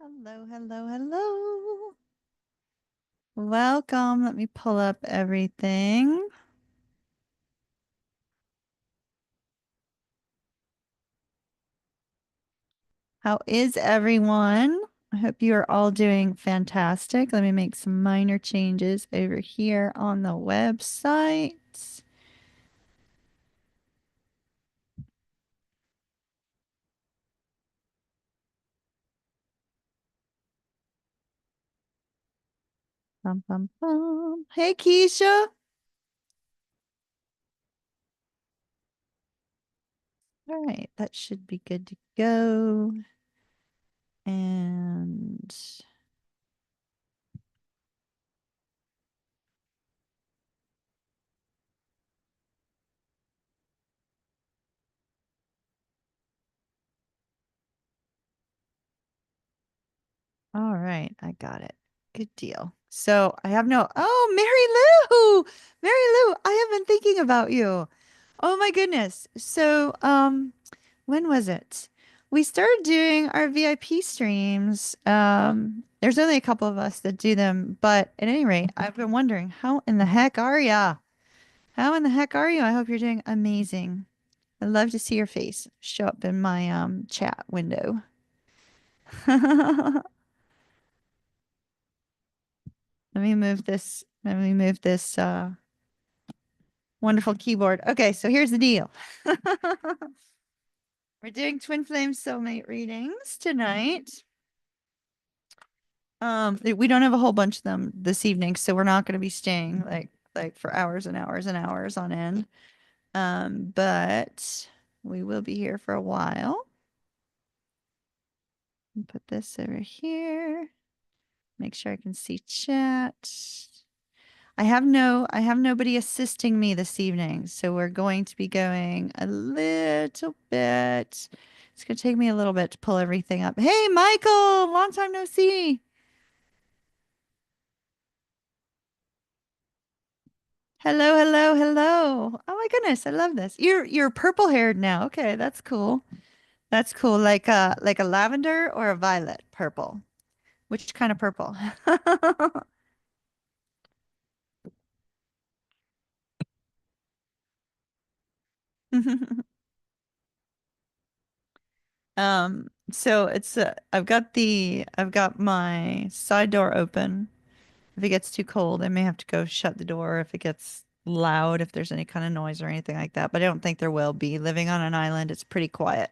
Hello, hello, hello. Welcome. Let me pull up everything. How is everyone? I hope you are all doing fantastic. Let me make some minor changes over here on the website. Bum, bum, bum. Hey, Keisha. All right, that should be good to go. And all right, I got it. Good deal. So I have Mary Lou! Mary Lou, I have been thinking about you. Oh my goodness. When was it? We started doing our VIP streams. There's only a couple of us that do them, but at any rate, I've been wondering, how in the heck are ya? How in the heck are you? I hope you're doing amazing. I'd love to see your face show up in my chat window. Let me move this wonderful keyboard. Okay, so here's the deal. We're doing Twin Flame Soulmate readings tonight. We don't have a whole bunch of them this evening, so we're not going to be staying like for hours and hours and hours on end. But we will be here for a while. Put this over here. Make sure I can see chat. I have nobody assisting me this evening, so we're going to be going a little bit. It's going to take me a little bit to pull everything up. Hey, Michael, long time no see. Hello, hello, hello. Oh my goodness, I love this. You're purple haired now. Okay, that's cool. That's cool. Like a lavender or a violet purple. Which kind of purple? So I've got my side door open. If it gets too cold, I may have to go shut the door if it gets loud, if there's any kind of noise or anything like that. But I don't think there will be. Living on an island, it's pretty quiet.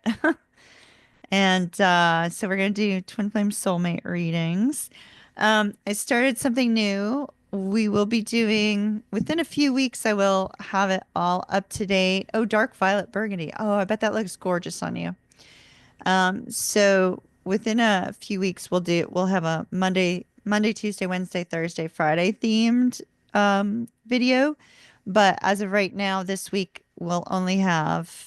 And so we're going to do Twin Flame Soulmate readings. I started something new. We will be doing, within a few weeks, I will have it all up to date. Oh, dark violet burgundy. Oh, I bet that looks gorgeous on you. So within a few weeks, we'll have a Monday, Tuesday, Wednesday, Thursday, Friday themed video. But as of right now, this week we'll only have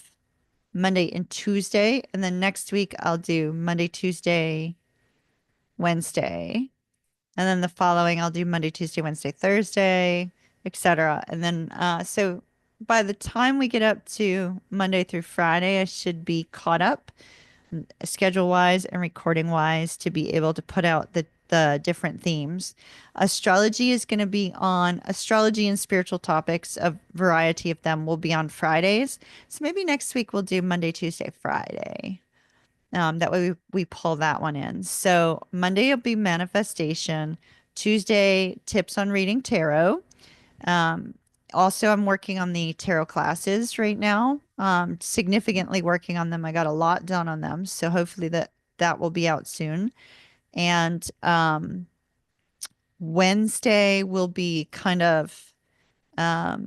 Monday and Tuesday, and then next week I'll do Monday, Tuesday, Wednesday, and then the following I'll do Monday, Tuesday, Wednesday, Thursday, etc. And then so by the time we get up to Monday through Friday, I should be caught up schedule wise and recording wise to be able to put out the different themes. Astrology is going to be on astrology and spiritual topics. A variety of them will be on Fridays. So maybe next week we'll do Monday, Tuesday, Friday. That way we pull that one in. So Monday will be manifestation. Tuesday, tips on reading tarot. Um, Also, I'm working on the tarot classes right now. Significantly working on them. I got a lot done on them, so hopefully that will be out soon. And Wednesday will be kind of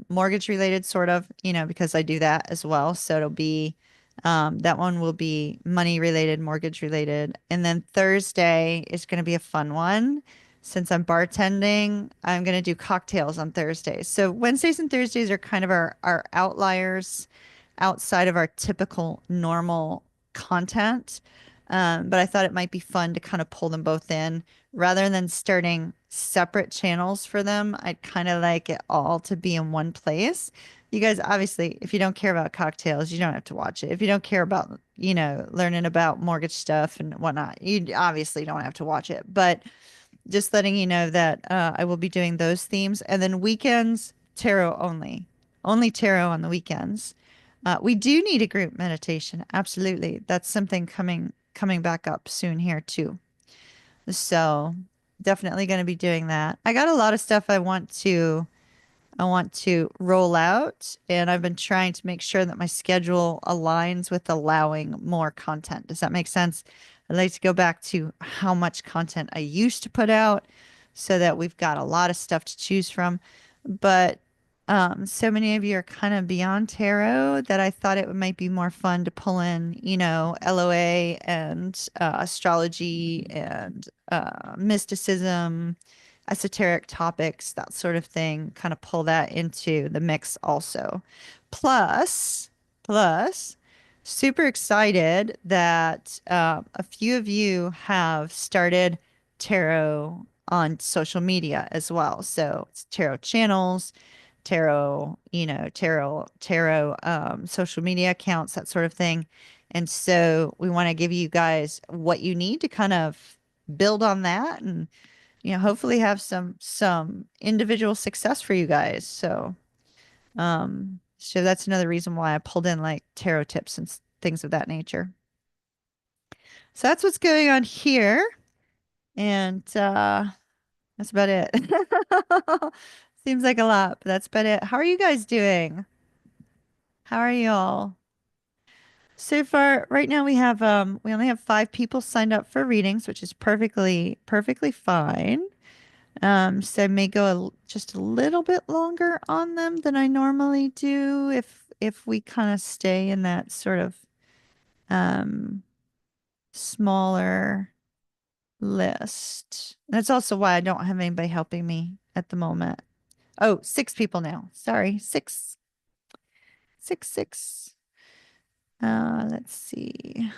mortgage related, sort of, because I do that as well. So it'll be that one will be money related, mortgage related. And then Thursday is going to be a fun one. Since I'm bartending, I'm going to do cocktails on Thursdays. So Wednesdays and Thursdays are kind of our outliers outside of our typical normal content. But I thought it might be fun to kind of pull them both in rather than starting separate channels for them. I'd kind of like it all to be in one place. You guys, obviously, if you don't care about cocktails, you don't have to watch it. If you don't care about, learning about mortgage stuff and whatnot, you obviously don't have to watch it. But just letting you know that I will be doing those themes. And then weekends, tarot only. Only tarot on the weekends. We do need a group meditation. Absolutely. That's something coming back up soon here too. So definitely going to be doing that. I got a lot of stuff I want to roll out, and I've been trying to make sure that my schedule aligns with allowing more content. Does that make sense? I'd like to go back to how much content I used to put out so that we've got a lot of stuff to choose from. But so many of you are kind of beyond tarot that I thought it might be more fun to pull in, LOA and astrology and mysticism, esoteric topics, that sort of thing, kind of pull that into the mix also. Plus, super excited that a few of you have started tarot on social media as well. So it's tarot channels, tarot, social media accounts, that sort of thing. And so we want to give you guys what you need to kind of build on that and hopefully have some individual success for you guys. So that's another reason why I pulled in like tarot tips and things of that nature. So that's what's going on here, and that's about it. Seems like a lot, but that's about it. How are you guys doing? How are you all? So far, right now we only have 5 people signed up for readings, which is perfectly fine. So I may go just a little bit longer on them than I normally do if we kind of stay in that sort of um smaller list. That's also why I don't have anybody helping me at the moment. Oh, 6 people now. Sorry, six, six, six. Let's see.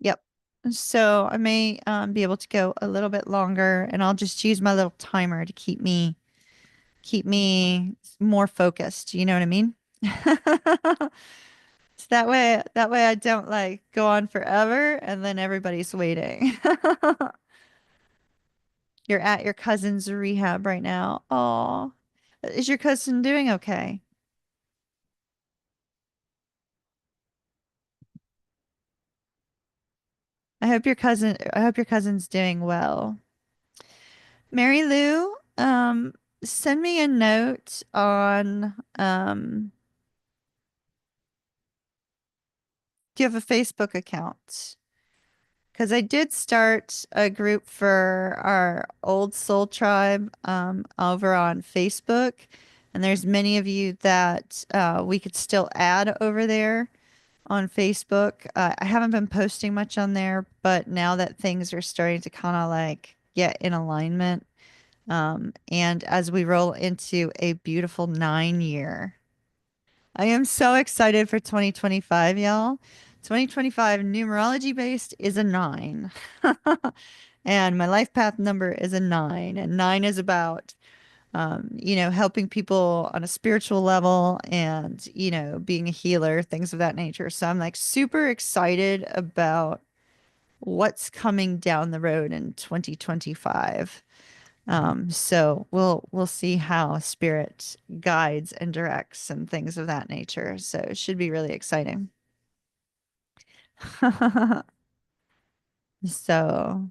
Yep. So I may be able to go a little bit longer, and I'll just use my little timer to keep me more focused. You know what I mean? So that way I don't like go on forever and then everybody's waiting. You're at your cousin's rehab right now. Oh, is your cousin doing okay? I hope your cousin's doing well. Mary Lou, send me a note on do you have a Facebook account? Because I did start a group for our old soul tribe over on Facebook, and there's many of you that we could still add over there on Facebook. I haven't been posting much on there, but now that things are starting to kind of like get in alignment, and as we roll into a beautiful 9 year. I am so excited for 2025, y'all. 2025 numerology based is a 9. And my life path number is a 9. And 9 is about, helping people on a spiritual level and, being a healer, things of that nature. So I'm like super excited about what's coming down the road in 2025. So we'll see how spirit guides and directs and things of that nature. So it should be really exciting. So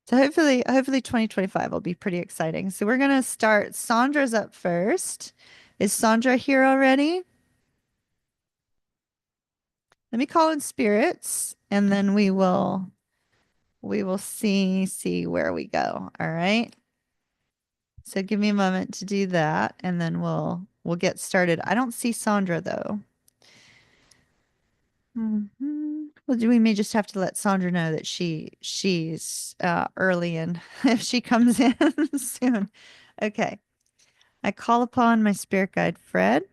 so hopefully 2025 will be pretty exciting. So we're gonna start. Sandra's up first. Is Sandra here already? Let me call in spirits and then we will see where we go. All right. So give me a moment to do that and then we'll get started. I don't see Sandra though. Well, we may just have to let Sandra know that she's early and if she comes in soon. Okay. I call upon my spirit guide Fred.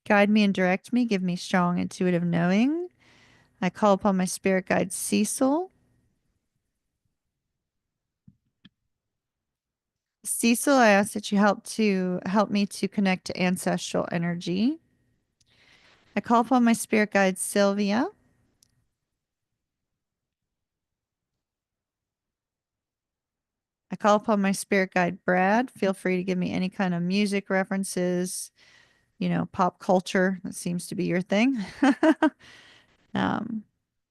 Guide me and direct me. Give me strong intuitive knowing. I call upon my spirit guide Cecil. Cecil, I ask that you help me to connect to ancestral energy. I call upon my spirit guide Sylvia. I call upon my spirit guide Brad. Feel free to give me any kind of music references, pop culture. That seems to be your thing. um,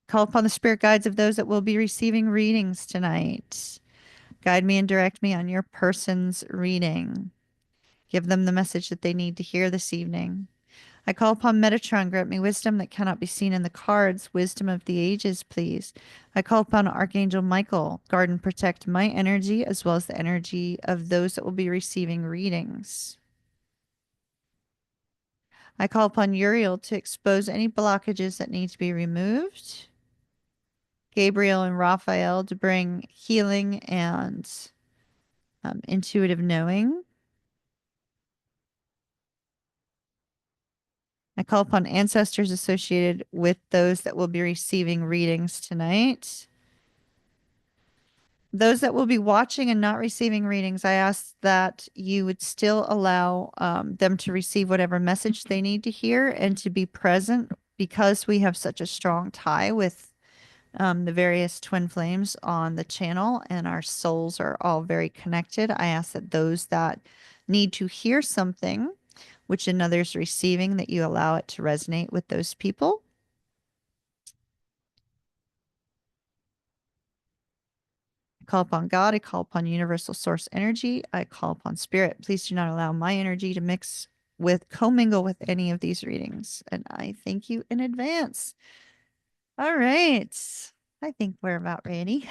call upon the spirit guides of those that will be receiving readings tonight. Guide me and direct me on your person's reading. Give them the message that they need to hear this evening. I call upon Metatron, grant me wisdom that cannot be seen in the cards, wisdom of the ages, please. I call upon Archangel Michael, guard and protect my energy as well as the energy of those that will be receiving readings. I call upon Uriel to expose any blockages that need to be removed. Gabriel and Raphael to bring healing and intuitive knowing. I call upon ancestors associated with those that will be receiving readings tonight. Those that will be watching and not receiving readings, I ask that you would still allow them to receive whatever message they need to hear and to be present because we have such a strong tie with the various twin flames on the channel and our souls are all very connected. I ask that those that need to hear something, which another's receiving, that you allow it to resonate with those people. I call upon God. I call upon universal source energy. I call upon spirit. Please do not allow my energy to commingle with any of these readings. And I thank you in advance. All right. I think we're about ready.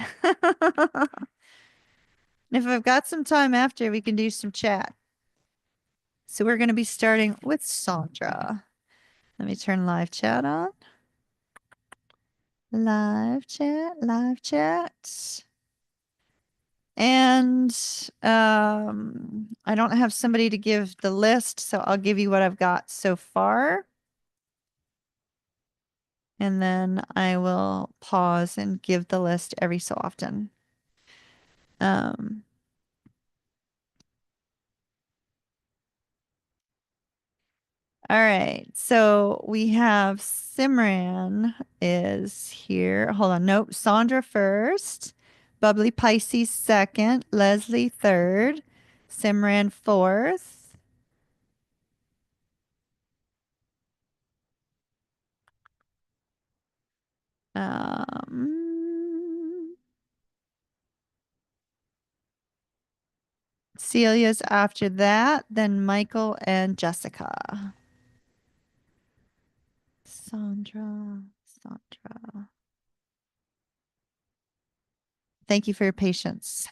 If I've got some time after, we can do some chat. So we're going to be starting with Sandra. Let me turn live chat on. Live chat, live chat. And I don't have somebody to give the list, so I'll give you what I've got so far. And then I will pause and give the list every so often. All right. So we have Simran is here. Hold on. Nope. Sandra first. Bubbly Pisces second. Leslie third. Simran fourth. Celia's after that. Then Michael and Jessica. Sandra. Thank you for your patience.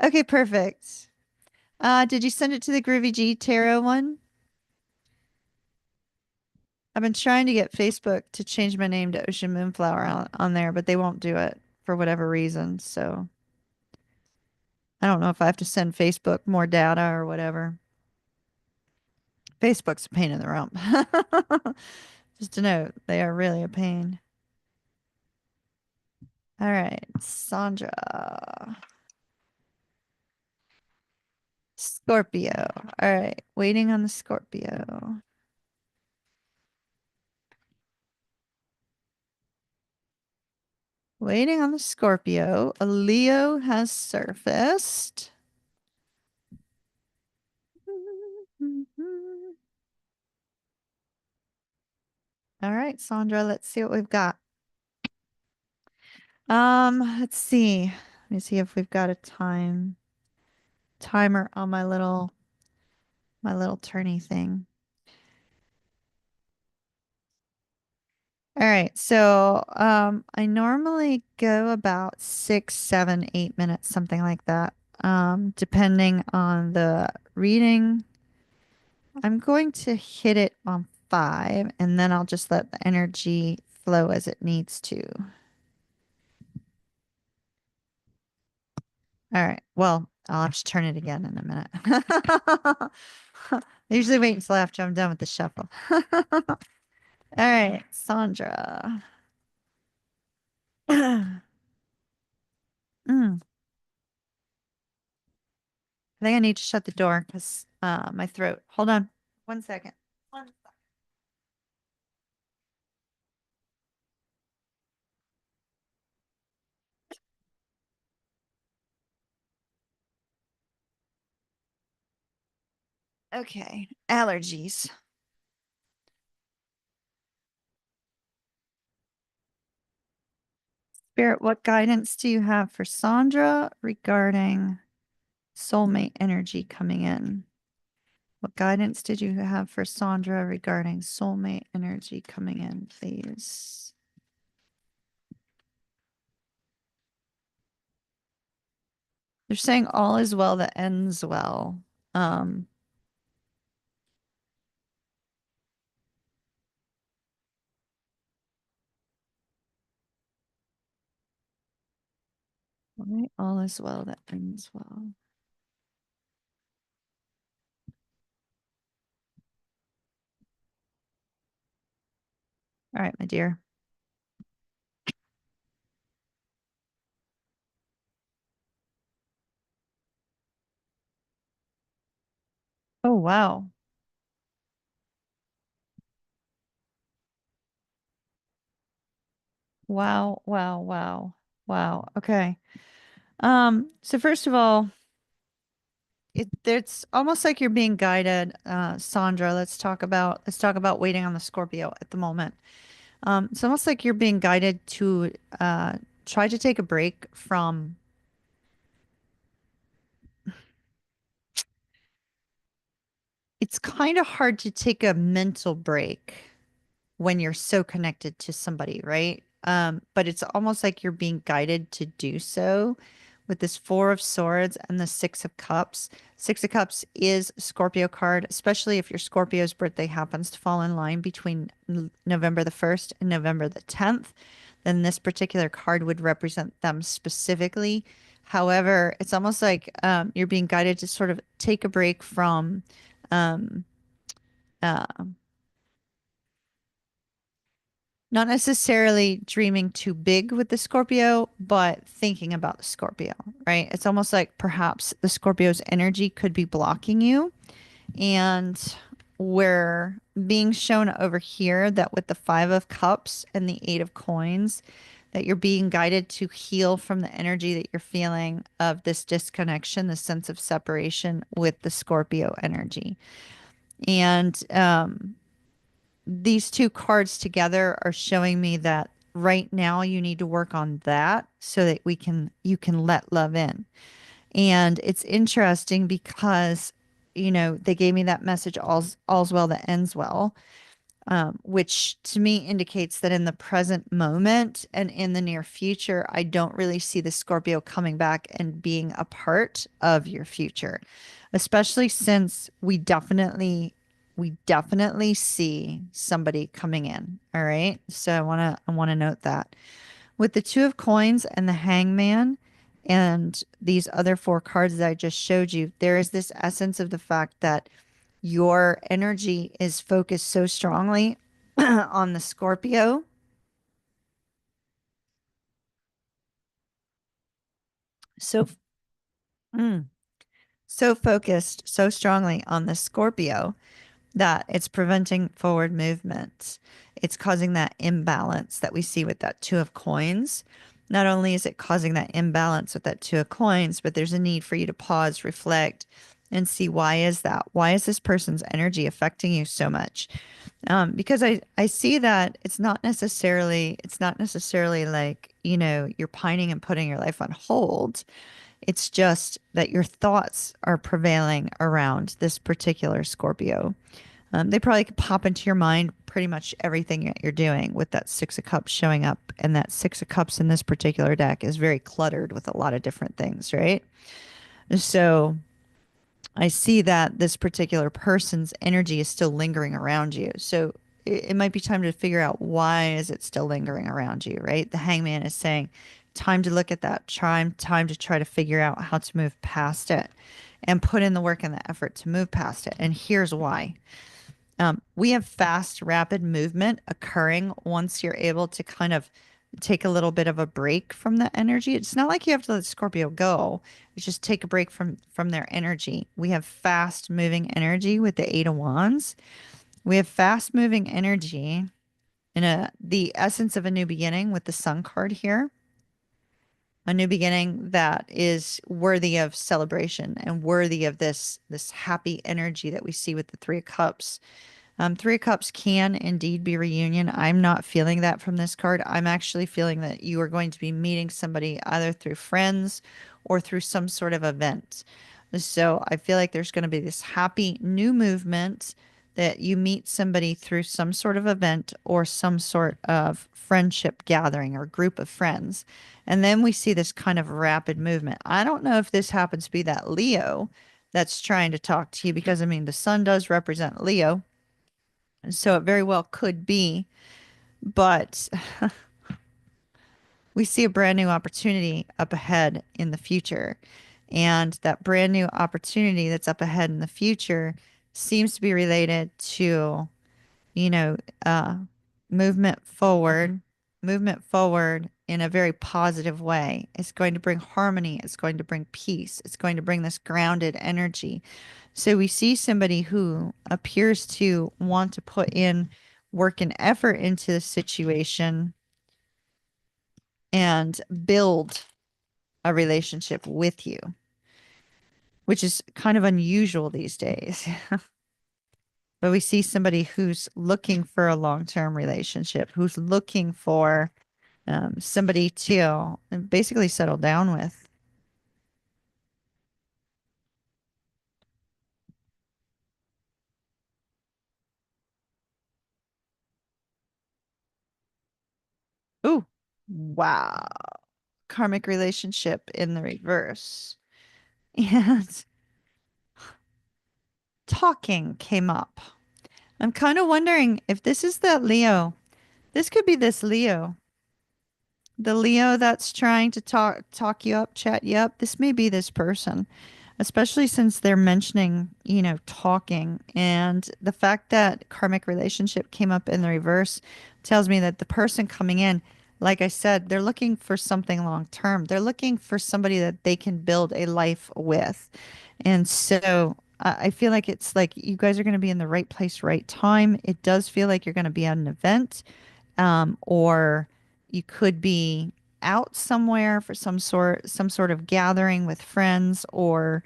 Okay, perfect. Did you send it to the Groovy G Tarot one? I've been trying to get Facebook to change my name to Ocean Moonflower on there, but they won't do it for whatever reason. So I don't know if I have to send Facebook more data or whatever. Facebook's a pain in the rump. Just to note, they are really a pain. All right, Sandra. Scorpio. All right, waiting on the Scorpio. Waiting on the Scorpio. A Leo has surfaced. All right, Sandra, let's see what we've got. Let's see. Let me see if we've got a timer on my little turny thing. All right, so I normally go about 6, 7, 8 minutes, something like that. Depending on the reading. I'm going to hit it on 5, and then I'll just let the energy flow as it needs to. All right. Well, I'll have to turn it again in a minute. I usually wait until after I'm done with the shuffle. All right, Sandra. Mm, I think I need to shut the door because my throat. Hold on. 1 second. One- Okay, allergies. Spirit, what guidance do you have for Sandra regarding soulmate energy coming in? What guidance did you have for Sandra regarding soulmate energy coming in, please? They're saying all is well that ends well. Um, right, all is well that ends well. All right, my dear. Oh, wow. Wow, wow, wow. Wow. Okay. So first of all, it's almost like you're being guided, Sandra. Let's talk about waiting on the Scorpio at the moment. It's almost like you're being guided to try to take a break from. It's kind of hard to take a mental break when you're so connected to somebody, right? But it's almost like you're being guided to do so with this Four of Swords and the Six of Cups. Six of Cups is a Scorpio card, especially if your Scorpio's birthday happens to fall in line between November the 1st and November the 10th. Then this particular card would represent them specifically. However, it's almost like you're being guided to sort of take a break from um, uh, not necessarily dreaming too big with the Scorpio, but thinking about the Scorpio, right? It's almost like perhaps the Scorpio's energy could be blocking you. And we're being shown over here that with the Five of Cups and the Eight of Coins, that you're being guided to heal from the energy that you're feeling of this disconnection, the sense of separation with the Scorpio energy. And these two cards together are showing me that right now you need to work on that so that you can let love in. And it's interesting because they gave me that message, all's well that ends well, which to me indicates that in the present moment and in the near future, I don't really see the Scorpio coming back and being a part of your future, especially since we definitely see somebody coming in. All right. So I want to note that with the Two of Coins and the Hangman and these other four cards that I just showed you, there is this essence of the fact that your energy is focused so strongly on the Scorpio. So, mm, so focused so strongly on the Scorpio that it's preventing forward movement. It's causing that imbalance that we see with that Two of Coins. Not only is it causing that imbalance with that Two of Coins, but there's a need for you to pause, reflect, and see why is that? Why is this person's energy affecting you so much? Because I see that it's not necessarily like, you're pining and putting your life on hold. It's just that your thoughts are prevailing around this particular Scorpio. They probably could pop into your mind pretty much everything that you're doing with that Six of Cups showing up. And that Six of Cups in this particular deck is very cluttered with a lot of different things, right? So I see that this particular person's energy is still lingering around you. So it might be time to figure out why is it still lingering around you, right? The Hangman is saying time to look at that. Time to try to figure out how to move past it and put in the work and the effort to move past it. And here's why. We have fast, rapid movement occurring once you're able to kind of take a little bit of a break from the energy. It's not like you have to let Scorpio go. It's just take a break from their energy. We have fast moving energy with the Eight of Wands. We have fast moving energy in the essence of a new beginning with the Sun card here. A new beginning that is worthy of celebration and worthy of this happy energy that we see with the Three of Cups. Three of Cups can indeed be reunion. I'm not feeling that from this card. I'm actually feeling that you are going to be meeting somebody either through friends or through some sort of event. So I feel like there's going to be this happy new movement that you meet somebody through some sort of event or some sort of friendship gathering or group of friends. And then we see this kind of rapid movement. I don't know if this happens to be that Leo that's trying to talk to you because I mean, the sun does represent Leo. So it very well could be, but we see a brand new opportunity up ahead in the future. And that brand new opportunity that's up ahead in the future seems to be related to, you know, uh, movement forward, movement forward in a very positive way. It's going to bring harmony. It's going to bring peace. It's going to bring this grounded energy. So we see somebody who appears to want to put in work and effort into the situation and build a relationship with you, which is kind of unusual these days. But we see somebody who's looking for a long-term relationship, who's looking for somebody to basically settle down with. Ooh, wow. Karmic relationship in the reverse. And talking came up. I'm kind of wondering if this is that Leo. This could be this Leo. The Leo that's trying to talk you up, chat you up. This may be this person, especially since they're mentioning, talking. And the fact that karmic relationship came up in the reverse tells me that the person coming in, like I said, they're looking for something long term. They're looking for somebody that they can build a life with. And so I feel like it's like you guys are going to be in the right place, right time. It does feel like you're going to be at an event, or you could be out somewhere for some sort of gathering with friends, or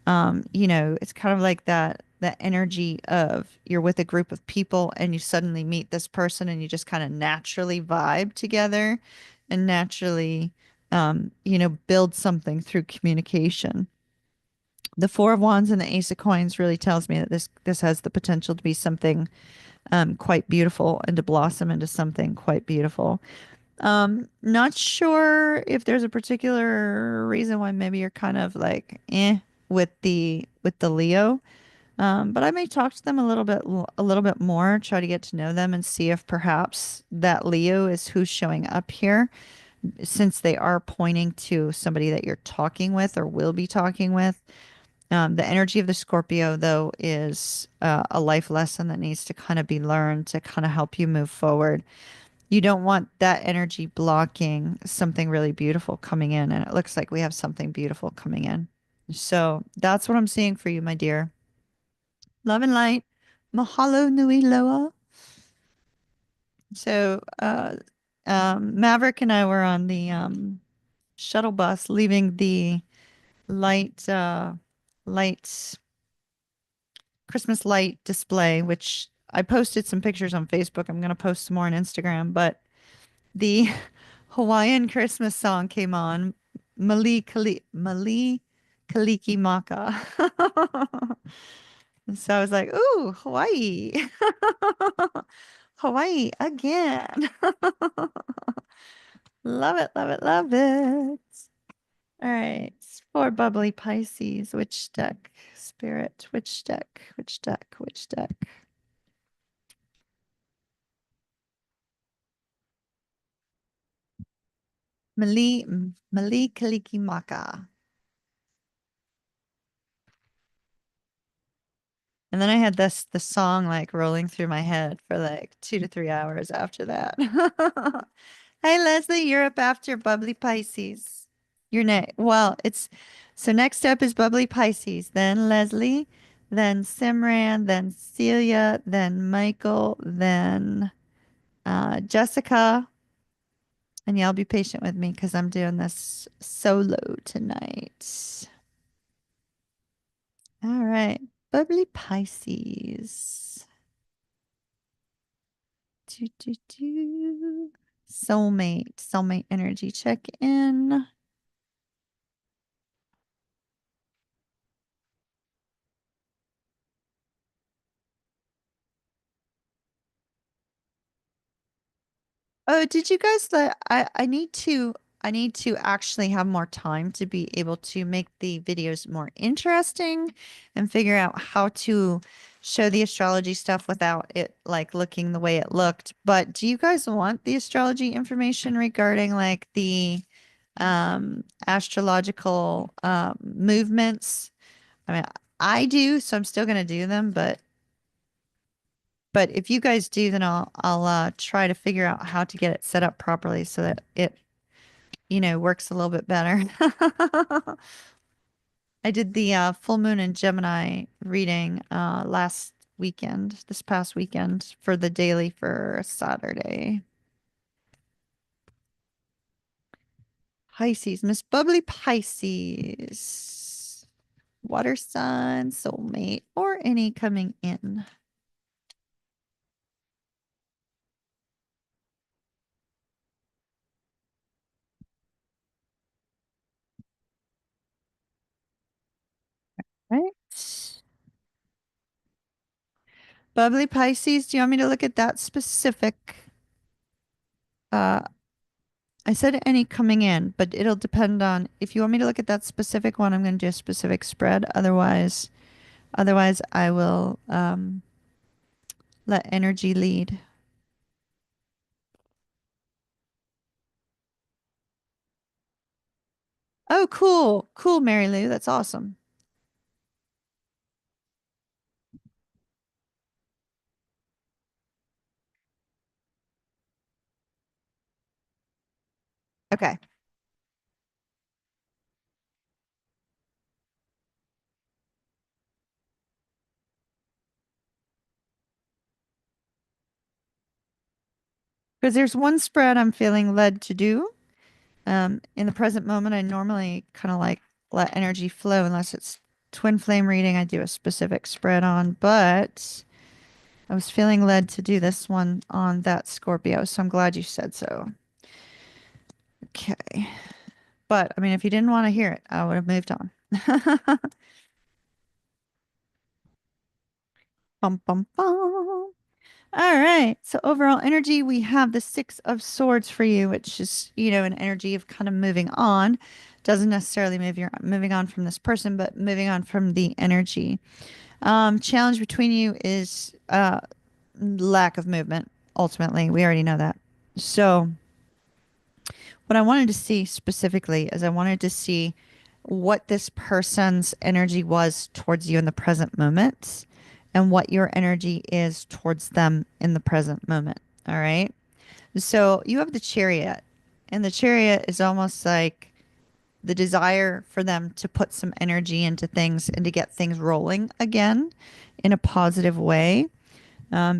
it's kind of like that energy of you're with a group of people and you suddenly meet this person and you just kind of naturally vibe together and naturally build something through communication. The Four of Wands and the Ace of Coins really tells me that this has the potential to be something quite beautiful and to blossom into something quite beautiful. Not sure if there's a particular reason why maybe you're kind of like with the Leo. But I may talk to them a little bit more, try to get to know them and see if perhaps that Leo is who's showing up here, since they are pointing to somebody that you're talking with or will be talking with. The energy of the Scorpio, though, is a life lesson that needs to kind of be learned to kind of help you move forward. You don't want that energy blocking something really beautiful coming in. And it looks like we have something beautiful coming in. So that's what I'm seeing for you, my dear. Love and light. Mahalo nui loa. So Maverick and I were on the shuttle bus leaving the light lights Christmas light display, which I posted some pictures on Facebook. I'm going to post some more on Instagram, but the Hawaiian Christmas song came on, Mali Kaliki Maka. And so I was like, ooh, Hawaii. Hawaii again. Love it, love it, love it. All right. For bubbly Pisces, which deck? Spirit, which deck? Which deck? Which deck? Mali Kalikimaka. And then I had the song like rolling through my head for like 2 to 3 hours after that. Hey Leslie, you're up after Bubbly Pisces. Your next. Well, it's so next up is Bubbly Pisces, then Leslie, then Simran, then Celia, then Michael, then Jessica. And y'all be patient with me because I'm doing this solo tonight. All right. Bubbly Pisces. Do, do, do. Soulmate. Soulmate energy check in. Oh, did you guys let I need to actually have more time to be able to make the videos more interesting and figure out how to show the astrology stuff without it like looking the way it looked. But do you guys want the astrology information regarding like the astrological movements? I mean, I do, so I'm still gonna do them, but if you guys do, then I'll try to figure out how to get it set up properly so that it, works a little bit better. I did the full moon in Gemini reading this past weekend for the daily for Saturday. Pisces, Miss Bubbly Pisces, water sign, soulmate, or any coming in. Right. Bubbly Pisces, do you want me to look at that specific? Uh, I said any coming in, but it'll depend on if you want me to look at that specific one, I'm going to do a specific spread. Otherwise I will let energy lead. Oh, cool. Cool, Mary Lou. That's awesome. Okay. Because there's one spread I'm feeling led to do. In the present moment, I normally kind of like let energy flow unless it's twin flame reading. I do a specific spread on, but I was feeling led to do this one on that Scorpio, so I'm glad you said so. Okay. But I mean, if you didn't want to hear it, I would have moved on. Bum, bum, bum. All right. So overall energy, we have the Six of Swords for you, which is, an energy of kind of moving on. Doesn't necessarily moving on from this person, but moving on from the energy. Challenge between you is lack of movement. Ultimately, we already know that. So what I wanted to see specifically is I wanted to see what this person's energy was towards you in the present moment and what your energy is towards them in the present moment. All right. So you have the chariot, and the chariot is almost like the desire for them to put some energy into things and to get things rolling again in a positive way.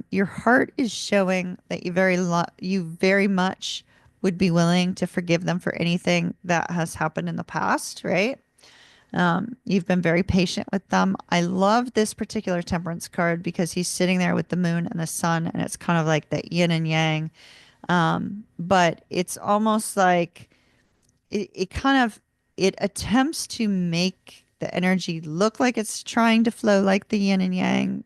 Your heart is showing that you very much would be willing to forgive them for anything that has happened in the past, right? You've been very patient with them. I love this particular temperance card because he's sitting there with the moon and the sun, and it's kind of like the yin and yang. But it's almost like it attempts to make the energy look like it's trying to flow like the yin and yang,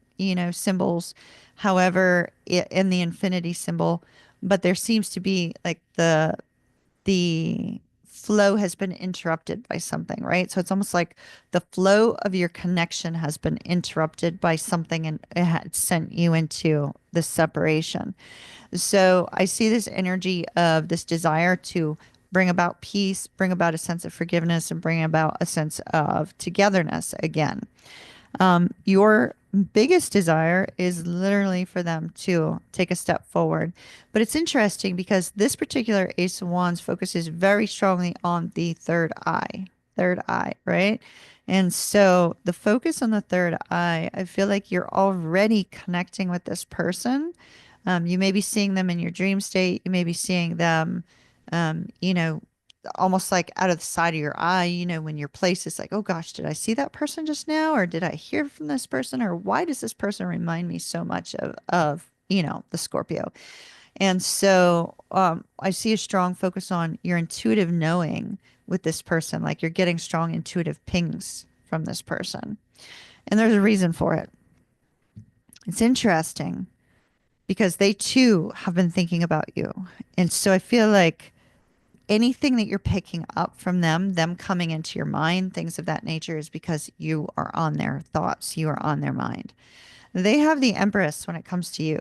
symbols. However, in the infinity symbol, but there seems to be like the flow has been interrupted by something, right? So it's almost like the flow of your connection has been interrupted by something and it had sent you into this separation. So I see this energy of this desire to bring about peace, bring about a sense of forgiveness, and bring about a sense of togetherness again. Your biggest desire is literally for them to take a step forward. But it's interesting because this particular Ace of Wands focuses very strongly on the third eye, right? And so the focus on the third eye, I feel like you're already connecting with this person. You may be seeing them in your dream state. You may be seeing them, you know, almost like out of the side of your eye, when your place is like, oh gosh, did I see that person just now? Or did I hear from this person? Or why does this person remind me so much of the Scorpio? And so I see a strong focus on your intuitive knowing with this person. Like you're getting strong intuitive pings from this person. And there's a reason for it. It's interesting because they too have been thinking about you. And so I feel like anything that you're picking up from them coming into your mind, things of that nature, is because you are on their thoughts, you are on their mind. They have the Empress when it comes to you.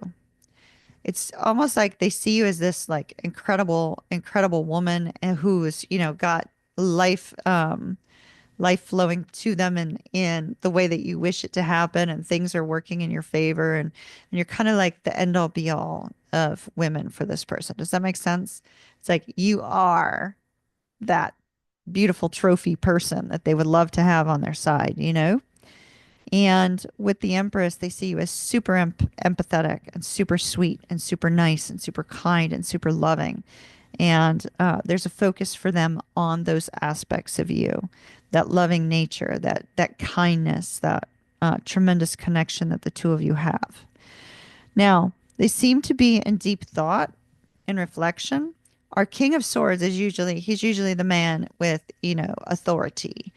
It's almost like they see you as this like incredible woman who's, got life, life flowing to them in the way that you wish it to happen, and things are working in your favor, and you're kind of like the end all be all of women for this person. Does that make sense? It's like you are that beautiful trophy person that they would love to have on their side. And with the Empress, they see you as super empathetic and super sweet and super nice and super kind and super loving. And there's a focus for them on those aspects of you, that loving nature, that kindness, that tremendous connection that the two of you have. Now, they seem to be in deep thought and reflection. Our King of Swords he's usually the man with, authority,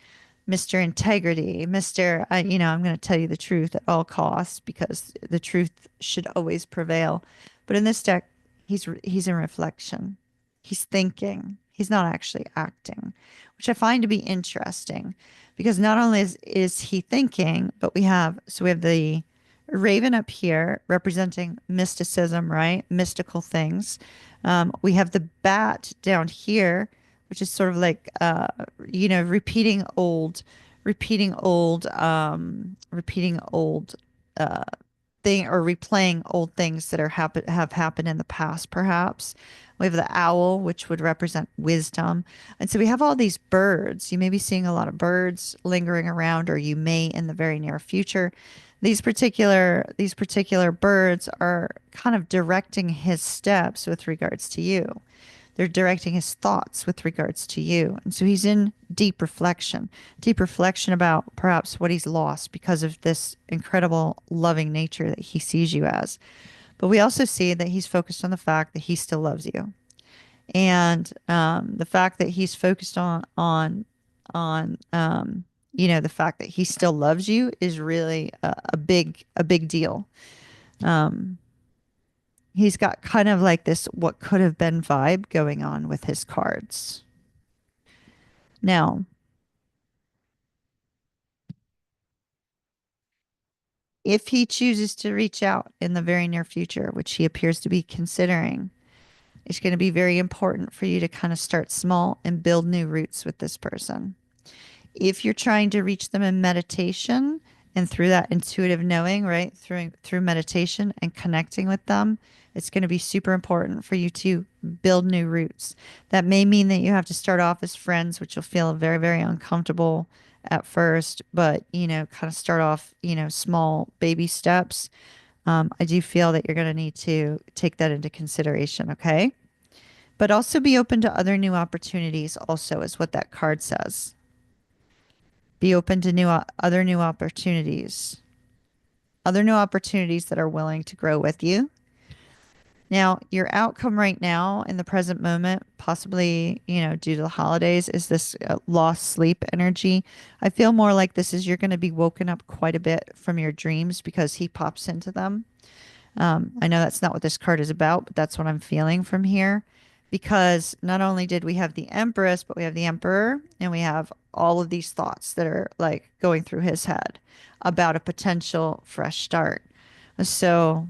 Mr. Integrity, Mr. I'm going to tell you the truth at all costs because the truth should always prevail. But in this deck, he's in reflection. He's thinking. He's not actually acting, which I find to be interesting because not only is he thinking, but we have the raven up here representing mysticism, right? Mystical things. We have the bat down here, which is sort of like, repeating old uh, thing, or replaying old things that have happened in the past, perhaps. We have the owl, which would represent wisdom. And so we have all these birds. You may be seeing a lot of birds lingering around, or you may in the very near future. These particular birds are kind of directing his steps with regards to you. They're directing his thoughts with regards to you. And so he's in deep reflection about perhaps what he's lost because of this incredible loving nature that he sees you as. But we also see that he's focused on the fact that he still loves you. And the fact that he's focused on the fact that he still loves you is really a big deal. Um, he's got kind of like this what could have been vibe going on with his cards. Now, if he chooses to reach out in the very near future, which he appears to be considering, it's going to be very important for you to kind of start small and build new roots with this person. If you're trying to reach them in meditation and through that intuitive knowing, right, through meditation and connecting with them, it's going to be super important for you to build new roots. That may mean that you have to start off as friends, which will feel very, very uncomfortable at first, but kind of start off, small baby steps. I do feel that you're going to need to take that into consideration, okay? But also be open to other new opportunities, also, is what that card says. Be open to other new opportunities that are willing to grow with you. Now, your outcome right now in the present moment, possibly, due to the holidays, is this lost sleep energy. I feel more like this is you're going to be woken up quite a bit from your dreams because he pops into them. I know that's not what this card is about, but that's what I'm feeling from here. Because not only did we have the Empress, but we have the Emperor, and we have all of these thoughts that are like going through his head about a potential fresh start. So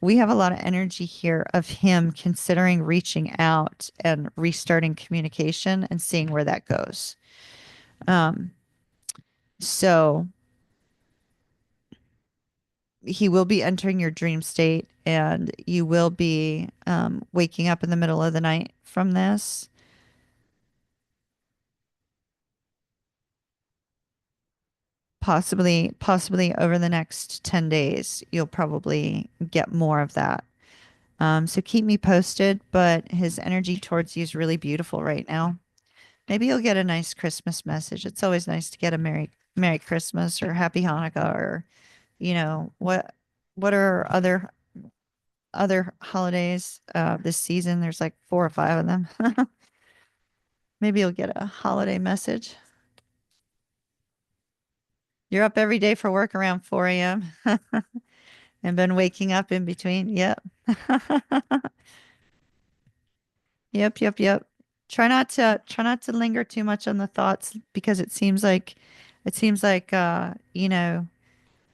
we have a lot of energy here of him considering reaching out and restarting communication and seeing where that goes. Um, so he will be entering your dream state and you will be waking up in the middle of the night from this. Possibly over the next 10 days, you'll probably get more of that. So keep me posted, but his energy towards you is really beautiful right now. Maybe you'll get a nice Christmas message. It's always nice to get a Merry Christmas or Happy Hanukkah or, what are other holidays this season? There's like 4 or 5 of them. Maybe you'll get a holiday message. You're up every day for work around 4 a.m. and been waking up in between. Yep. Yep, yep, yep. Try not to linger too much on the thoughts because it seems like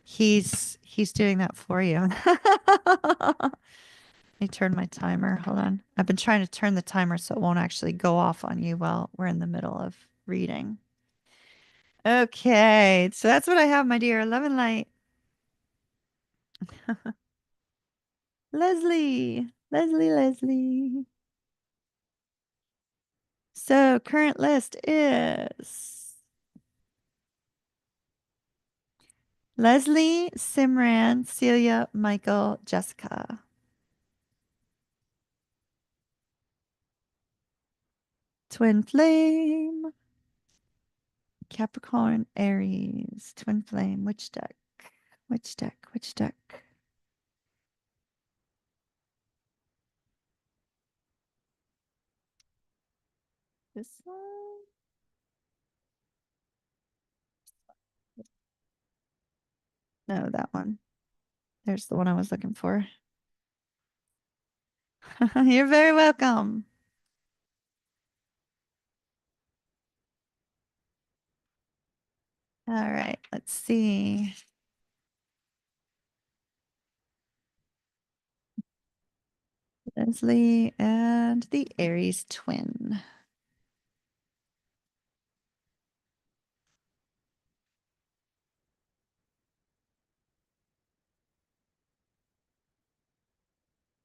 he's doing that for you. Let me turn my timer. Hold on. I've been trying to turn the timer so it won't actually go off on you while we're in the middle of reading. Okay, so that's what I have, my dear. Love and light. Leslie, Leslie, Leslie. So current list is Leslie, Simran, Celia, Michael, Jessica. Twin flame, Capricorn, Aries, twin flame. Which deck? Which deck? Which deck? This one? No, that one. There's the one I was looking for. You're very welcome. All right, let's see. Leslie and the Aries twin.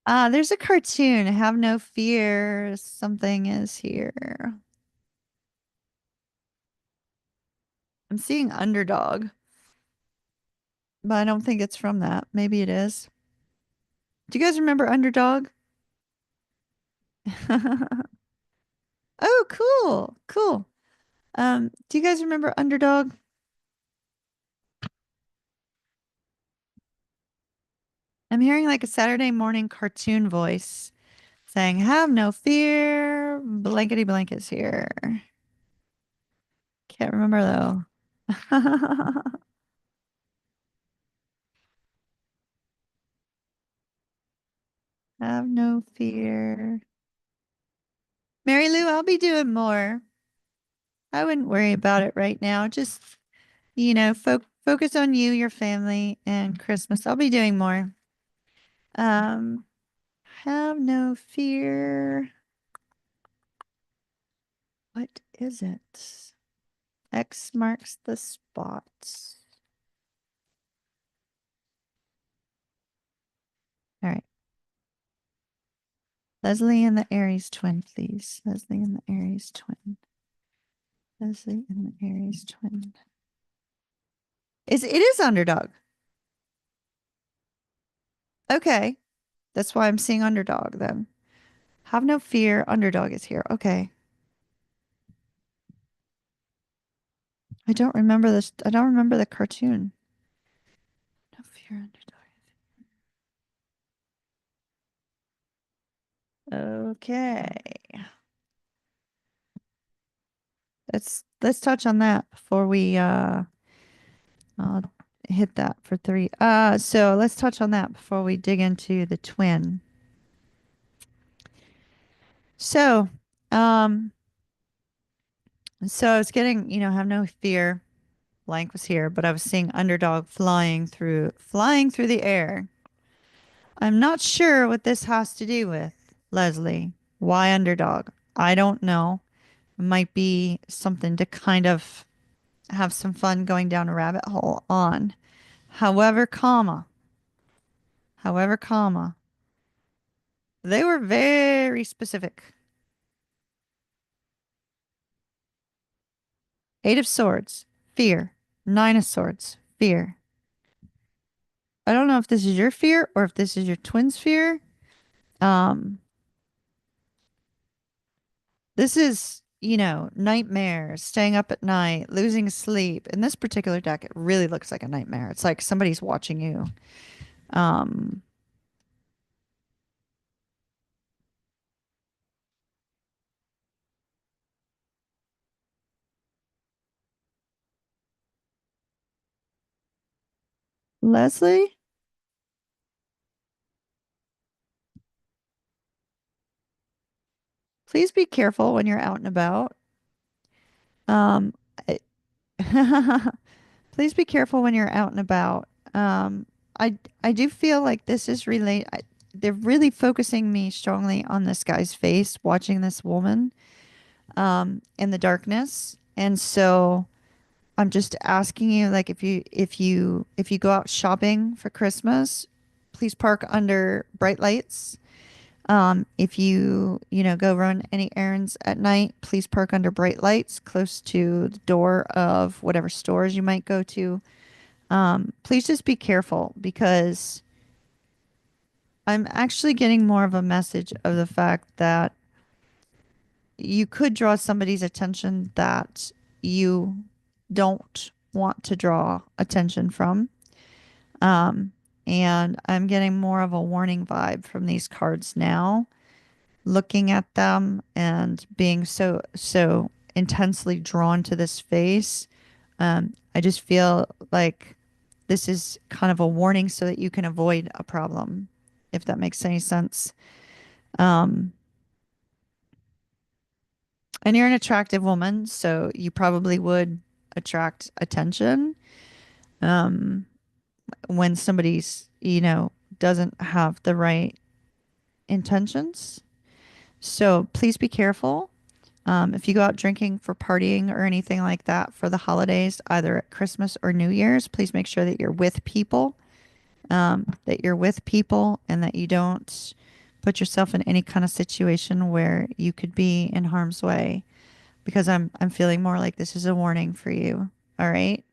There's a cartoon. Have no fear. Something is here. I'm seeing underdog, but I don't think it's from that. Maybe it is. Do you guys remember underdog? Oh, cool. Cool. Do you guys remember underdog? I'm hearing like a Saturday morning cartoon voice saying, "Have no fear. Blankety blankets here." Can't remember though. Have no fear. Mary Lou, I'll be doing more. I wouldn't worry about it right now. Just, focus on you, your family, and Christmas. I'll be doing more. Um, have no fear. What is it? X marks the spot. All right. Leslie and the Aries twin, please. Leslie and the Aries twin. Leslie and the Aries twin. It is underdog. Okay. That's why I'm seeing underdog then. Have no fear. Underdog is here. Okay. I don't remember this. I don't remember the cartoon. No fear, underdog. Okay. Let's touch on that before we I'll hit that for 3. So let's touch on that before we dig into the twin. So, um, so I was getting, have no fear. Blank was here, but I was seeing underdog flying through the air. I'm not sure what this has to do with, Leslie. Why underdog? I don't know. It might be something to kind of have some fun going down a rabbit hole on. However, comma, they were very specific. Eight of Swords, fear. Nine of Swords, fear. I don't know if this is your fear or if this is your twin's fear. Um, this is, nightmares, staying up at night, losing sleep. In this particular deck, it really looks like a nightmare. It's like somebody's watching you. Um, Leslie, please be careful when you're out and about. Um, I- please be careful when you're out and about. I do feel like this is they're really focusing me strongly on this guy's face, watching this woman in the darkness. And so I'm just asking you, like, if you go out shopping for Christmas, please park under bright lights. If you go run any errands at night, please park under bright lights close to the door of whatever stores you might go to. Please just be careful because I'm actually getting more of a message of the fact that you could draw somebody's attention that you don't want to draw attention from. Um, and I'm getting more of a warning vibe from these cards now, looking at them and being so intensely drawn to this face. I just feel like this is kind of a warning so that you can avoid a problem, if that makes any sense. Um, and you're an attractive woman, so you probably would attract attention um, when somebody's doesn't have the right intentions. So please be careful. If you go out drinking for partying or anything like that for the holidays, either at Christmas or New Year's, please make sure that you're with people, and that you don't put yourself in any kind of situation where you could be in harm's way because I'm feeling more like this is a warning for you. All right.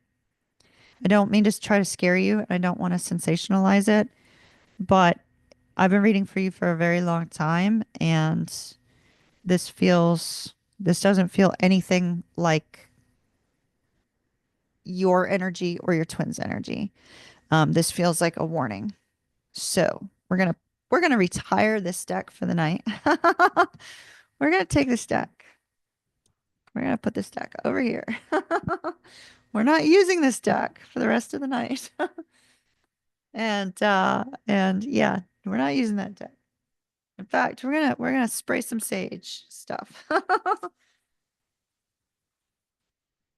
I don't mean to try to scare you. I don't want to sensationalize it, but I've been reading for you for a very long time, and this doesn't feel anything like your energy or your twin's energy. This feels like a warning. So we're gonna retire this deck for the night. We're gonna take this deck. We're gonna put this deck over here. We're not using this deck for the rest of the night. And yeah, we're not using that deck. In fact, we're gonna spray some sage stuff.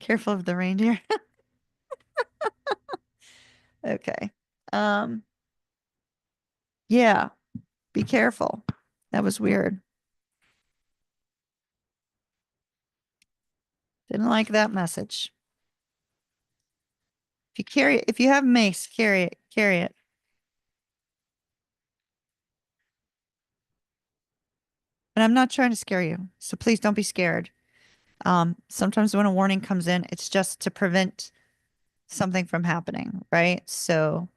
Careful of the reindeer. Okay. Um, yeah, be careful. That was weird. Didn't like that message. If you have mace, carry it. And I'm not trying to scare you, so please don't be scared. Sometimes when a warning comes in, it's just to prevent something from happening, right? So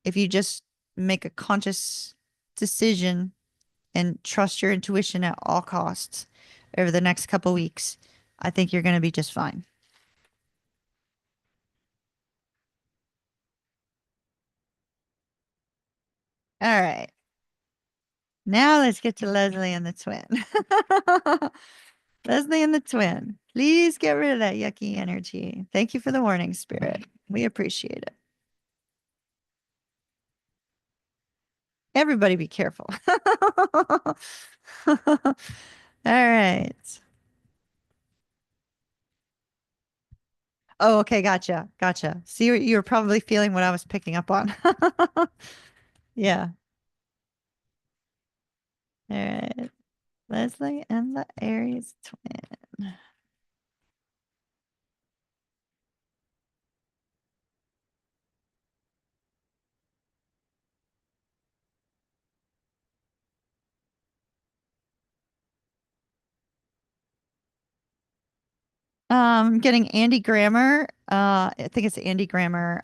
if you just make a conscious decision and trust your intuition at all costs over the next couple weeks, I think you're going to be just fine. All right. Now let's get to Leslie and the twin. Leslie and the twin. Please get rid of that yucky energy. Thank you for the warning, Spirit. We appreciate it. Everybody be careful. All right. Oh, okay. Gotcha. Gotcha. So you're probably feeling what I was picking up on. Yeah. All right. Leslie and the Aries twin. Getting Andy Grammer. I think it's Andy Grammer.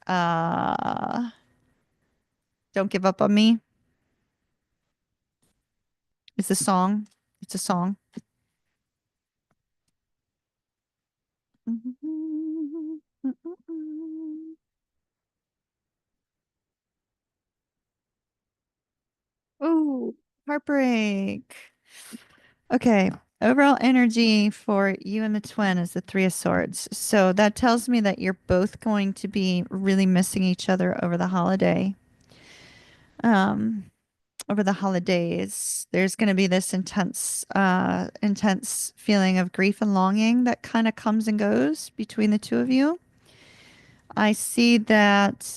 Don't Give Up on Me. It's a song. It's a song. Ooh, heartbreak. Okay. Overall energy for you and the twin is the Three of Swords. So that tells me that you're both going to be really missing each other over the holiday. Um, over the holidays, there's going to be this intense feeling of grief and longing that kind of comes and goes between the two of you. I see that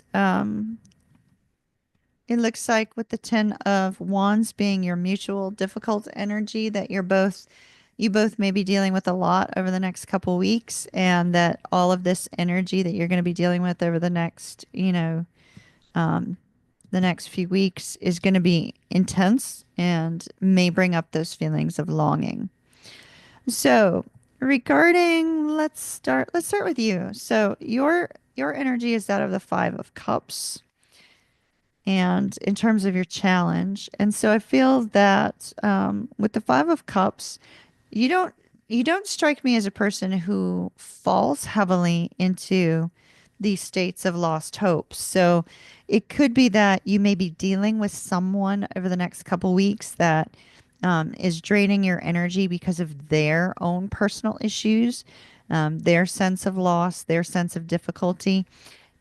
it looks like with the Ten of Wands being your mutual difficult energy that you both may be dealing with a lot over the next couple weeks, and that all of this energy that you're going to be dealing with over the next, um, the next few weeks is going to be intense and may bring up those feelings of longing. So, regarding let's start with you. So, your energy is that of the 5 of cups and in terms of your challenge. And so I feel that with the 5 of cups, you don't you don't strike me as a person who falls heavily into these states of lost hope. So it could be that you may be dealing with someone over the next couple weeks that is draining your energy because of their own personal issues, their sense of loss, their sense of difficulty.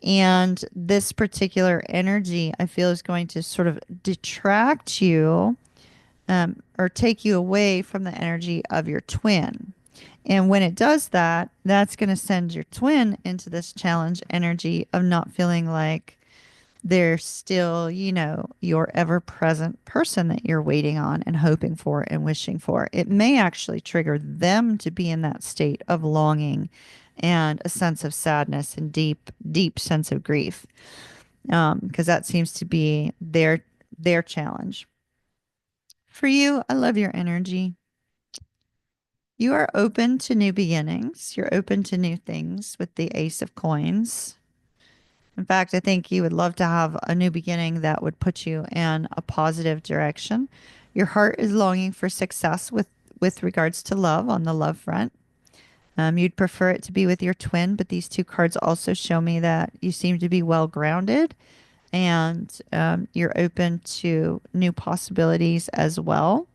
And this particular energy, I feel, is going to sort of detract you or take you away from the energy of your twin. And when it does that, that's going to send your twin into this challenge energy of not feeling like they're still, your ever present person that you're waiting on and hoping for and wishing for. It may actually trigger them to be in that state of longing and a sense of sadness and deep sense of grief. Because that seems to be their challenge. For you, I love your energy. You are open to new beginnings. You're open to new things with the Ace of Coins. In fact, I think you would love to have a new beginning that would put you in a positive direction. Your heart is longing for success with regards to love on the love front. You'd prefer it to be with your twin, but these two cards also show me that you seem to be well grounded and you're open to new possibilities as well.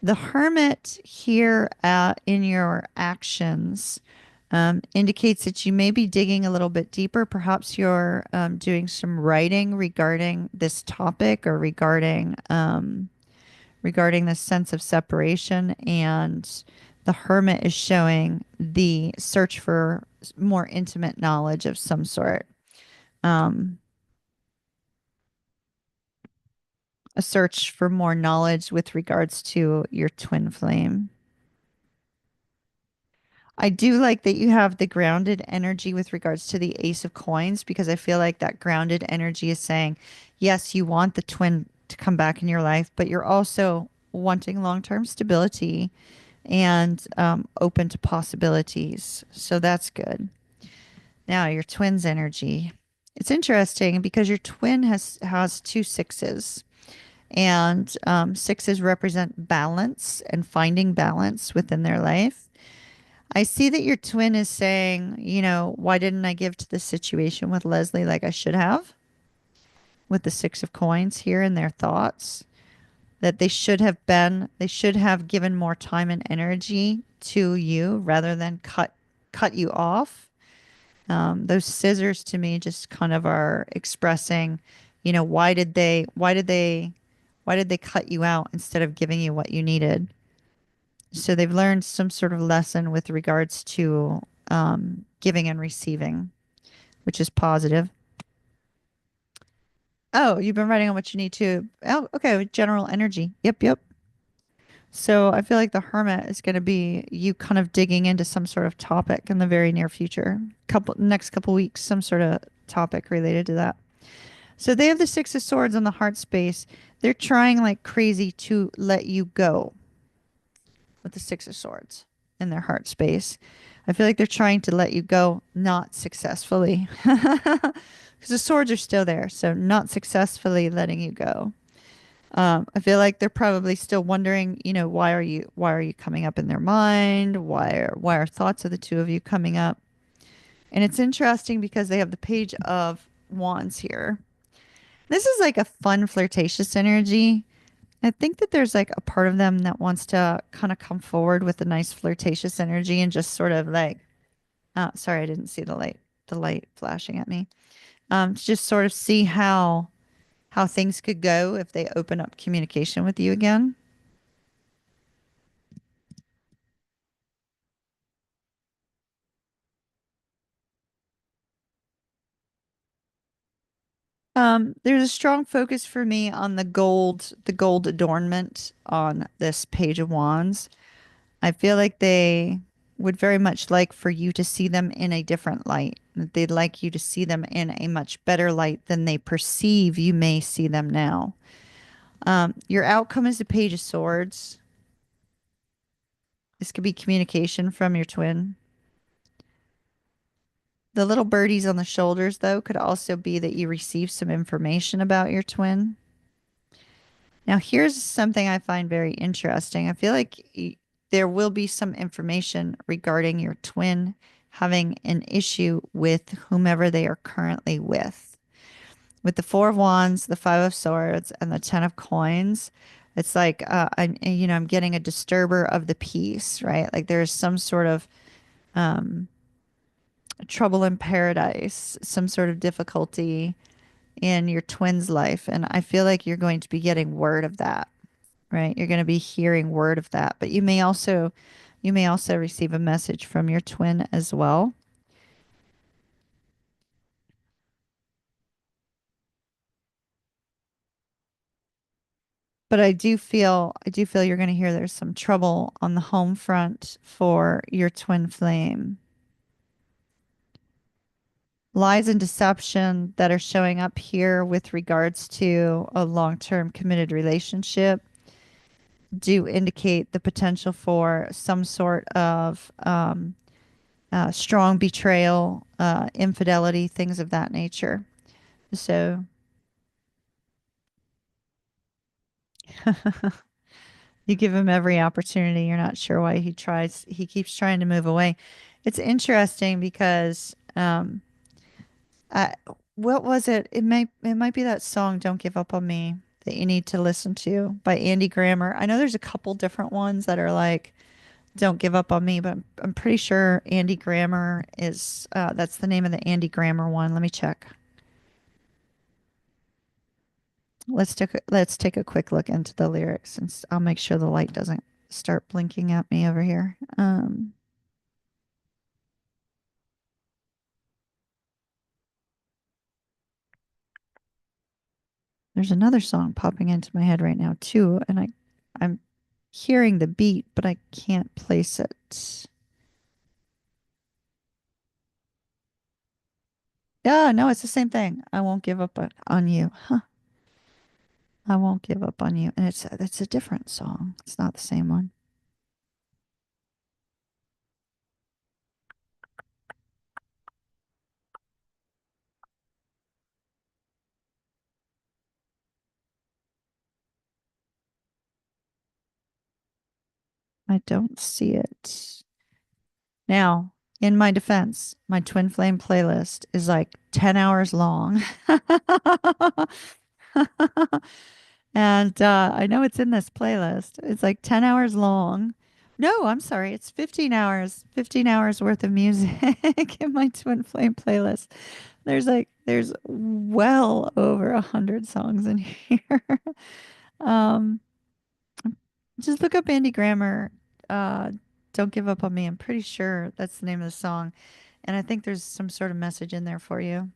The hermit here in your actions indicates that you may be digging a little bit deeper. Perhaps you're doing some writing regarding this topic or regarding the sense of separation. And the hermit is showing the search for more intimate knowledge of some sort. Um, a search for more knowledge with regards to your twin flame. I do like that you have the grounded energy with regards to the Ace of Coins because I feel like that grounded energy is saying, yes, you want the twin to come back in your life, but you're also wanting long-term stability and open to possibilities. So that's good. Now, your twin's energy. It's interesting because your twin has 2 6s, and 6s represent balance and finding balance within their life. I see that your twin is saying, why didn't I give to the situation with Leslie like I should have? With the 6 of Coins here in their thoughts, that they should have given more time and energy to you rather than cut you off. Those scissors to me just kind of are expressing, why did they cut you out instead of giving you what you needed? So they've learned some sort of lesson with regards to giving and receiving, which is positive. Oh, you've been writing on what you need to. Oh, okay, with general energy. Yep, yep. So I feel like the Hermit is going to be you kind of digging into some sort of topic in the very near future. Next couple weeks, some sort of topic related to that. So they have the Six of Swords on the heart space. They're trying like crazy to let you go with the Six of Swords in their heart space. I feel like they're trying to let you go, not successfully. Because the swords are still there, so not successfully letting you go. I feel like they're probably still wondering, why are you coming up in their mind? Why are thoughts of the two of you coming up? And it's interesting because they have the Page of Wands here. This is like a fun flirtatious energy. I think that there's like a part of them that wants to kind of come forward with a nice flirtatious energy and just sort of like, sorry, I didn't see the light flashing at me. To just sort of see how things could go if they open up communication with you again. There's a strong focus for me on the gold adornment on this Page of Wands. I feel like they would very much like for you to see them in a different light. That they'd like you to see them in a much better light than they perceive you may see them now. Your outcome is the Page of Swords. This could be communication from your twin. The little birdies on the shoulders, though, could also be that you receive some information about your twin. Now, here's something I find very interesting. I feel like there will be some information regarding your twin having an issue with whomever they are currently with. With the Four of Wands, the Five of Swords, and the Ten of Coins, it's like I'm getting a disturber of the peace, right? Like there's some sort of um, trouble in paradise, some sort of difficulty in your twin's life, and I feel like you're going to be getting word of that. Right? You're going to be hearing word of that, but you may also receive a message from your twin as well. But I do feel you're going to hear there's some trouble on the home front for your twin flame. Lies and deception that are showing up here with regards to a long-term committed relationship do indicate the potential for some sort of strong betrayal, infidelity, things of that nature. So you give him every opportunity. You're not sure why he keeps trying to move away. It's interesting because I, what was it? It might be that song "Don't Give Up on Me" that you need to listen to by Andy Grammer. I know there's a couple different ones that are like "Don't Give Up on Me," but I'm pretty sure Andy Grammer is that's the name of the Andy Grammer one. Let me check. Let's take a quick look into the lyrics, and I'll make sure the light doesn't start blinking at me over here. There's another song popping into my head right now too, and I'm hearing the beat, but I can't place it. Yeah, no, it's the same thing. I won't give up on you. Huh. I won't give up on you. And it's a different song. It's not the same one. I don't see it. Now, in my defense, my Twin Flame playlist is like 10 hours long. And I know it's in this playlist. It's like 10 hours long. No, I'm sorry. It's 15 hours, 15 hours worth of music in my Twin Flame playlist. There's well over 100 songs in here. Um, just look up Andy Grammer. Uh, Don't Give Up on Me. I'm pretty sure that's the name of the song. And I think there's some sort of message in there for you.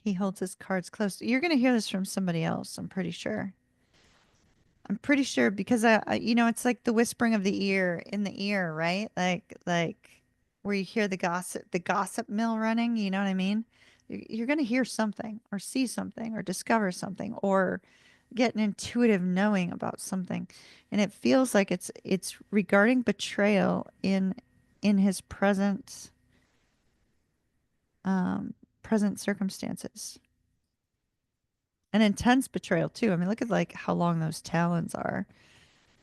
He holds his cards close. You're going to hear this from somebody else, I'm pretty sure. I'm pretty sure because it's like the whispering of the ear in the ear, right? Like where you hear the gossip mill running, you know what I mean? You're going to hear something or see something or discover something or get an intuitive knowing about something. And it feels like it's regarding betrayal in his present circumstances. An intense betrayal too. I mean, look at like how long those talons are.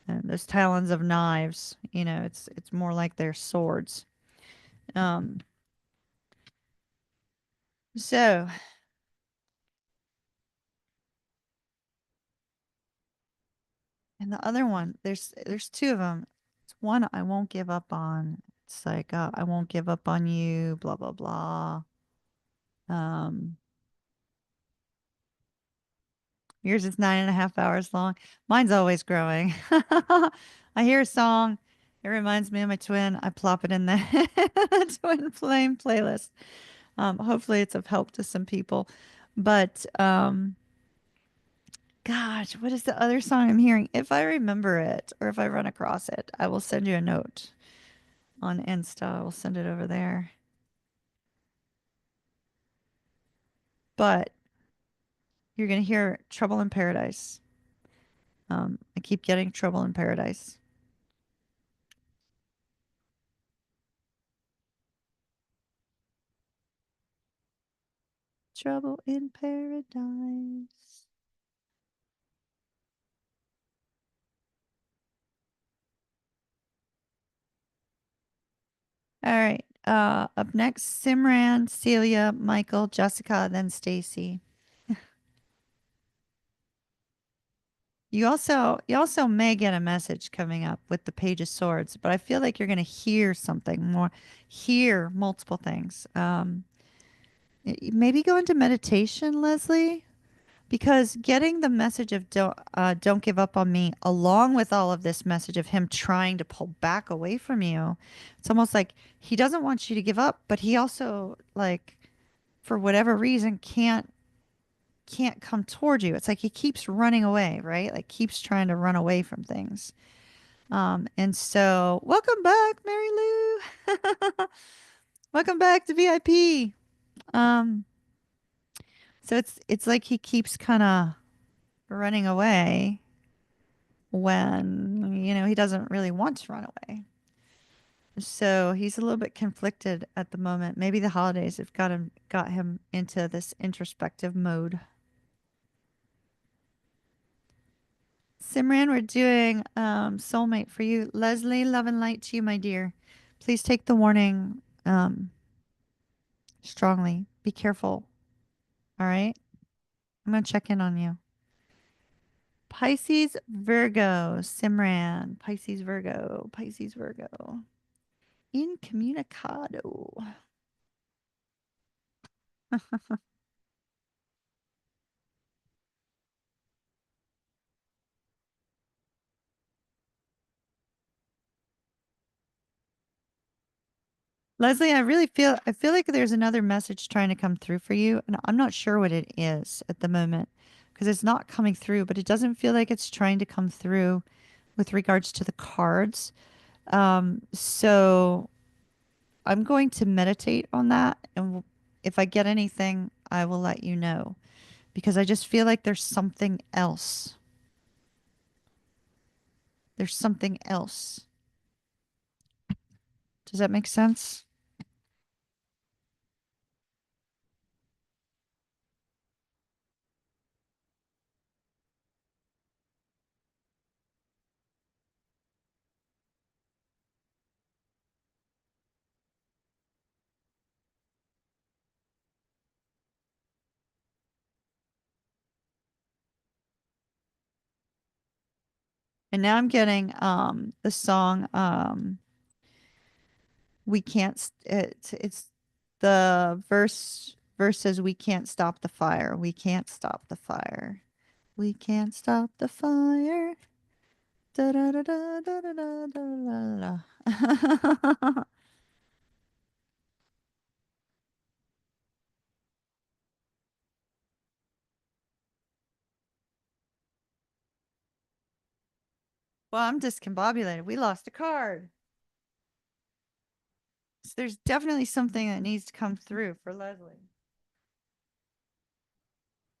And those talons of knives, it's more like they're swords. Um, so, and the other one, there's two of them. It's one I won't give up on. It's like I won't give up on you, blah blah blah. Um, Yours is 9.5 hours long. Mine's always growing. I hear a song. It reminds me of my twin. I plop it in the twin flame playlist. Hopefully it's of help to some people. But gosh, what is the other song I'm hearing? If I remember it or if I run across it, I will send you a note on Insta. I will send it over there. But you're going to hear Trouble in Paradise. I keep getting Trouble in Paradise. Trouble in Paradise. All right. Up next, Simran, Celia, Michael, Jessica, then Stacy. You also may get a message coming up with the Page of Swords, but I feel like you're going to hear something more, hear multiple things. Maybe go into meditation, Leslie, because getting the message of don't give up on me, along with all of this message of him trying to pull back away from you, it's almost like he doesn't want you to give up, but he also like for whatever reason can't come toward you. It's like he keeps running away, right? Like keeps trying to run away from things. And so welcome back, Mary Lou. Welcome back to VIP. Um, so it's like he keeps kind of running away when, he doesn't really want to run away. So he's a little bit conflicted at the moment. Maybe the holidays have got him into this introspective mode. Simran, we're doing soulmate for you. Leslie, love and light to you, my dear. Please take the warning strongly. Be careful. All right. I'm going to check in on you. Pisces, Virgo, Simran. Pisces, Virgo. Pisces, Virgo. Incommunicado. Leslie, I feel like there's another message trying to come through for you, and I'm not sure what it is at the moment because it's not coming through, but it doesn't feel like it's trying to come through with regards to the cards. So I'm going to meditate on that, and if I get anything, I will let you know because I just feel like there's something else. There's something else. Does that make sense? And now I'm getting the song we can't it's the verses we can't stop the fire. We can't stop the fire. We can't stop the fire. Da da da da da da da da da. Well, I'm discombobulated. We lost a card. So there's definitely something that needs to come through for Leslie.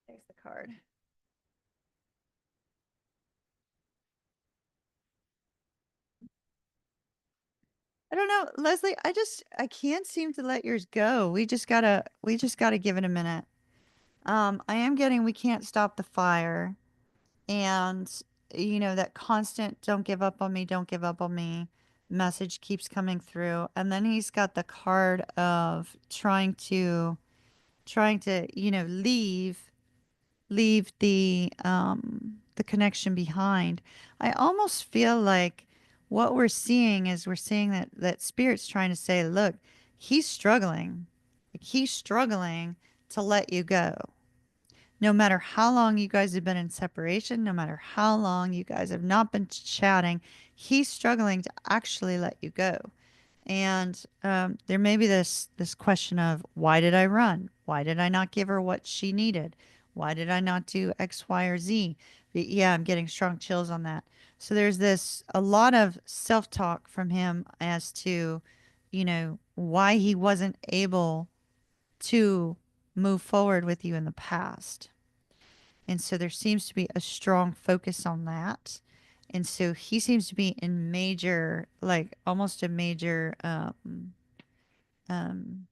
Takes the card. I don't know, Leslie. I can't seem to let yours go. We just gotta give it a minute. I am getting we can't stop the fire, and that constant "don't give up on me, don't give up on me" message keeps coming through, and then he's got the card of trying to leave the connection behind. I almost feel like what we're seeing that spirit's trying to say, look, he's struggling. Like he's struggling to let you go. No matter how long you guys have been in separation, no matter how long you guys have not been chatting, he's struggling to actually let you go. And there may be this question of why did I run? Why did I not give her what she needed? Why did I not do X, Y, or Z? But yeah, I'm getting strong chills on that. So there's this a lot of self-talk from him as to, why he wasn't able to move forward with you in the past. And so there seems to be a strong focus on that. And so he seems to be in major, like almost a major um, um,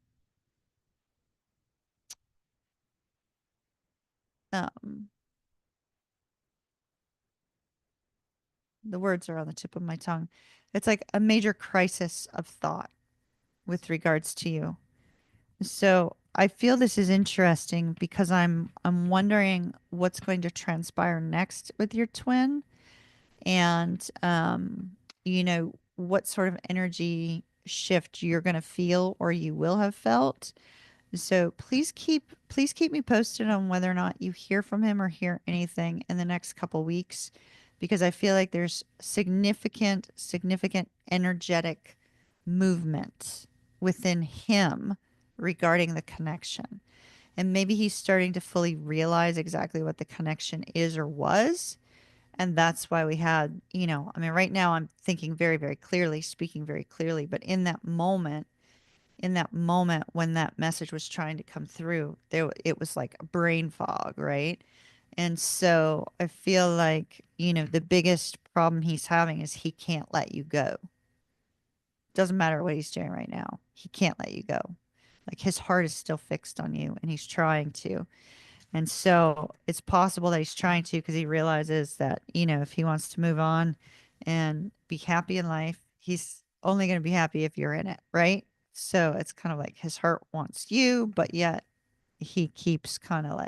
the words are on the tip of my tongue. It's like a major crisis of thought with regards to you. So I feel this is interesting because I'm wondering what's going to transpire next with your twin, and what sort of energy shift you're going to feel or you will have felt. So please keep me posted on whether or not you hear from him or hear anything in the next couple weeks, because I feel like there's significant energetic movement within him regarding the connection. And maybe he's starting to fully realize exactly what the connection is or was. And that's why we had, I mean, right now I'm thinking very, very clearly, speaking very clearly, but in that moment when that message was trying to come through, it was like a brain fog, right? And so I feel like, the biggest problem he's having is he can't let you go. Doesn't matter what he's doing right now. He can't let you go. Like his heart is still fixed on you and he's trying to. And so it's possible that he's trying to because he realizes that, if he wants to move on and be happy in life, he's only going to be happy if you're in it, right? So it's kind of like his heart wants you, but yet he keeps kind of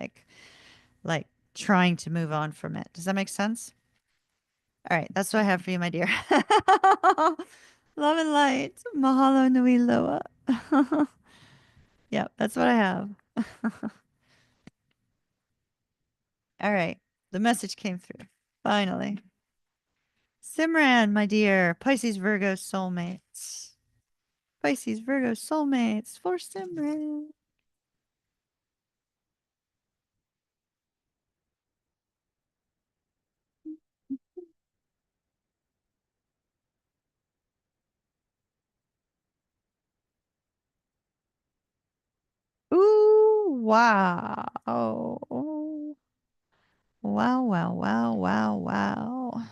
like trying to move on from it. Does that make sense? All right, that's what I have for you, my dear. Love and light. Mahalo nui loa. Yep, that's what I have. All right, the message came through. Finally. Simran, my dear, Pisces Virgo soulmates. Pisces Virgo soulmates for Simran. Ooh, wow. Wow, wow, wow, wow, wow.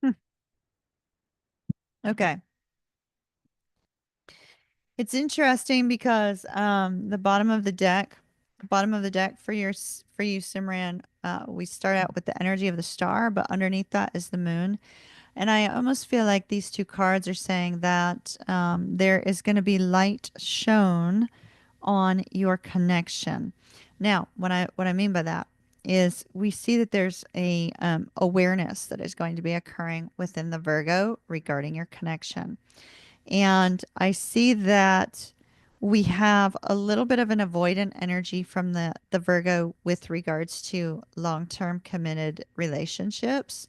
Hmm. Okay. It's interesting because the bottom of the deck for for you, Simran, we start out with the energy of the star, but underneath that is the moon. And I almost feel like these two cards are saying that there is going to be light shown on your connection. Now, what I mean by that is we see that there's a awareness that is going to be occurring within the Virgo regarding your connection. And I see that we have a little bit of an avoidant energy from the Virgo with regards to long-term committed relationships.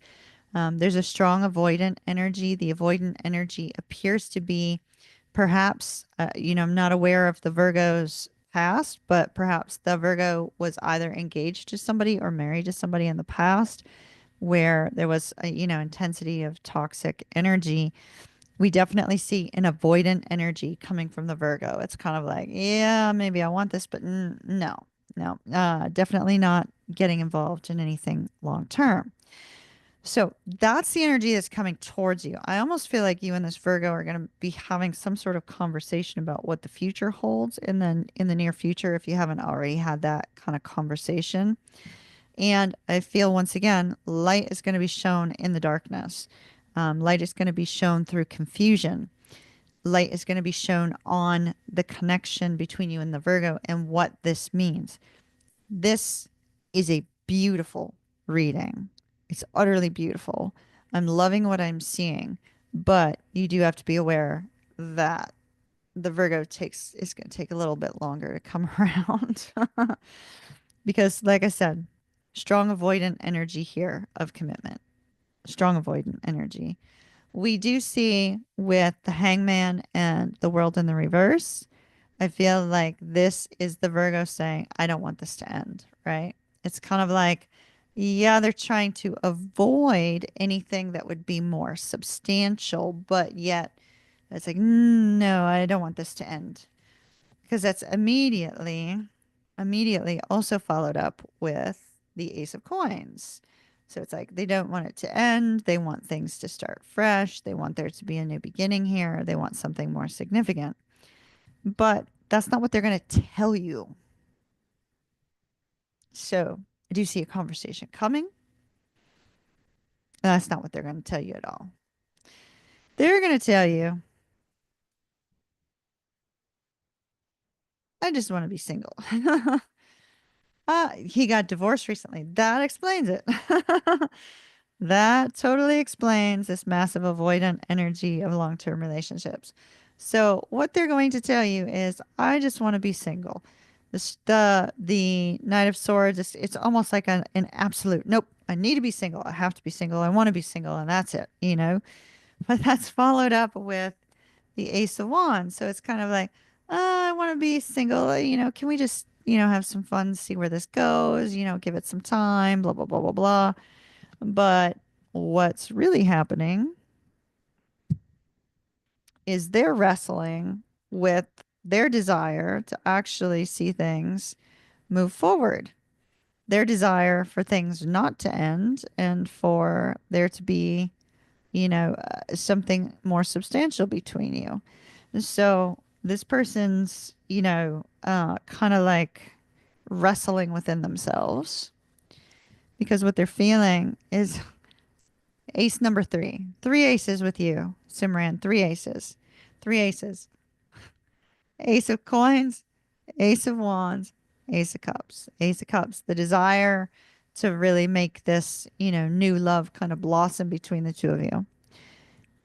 There's a strong avoidant energy. The avoidant energy appears to be perhaps, I'm not aware of the Virgo's past, but perhaps the Virgo was either engaged to somebody or married to somebody in the past where there was intensity of toxic energy. We definitely see an avoidant energy coming from the Virgo. It's kind of like, yeah, maybe I want this, but no, no, definitely not getting involved in anything long term. So that's the energy that's coming towards you. I almost feel like you and this Virgo are going to be having some sort of conversation about what the future holds, and then in the near future, if you haven't already had that kind of conversation. And I feel once again, light is going to be shown in the darkness. Light is going to be shown through confusion. Light is going to be shown on the connection between you and the Virgo and what this means. This is a beautiful reading. It's utterly beautiful. I'm loving what I'm seeing, but you do have to be aware that the Virgo takes is going to take a little bit longer to come around because, like I said, strong avoidant energy here of commitment, strong avoidant energy. We do see with the Hangman and the World in the reverse. I feel like this is the Virgo saying, I don't want this to end, right? It's kind of like, yeah, they're trying to avoid anything that would be more substantial, but yet it's like, no, I don't want this to end. Because that's immediately also followed up with the Ace of Coins. So it's like they don't want it to end. They want things to start fresh. They want there to be a new beginning here. They want something more significant. But that's not what they're going to tell you. So I do see a conversation coming. That's not what they're going to tell you at all. They're going to tell you, I just want to be single. He got divorced recently. That explains it. That totally explains this massive avoidant energy of long-term relationships. So what they're going to tell you is, I just want to be single. The Knight of Swords, it's almost like an absolute, nope, I need to be single. I have to be single. I want to be single, and that's it, you know? But that's followed up with the Ace of Wands. So it's kind of like, I want to be single. Can we just, have some fun, see where this goes, give it some time, blah, blah, blah, blah, blah. But what's really happening is they're wrestling with their desire to actually see things move forward, their desire for things not to end and for there to be, something more substantial between you. So this person's, kind of like wrestling within themselves because what they're feeling is ace number three. Three aces with you, Simran. Three aces. Three aces. Ace of coins, ace of wands, ace of cups. Ace of cups. The desire to really make this, new love kind of blossom between the two of you.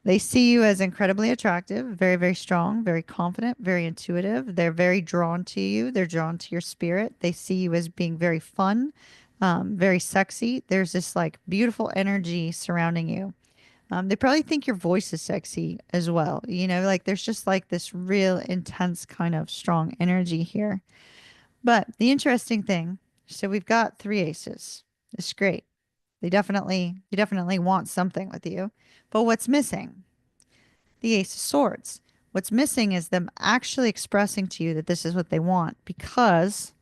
They see you as incredibly attractive, very, very strong, very confident, very intuitive. They're very drawn to you. They're drawn to your spirit. They see you as being very fun, very sexy. There's this like beautiful energy surrounding you. They probably think your voice is sexy as well. Like there's just like this real intense kind of strong energy here. But the interesting thing, so we've got three aces. It's great. They definitely want something with you. But what's missing? The Ace of Swords. What's missing is them actually expressing to you that this is what they want because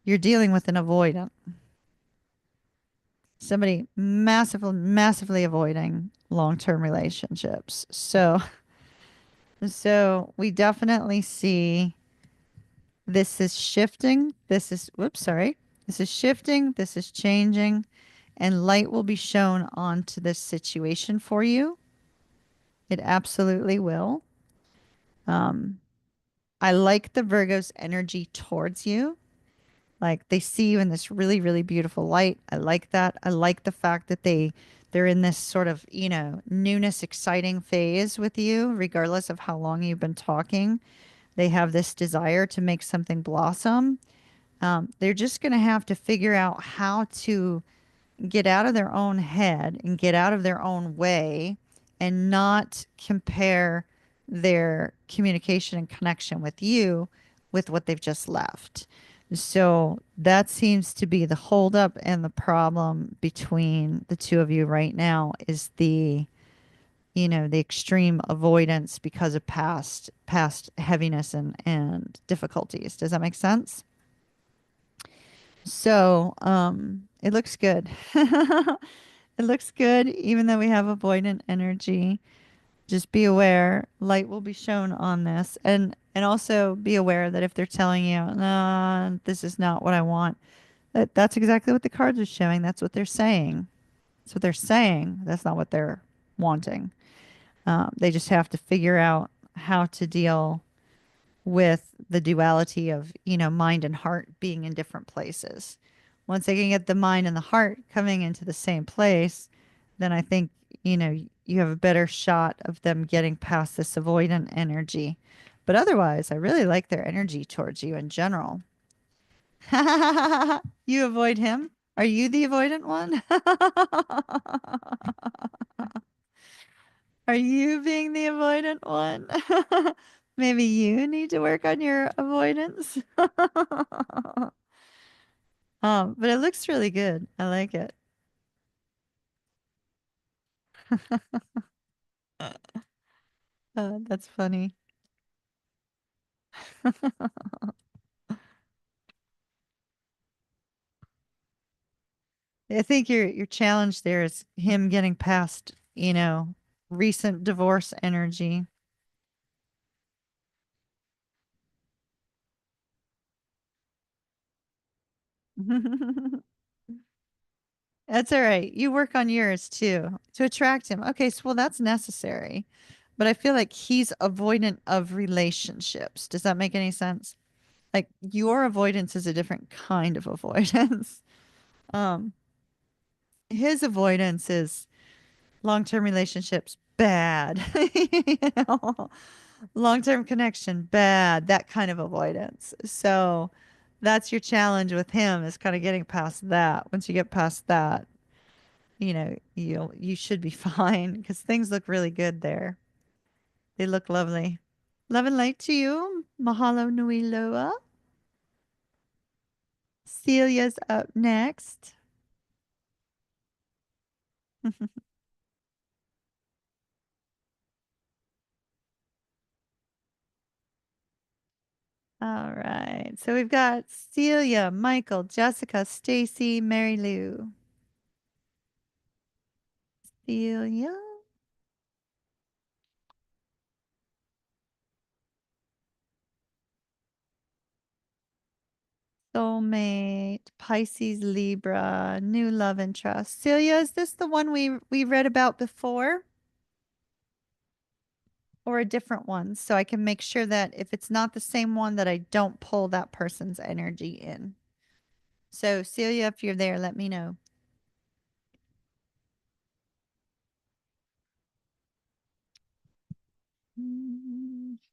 you're dealing with an avoidant. Somebody massively avoiding long-term relationships. So we definitely see this is shifting. Whoops, sorry. This is shifting. This is changing. And light will be shown onto this situation for you. It absolutely will. I like the Virgo's energy towards you. Like they see you in this really, really beautiful light. I like that. I like the fact that they're in this sort of, newness, exciting phase with you, regardless of how long you've been talking. They have this desire to make something blossom. They're just going to have to figure out how to get out of their own head and get out of their own way and not compare their communication and connection with you with what they've just left. So that seems to be the holdup and the problem between the two of you right now is the extreme avoidance because of past heaviness and difficulties. Does that make sense? So, it looks good. It looks good, even though we have avoidant energy. Just be aware, light will be shown on this, and also be aware that if they're telling you, "No, this is not what I want," that's exactly what the cards are showing. That's what they're saying. That's what they're saying. That's not what they're wanting. They just have to figure out how to deal with the duality of, mind and heart being in different places. Once they can get the mind and the heart coming into the same place, then I think, you have a better shot of them getting past this avoidant energy. But otherwise, I really like their energy towards you in general. You avoid him? Are you the avoidant one? Are you being the avoidant one? Maybe you need to work on your avoidance. But it looks really good. I like it. That's funny. I think your challenge there is him getting past, recent divorce energy. That's all right. You work on yours too to attract him. Okay, so well, that's necessary. But I feel like he's avoidant of relationships. Does that make any sense? Like your avoidance is a different kind of avoidance. Um, his avoidance is long-term relationships, bad. You know? Long-term connection, bad. That kind of avoidance. So that's your challenge with him is kind of getting past that. Once you get past that, you should be fine because things look really good there. They look lovely. Love and light to you. Mahalo nui loa. Celia's up next. All right. So we've got Celia, Michael, Jessica, Stacy, Mary Lou. Celia, soulmate, Pisces, Libra, new love and trust. Celia, is this the one we read about before or a different one? So I can make sure that if it's not the same one that I don't pull that person's energy in. So Celia, if you're there, let me know.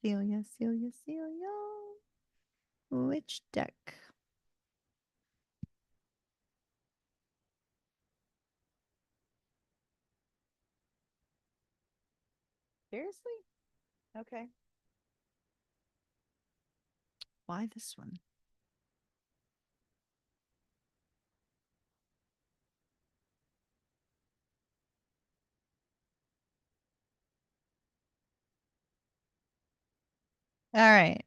Celia, Celia, Celia. Which deck? Seriously? Okay. Why this one? All right.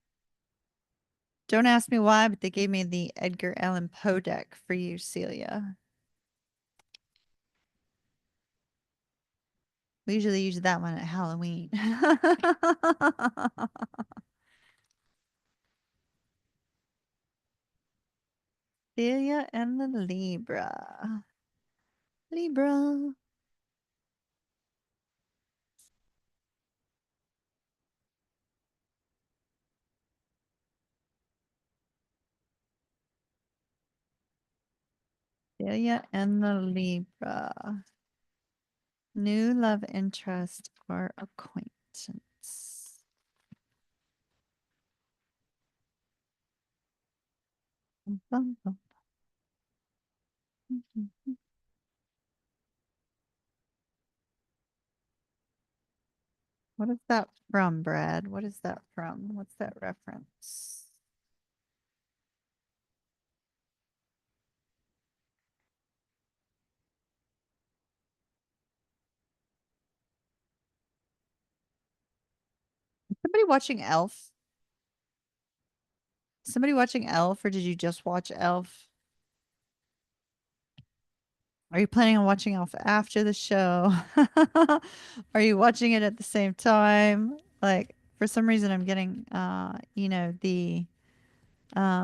Don't ask me why, but they gave me the Edgar Allan Poe deck for you, Celia. We usually use that one at Halloween. Celia and the Libra. Libra. Celia and the Libra. New love interest or acquaintance. Bum, bum, bum. What is that from, Brad? What is that from? What's that reference? Somebody watching Elf? Somebody watching Elf, or did you just watch Elf? Are you planning on watching Elf after the show? Are you watching it at the same time? Like, for some reason, I'm getting, the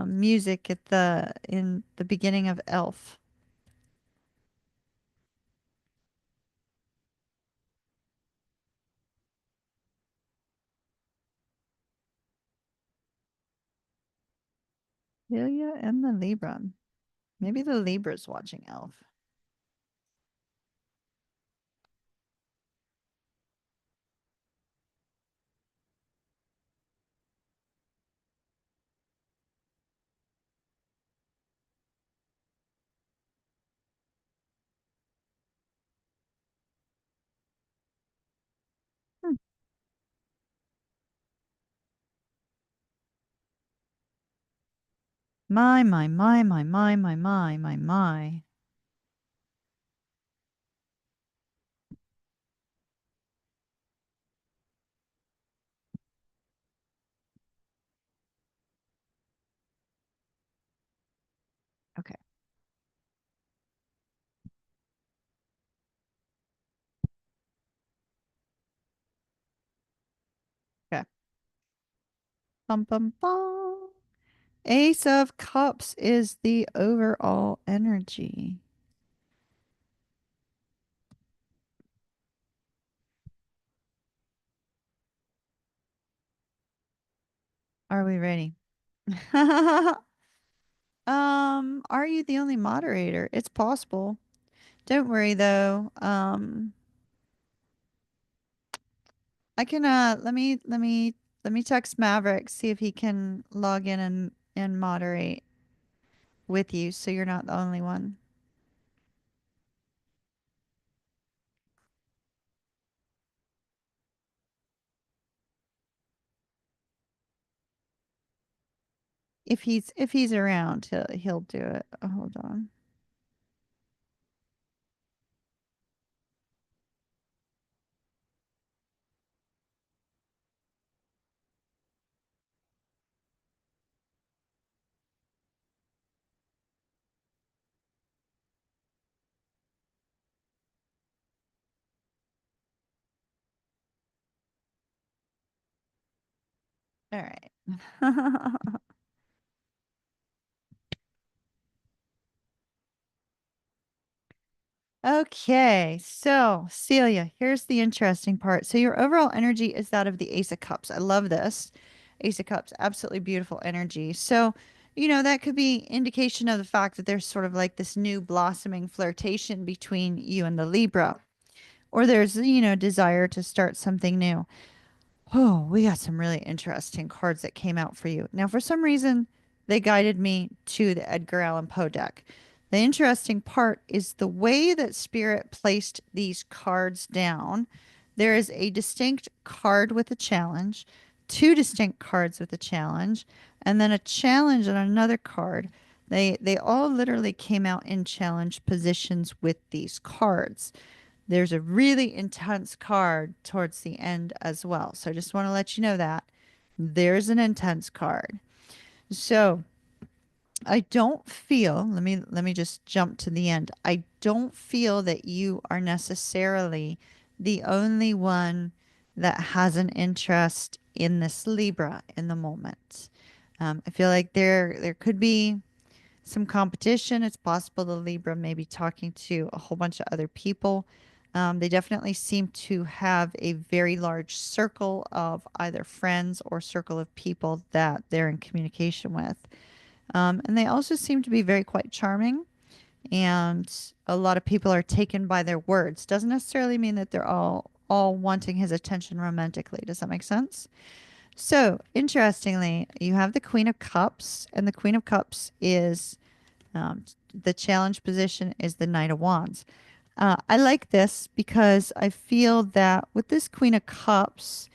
music at in the beginning of Elf. Celia and the Libra. Maybe the Libra's watching Elf. Hmm. My. Okay. Okay. Bum, bum, bum. Ace of Cups is the overall energy. Are we ready? Are you the only moderator? It's possible. Don't worry though. I can let me text Maverick, see if he can log in and moderate with you so you're not the only one. If he's around, he'll do it. Hold on. All right. Okay, so Celia, here's the interesting part. So your overall energy is that of the Ace of Cups. I love this. Ace of Cups, absolutely beautiful energy. So, that could be indication of the fact that there's sort of like this new blossoming flirtation between you and the Libra, or there's, desire to start something new. Oh, we got some really interesting cards that came out for you. Now, for some reason, they guided me to the Edgar Allan Poe deck. The interesting part is the way that Spirit placed these cards down. There is a distinct card with a challenge, two distinct cards with a challenge, and then a challenge on another card. They all literally came out in challenge positions with these cards. There's a really intense card towards the end as well. So I just want to let you know that there's an intense card. So I don't feel, let me just jump to the end. I don't feel that you are necessarily the only one that has an interest in this Libra in the moment. I feel like there could be some competition. It's possible the Libra may be talking to a whole bunch of other people. They definitely seem to have a very large circle of either friends or circle of people that they're in communication with. And they also seem to be very quite charming. and a lot of people are taken by their words. Doesn't necessarily mean that they're all wanting his attention romantically. Does that make sense? So, interestingly, you have the Queen of Cups, and the Queen of Cups is the challenge position is the Knight of Wands. I like this because I feel that with this Queen of Cups,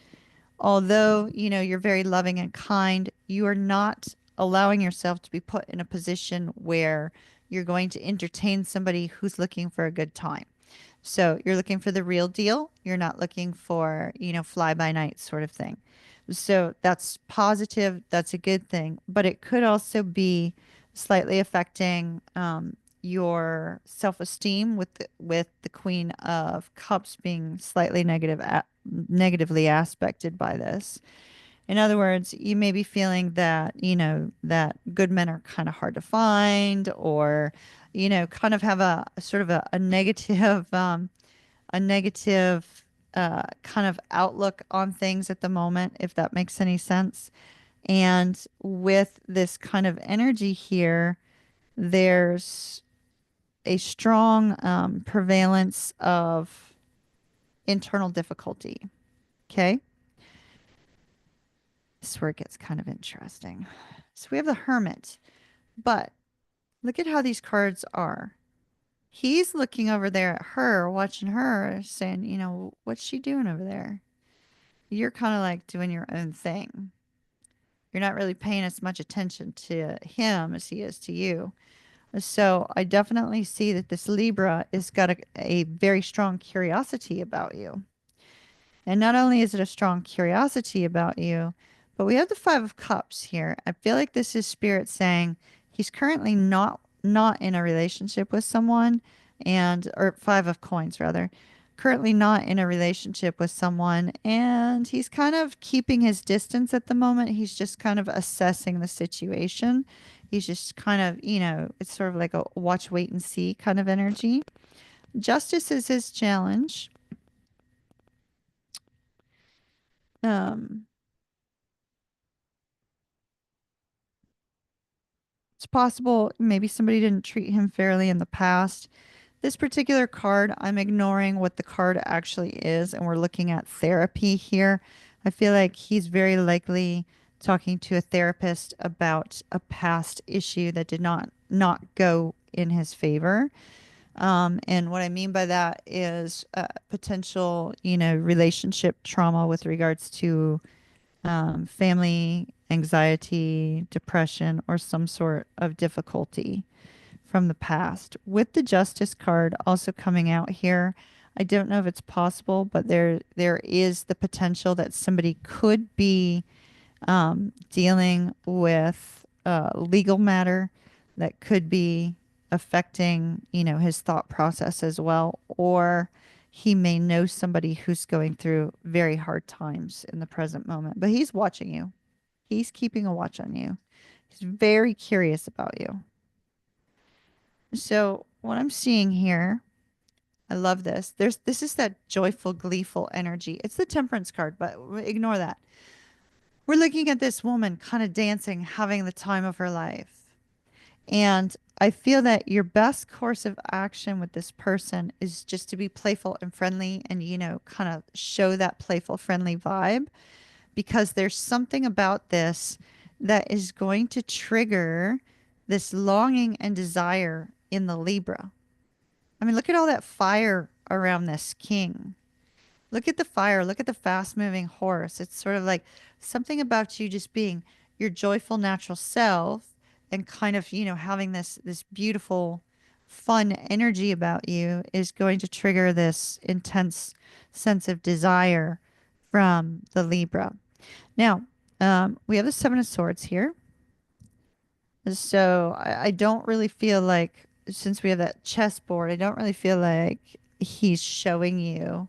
although you're very loving and kind, you are not allowing yourself to be put in a position where you're going to entertain somebody who's looking for a good time. So you're looking for the real deal. You're not looking for, fly by night sort of thing. So that's positive. That's a good thing. But it could also be slightly affecting your self-esteem with the Queen of Cups being slightly negatively aspected by this. In other words, you may be feeling that, that good men are kind of hard to find, or, kind of have a sort of a negative, a negative kind of outlook on things at the moment, if that makes any sense. And with this kind of energy here, there's a strong prevalence of internal difficulty. Okay. This is where it gets kind of interesting. So we have the Hermit, but look at how these cards are. He's looking over there at her, watching her, saying, what's she doing over there? You're kind of like doing your own thing. You're not really paying as much attention to him as he is to you. So I definitely see that this Libra has got a very strong curiosity about you. And not only is it a strong curiosity about you, but we have the Five of Cups here. I feel like this is Spirit saying he's currently not in a relationship with someone, and or Five of Coins rather. Currently not in a relationship with someone, and he's kind of keeping his distance at the moment. He's just kind of assessing the situation. He's just kind of, it's sort of like a watch, wait, and see kind of energy. Justice is his challenge. Um, It's possible maybe somebody didn't treat him fairly in the past. This particular card, I'm ignoring what the card actually is, and we're looking at therapy here. I feel like he's very likely talking to a therapist about a past issue that did not go in his favor. And what I mean by that is potential, relationship trauma with regards to family anxiety, depression, or some sort of difficulty from the past. With the Justice card also coming out here, I don't know if it's possible, but there is the potential that somebody could be dealing with a legal matter that could be affecting, his thought process as well, or he may know somebody who's going through very hard times in the present moment. But he's watching you. He's keeping a watch on you. He's very curious about you. So what I'm seeing here, I love this. This is that joyful, gleeful energy. It's the Temperance card, but ignore that. We're looking at this woman kind of dancing, having the time of her life. And I feel that your best course of action with this person is just to be playful and friendly and, kind of show that playful, friendly vibe, because there's something about this that is going to trigger this longing and desire in the Libra. I mean, look at all that fire around this king. Look at the fire. Look at the fast moving horse. It's sort of like something about you just being your joyful natural self and kind of, having this beautiful, fun energy about you is going to trigger this intense sense of desire from the Libra. Now, we have the Seven of Swords here. So I don't really feel like, since we have that chessboard, I don't really feel like he's showing you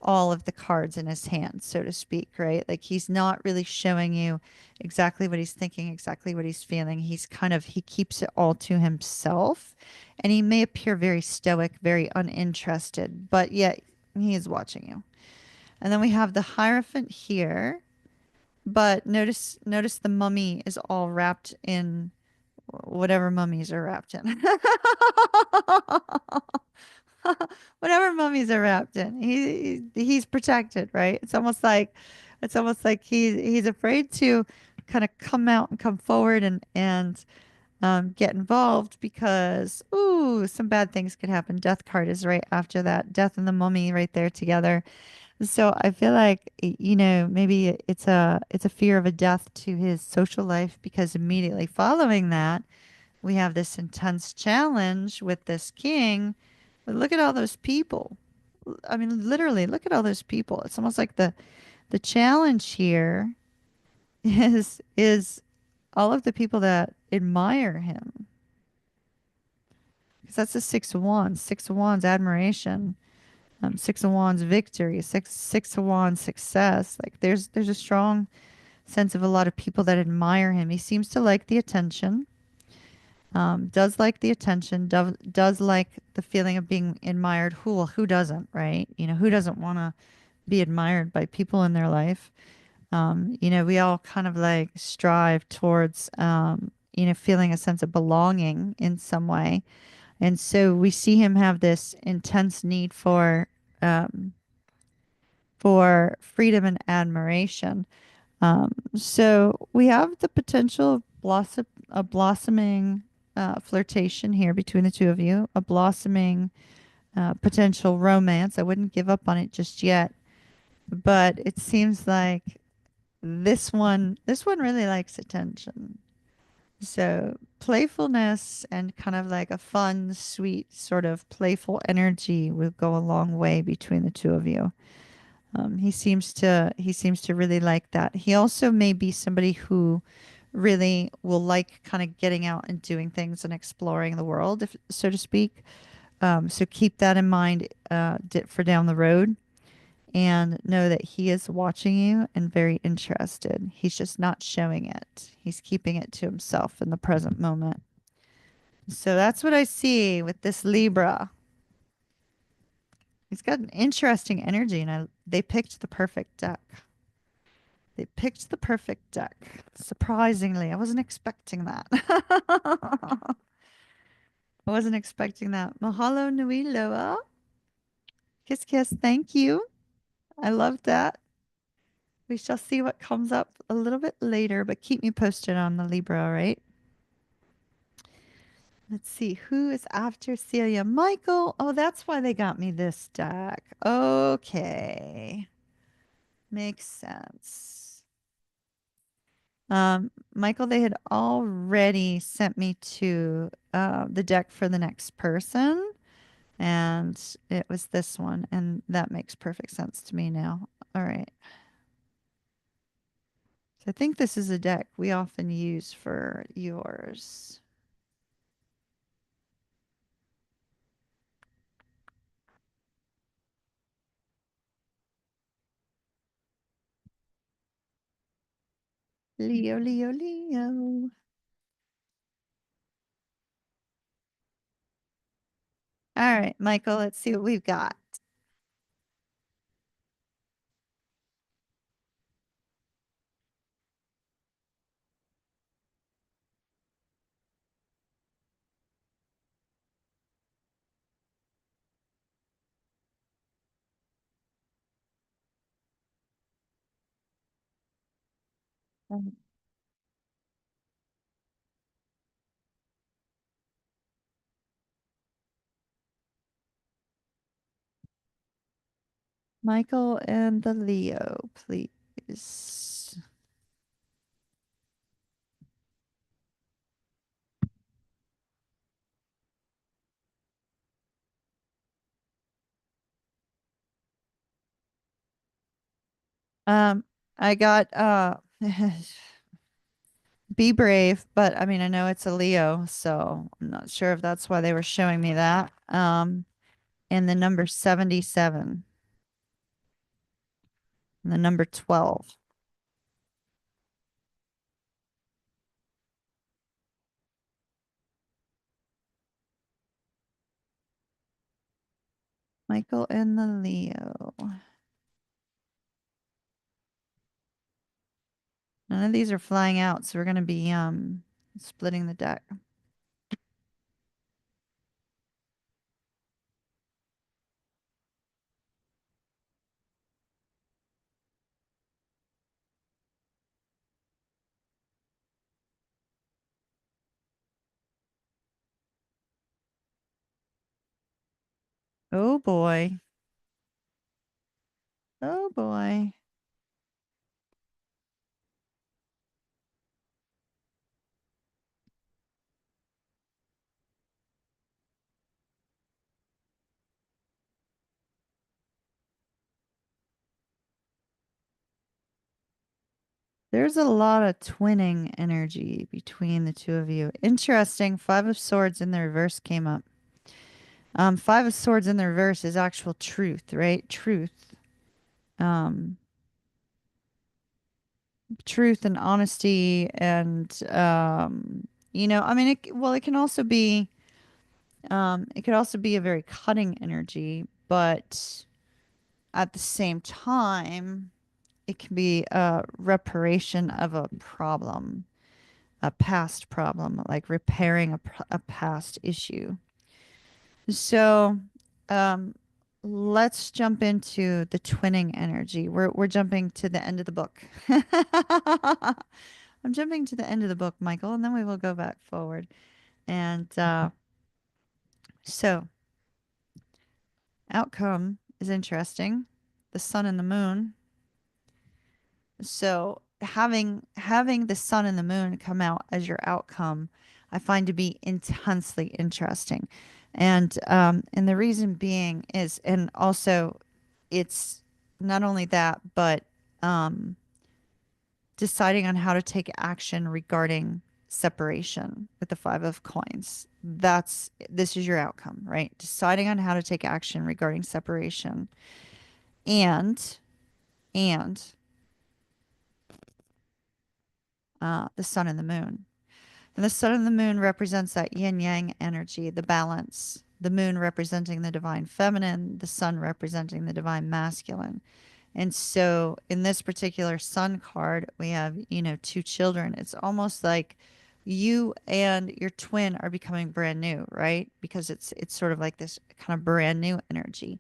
all of the cards in his hand, so to speak, right? Like he's not really showing you exactly what he's thinking, exactly what he's feeling. He keeps it all to himself, and he may appear very stoic, very uninterested, but yet he is watching you. And then we have the Hierophant here, but notice the mummy is all wrapped in whatever mummies are wrapped in. Whatever mummies are wrapped in, he's protected, right? It's almost like he's afraid to kind of come out and come forward and get involved because ooh, some bad things could happen. Death card is right after that. Death and the mummy right there together. So I feel like maybe it's a fear of a death to his social life because immediately following that we have this intense challenge with this king. But look at all those people. I mean, literally, look at all those people. It's almost like the challenge here is all of the people that admire him. Because that's the Six of Wands. Six of Wands, admiration. Six of Wands, victory. Six of Wands, success. Like there's a strong sense of a lot of people that admire him. He seems to like the attention. Does like the attention, does like the feeling of being admired. Who doesn't, right? Who doesn't want to be admired by people in their life? We all kind of like strive towards, feeling a sense of belonging in some way. And so we see him have this intense need um, for freedom and admiration. So we have the potential of a blossoming flirtation here between the two of you, a blossoming potential romance. I wouldn't give up on it just yet, but it seems like this one really likes attention. So playfulness and kind of like a fun, sweet, sort of playful energy will go a long way between the two of you. He seems to really like that. He also may be somebody who really will like kind of getting out and doing things and exploring the world, if so to speak. So keep that in mind for down the road, and know that he is watching you and very interested. He's just not showing it. He's keeping it to himself in the present moment. So that's what I see with this Libra. He's got an interesting energy, and they picked the perfect deck. They picked the perfect deck. Surprisingly, I wasn't expecting that. I wasn't expecting that. Mahalo nui loa. Kiss, kiss. Thank you. I love that. We shall see what comes up a little bit later, but keep me posted on the Libra, all right? Let's see. Who is after Celia? Michael. Oh, that's why they got me this deck. Okay. Makes sense. Michael, they had already sent me to the deck for the next person, and it was this one, and that makes perfect sense to me now. All right. So I think this is a deck we often use for yours. Leo, Leo, Leo. All right, Michael, let's see what we've got. Michael and the Leo, please. Um, I got be brave, but I mean I know it's a Leo, so I'm not sure if that's why they were showing me that. And the number 77 and the number 12. Michael and the Leo. None of these are flying out, so we're gonna be Splitting the deck. Oh boy. Oh boy. There's a lot of twinning energy between the two of you. Interesting. Five of Swords in the reverse came up. Five of Swords in the reverse is actual truth, right? Truth. Um, Truth and honesty and I mean it can also be it could also be a very cutting energy, but at the same time it can be a reparation of a problem, a past problem, like repairing a past issue. So, um, let's jump into the twinning energy. We're jumping to the end of the book. I'm jumping to the end of the book, Michael, and then we will go back forward. And so, outcome is interesting. The sun and the moon. So having the sun and the moon come out as your outcome, I find to be intensely interesting, and the reason being is, and also, it's not only that, but um, deciding on how to take action regarding separation with the five of coins. This is your outcome, right? Deciding on how to take action regarding separation, and and the sun and the moon. And the sun and the moon represents that yin yang energy, the balance. The moon representing the divine feminine, the sun representing the divine masculine. And so in this particular sun card, we have, two children. It's almost like you and your twin are becoming brand new, right? Because it's sort of like this kind of brand new energy.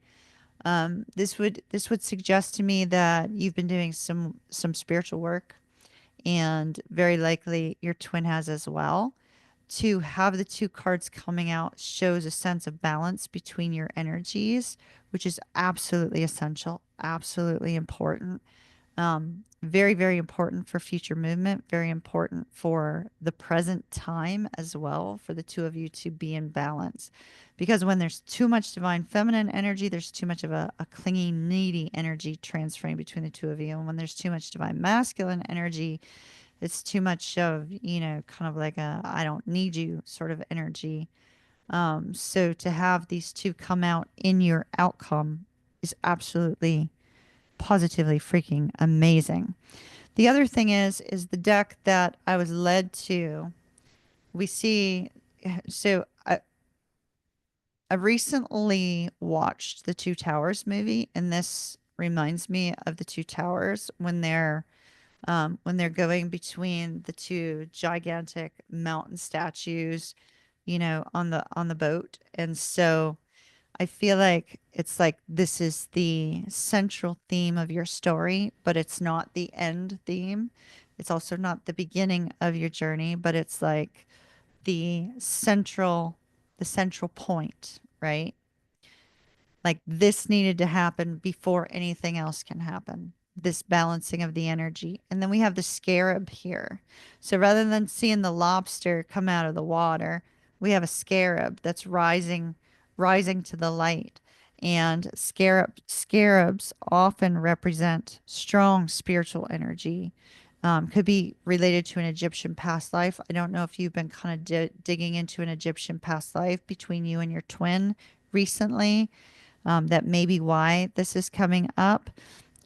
This would suggest to me that you've been doing some spiritual work, and very likely your twin has as well. To have the two cards coming out shows a sense of balance between your energies, which is absolutely essential, absolutely important. Very, very important for future movement, very important for the present time as well, for the two of you to be in balance. Because when there's too much divine feminine energy, there's too much of a clingy, needy energy transferring between the two of you. And when there's too much divine masculine energy, it's too much of, kind of like a I don't need you sort of energy. So to have these two come out in your outcome is absolutely positively freaking amazing. The other thing is the deck that I was led to. We see, so I recently watched the Two Towers movie, and this reminds me of the Two Towers when they're going between the two gigantic mountain statues, on the boat. And so I feel like it's like this is the central theme of your story, but it's not the end theme. It's also not the beginning of your journey, but it's like the central point, right? Like this needed to happen before anything else can happen. This balancing of the energy. And then we have the scarab here. So rather than seeing the lobster come out of the water, we have a scarab that's rising to the light. And scarabs often represent strong spiritual energy. Could be related to an Egyptian past life. I don't know if you've been kind of digging into an Egyptian past life between you and your twin recently. That may be why this is coming up,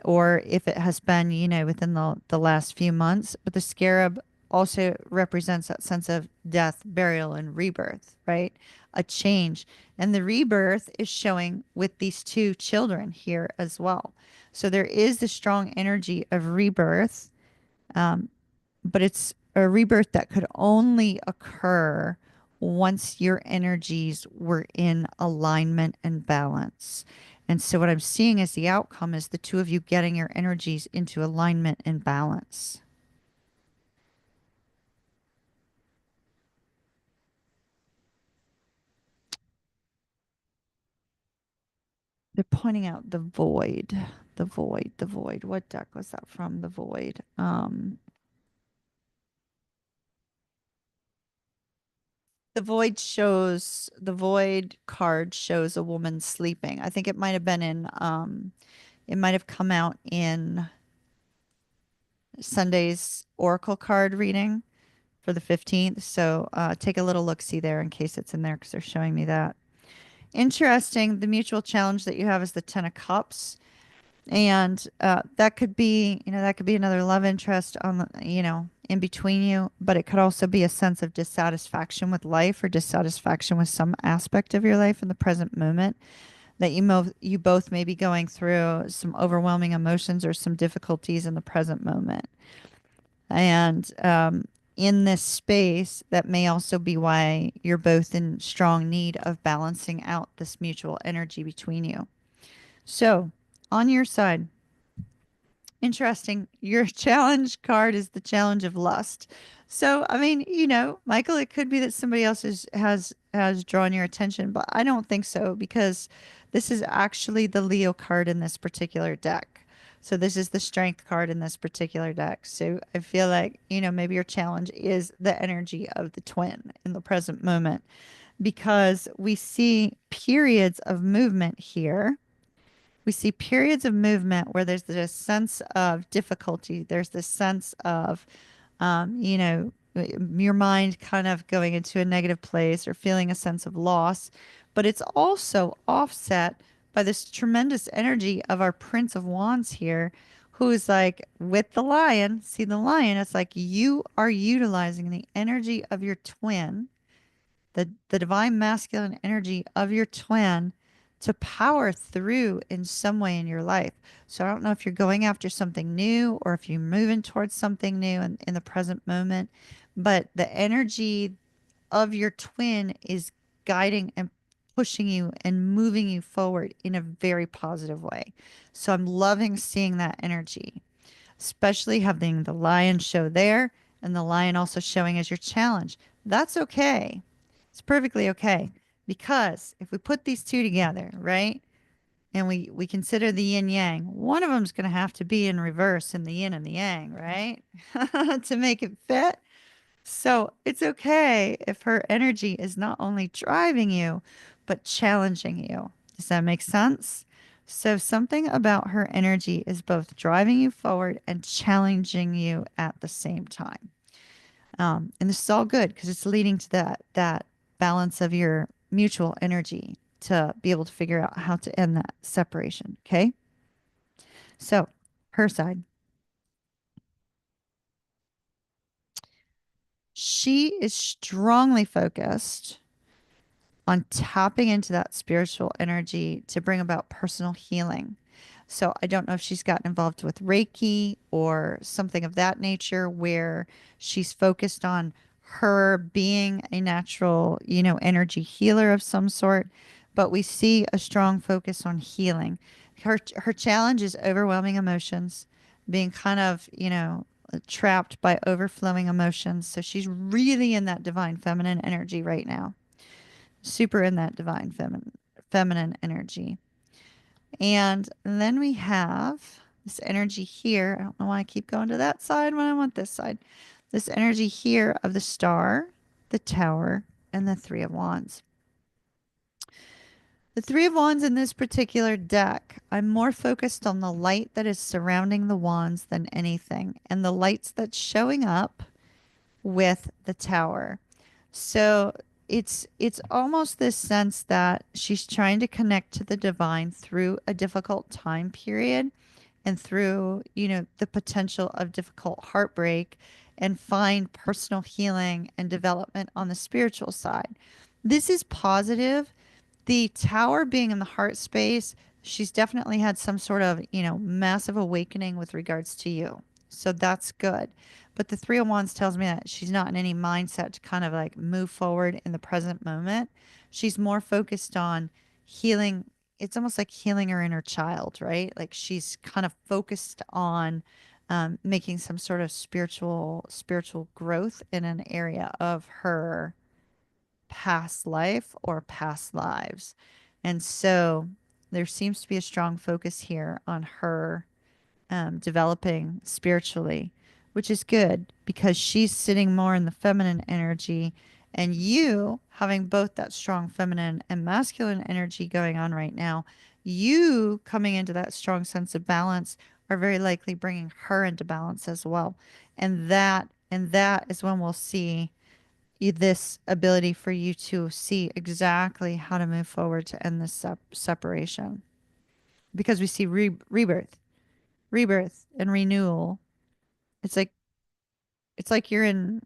or if it has been, within the last few months. But the scarab also represents that sense of death, burial, and rebirth, right? A change. And the rebirth is showing with these two children here as well. So there is the strong energy of rebirth, but it's a rebirth that could only occur once your energies were in alignment and balance. And so what I'm seeing as the outcome is the two of you getting your energies into alignment and balance. They're pointing out the void, the void, the void. What deck was that from? The void. The void card shows a woman sleeping. I think it might have been in it might have come out in Sunday's Oracle card reading for the 15th. So take a little look see there in case it's in there because they're showing me that. Interesting. The mutual challenge that you have is the 10 of Cups. And that could be, that could be another love interest on the, in between you, but it could also be a sense of dissatisfaction with life or dissatisfaction with some aspect of your life in the present moment that you both may be going through some overwhelming emotions or some difficulties in the present moment. And in this space, that may also be why you're both in strong need of balancing out this mutual energy between you. So, on your side, interesting. Your challenge card is the challenge of lust. So, I mean, Michael, it could be that somebody else has drawn your attention, but I don't think so because this is actually the Leo card in this particular deck. So this is the strength card in this particular deck. So I feel like, maybe your challenge is the energy of the twin in the present moment because we see periods of movement here. We see periods of movement where there's this sense of difficulty. There's this sense of, your mind kind of going into a negative place or feeling a sense of loss. But it's also offset by this tremendous energy of our Prince of Wands here, who is like with the lion. See the lion? It's like you are utilizing the energy of your twin, the divine masculine energy of your twin to power through in some way in your life. So I don't know if you're going after something new or if you're moving towards something new in the present moment, but the energy of your twin is guiding and pushing you and moving you forward in a very positive way. So I'm loving seeing that energy, especially having the lion show there and the lion also showing as your challenge. That's okay. It's perfectly okay because if we put these two together, right? And we consider the yin yang, one of them's going to have to be in reverse in the yin and the yang, right? To make it fit. So it's okay if her energy is not only driving you, but challenging you. Does that make sense? So something about her energy is both driving you forward and challenging you at the same time. And this is all good because it's leading to that balance of your mutual energy to be able to figure out how to end that separation. Okay. So her side, she is strongly focused on tapping into that spiritual energy to bring about personal healing. So I don't know if she's gotten involved with Reiki or something of that nature where she's focused on her being a natural, energy healer of some sort, but we see a strong focus on healing. Her challenge is overwhelming emotions, being kind of, trapped by overflowing emotions. So she's really in that divine feminine energy right now, super in that divine feminine energy. And then we have this energy here. I don't know why I keep going to that side when I want this side. This energy here of the star, the tower, and the three of wands. The three of wands in this particular deck, I'm more focused on the light that is surrounding the wands than anything, and the lights that's showing up with the tower. So it's almost this sense that she's trying to connect to the divine through a difficult time period and through, the potential of difficult heartbreak and find personal healing and development on the spiritual side. This is positive. The tower being in the heart space, she's definitely had some sort of, massive awakening with regards to you. So that's good. But the Three of Wands tells me that she's not in any mindset to kind of like move forward in the present moment. She's more focused on healing. It's almost like healing her inner child, right? Like she's kind of focused on making some sort of spiritual growth in an area of her past life or past lives. And so there seems to be a strong focus here on her developing spiritually, which is good because she's sitting more in the feminine energy. And you having both that strong feminine and masculine energy going on right now, you coming into that strong sense of balance are very likely bringing her into balance as well. And that is when we'll see this ability for you to see exactly how to move forward to end this separation because we see rebirth and renewal. It's like it's like you're in,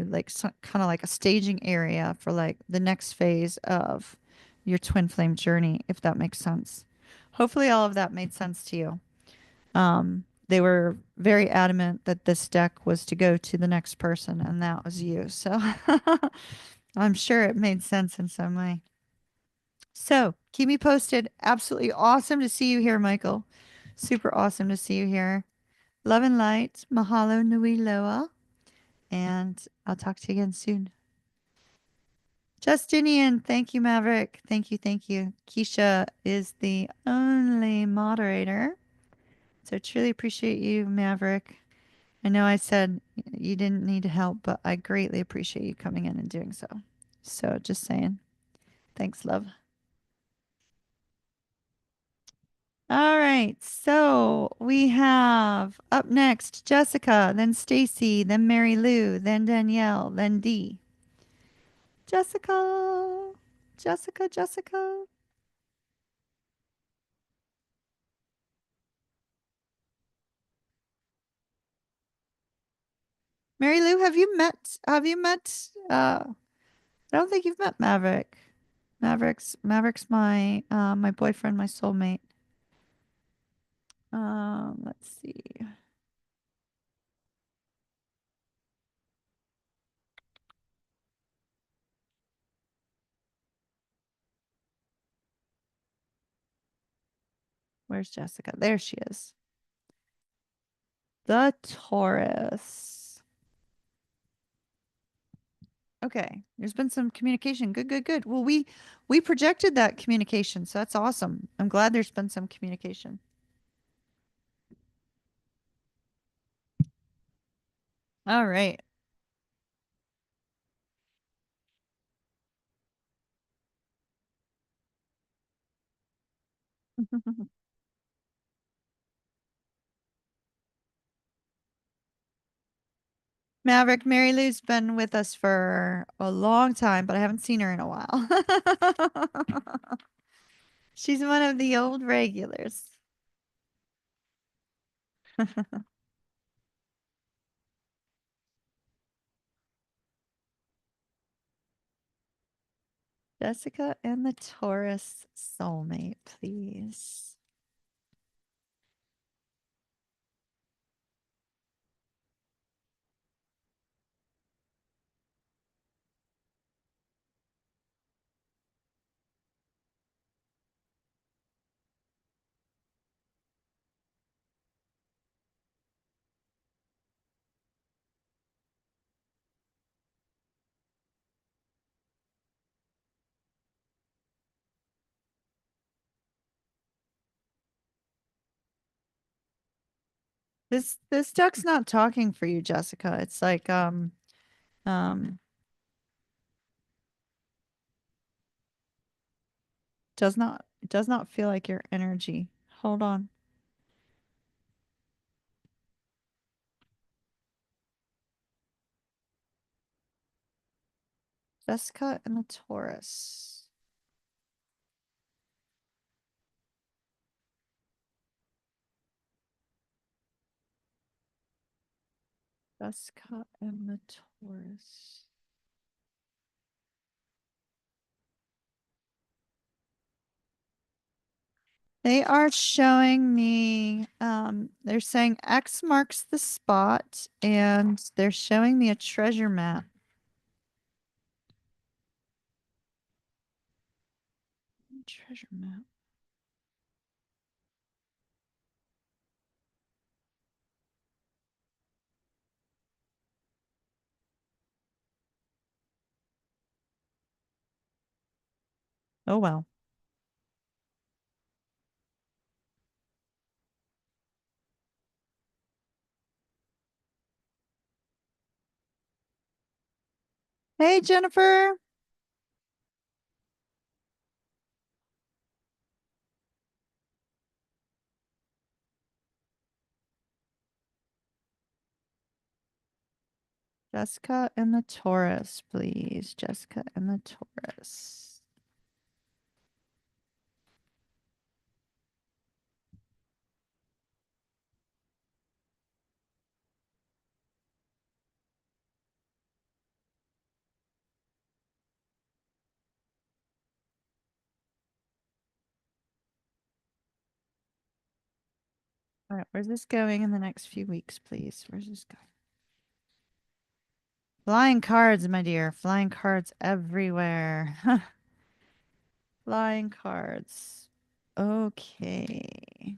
like kind of like a staging area for like the next phase of your twin flame journey, if that makes sense. Hopefully all of that made sense to you. They were very adamant that this deck was to go to the next person, and that was you. So I'm sure it made sense in some way. So keep me posted. Absolutely awesome to see you here, Michael. Super awesome to see you here. Love and light. Mahalo nui loa. And I'll talk to you again soon. Justinian, thank you, Maverick. Thank you, thank you. Keisha is the only moderator. So truly appreciate you, Maverick. I know I said you didn't need help, but I greatly appreciate you coming in and doing so. So just saying. Thanks, love. All right. So we have up next Jessica, then Stacy, then Mary Lou, then Danielle, then Dee. Jessica. Jessica, Jessica. Mary Lou, I don't think you've met Maverick. Maverick's my boyfriend, my soulmate. Let's see. Where's Jessica? There she is. The Taurus. Okay, there's been some communication. Good, good, good. Well, we projected that communication, so that's awesome. I'm glad there's been some communication. All right. Maverick, Mary Lou's been with us for a long time, but I haven't seen her in a while. She's one of the old regulars. Jessica and the Taurus soulmate, please. This duck's not talking for you, Jessica. It's like um does not feel like your energy. Hold on. Jessica and the Taurus. Jessica and the Taurus. They are showing me, they're saying X marks the spot, and they're showing me a treasure map. Treasure map. Oh well. Hey, Jennifer. Jessica and the Taurus, please. Jessica and the Taurus. All right, where's this going in the next few weeks, please? Where's this going? Flying cards, my dear. Flying cards everywhere. Flying cards. Okay.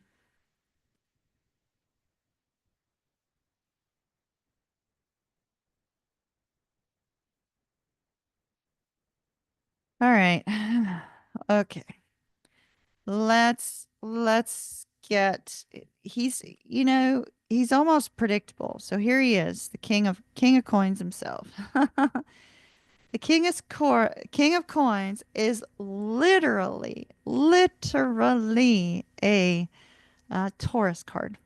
All right. Okay. Let's get he's almost predictable. So here he is, the king of coins himself. The king of coins is literally a Taurus card.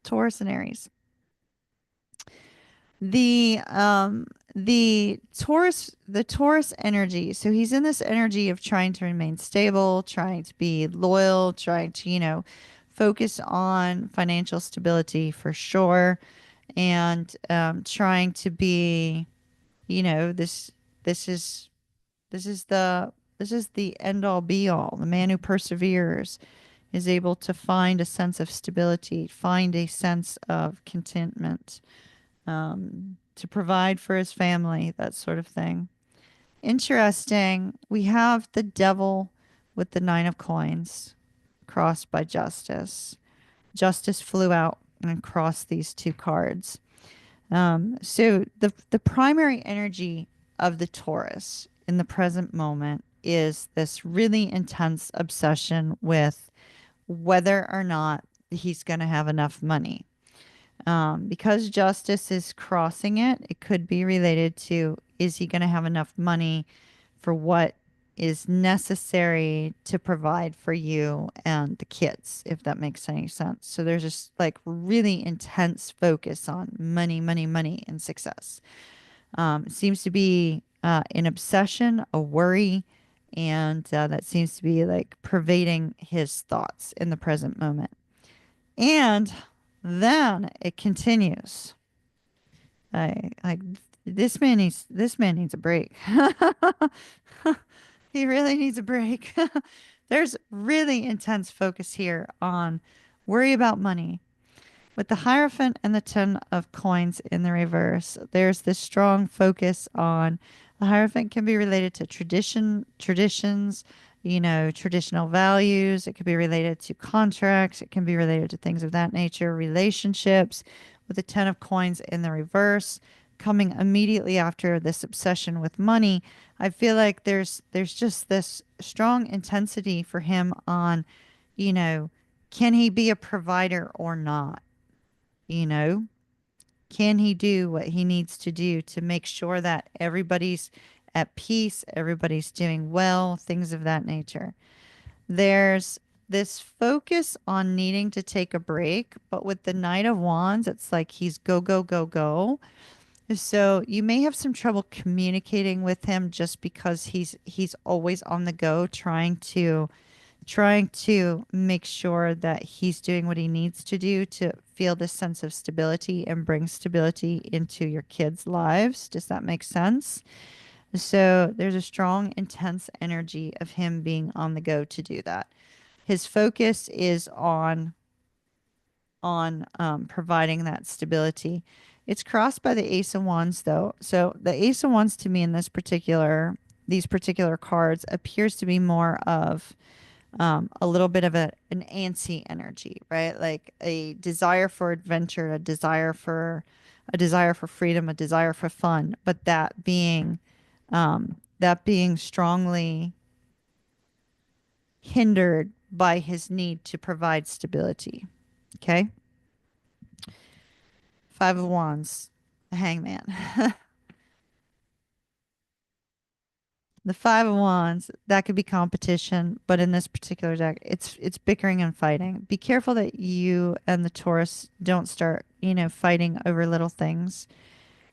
Taurus and Aries. The um the Taurus energy. So he's in this energy of trying to remain stable, trying to be loyal, trying to, focus on financial stability for sure, and trying to be, this this is this is the end all be all. The man who perseveres is able to find a sense of stability, find a sense of contentment, to provide for his family, that sort of thing. Interesting. We have the devil with the nine of coins crossed by justice. Justice flew out and crossed these two cards. So the primary energy of the Taurus in the present moment is this really intense obsession with whether or not he's going to have enough money. Because justice is crossing it, it could be related to, is he going to have enough money for what is necessary to provide for you and the kids, if that makes any sense. So there's just like really intense focus on money, money, money, and success. It seems to be an obsession, a worry, and that seems to be like pervading his thoughts in the present moment. And then it continues. Like this man needs a break. He really needs a break. There's really intense focus here on worry about money. With the Hierophant and the Ten of Coins in the reverse, there's this strong focus on the Hierophant can be related to traditions, traditional values. It could be related to contracts. It can be related to things of that nature, relationships. With the Ten of Coins in the reverse, coming immediately after this obsession with money, I feel like there's just this strong intensity for him on, you know, can he be a provider or not? You know, can he do what he needs to do to make sure that everybody's at peace, everybody's doing well, things of that nature? There's this focus on needing to take a break, but with the Knight of Wands, it's like he's go, go, go, go. So you may have some trouble communicating with him just because he's always on the go trying to make sure that he's doing what he needs to do to feel this sense of stability and bring stability into your kids' lives. Does that make sense? So there's a strong, intense energy of him being on the go to do that. His focus is on providing that stability. It's crossed by the Ace of Wands, though. So the Ace of Wands to me in these particular cards appears to be more of a little bit of an antsy energy, right? Like a desire for adventure, a desire for freedom, a desire for fun, but that being strongly hindered by his need to provide stability. Okay. Five of Wands, the Hangman. The Five of Wands, that could be competition, but in this particular deck, it's bickering and fighting. Be careful that you and the Taurus don't start, fighting over little things.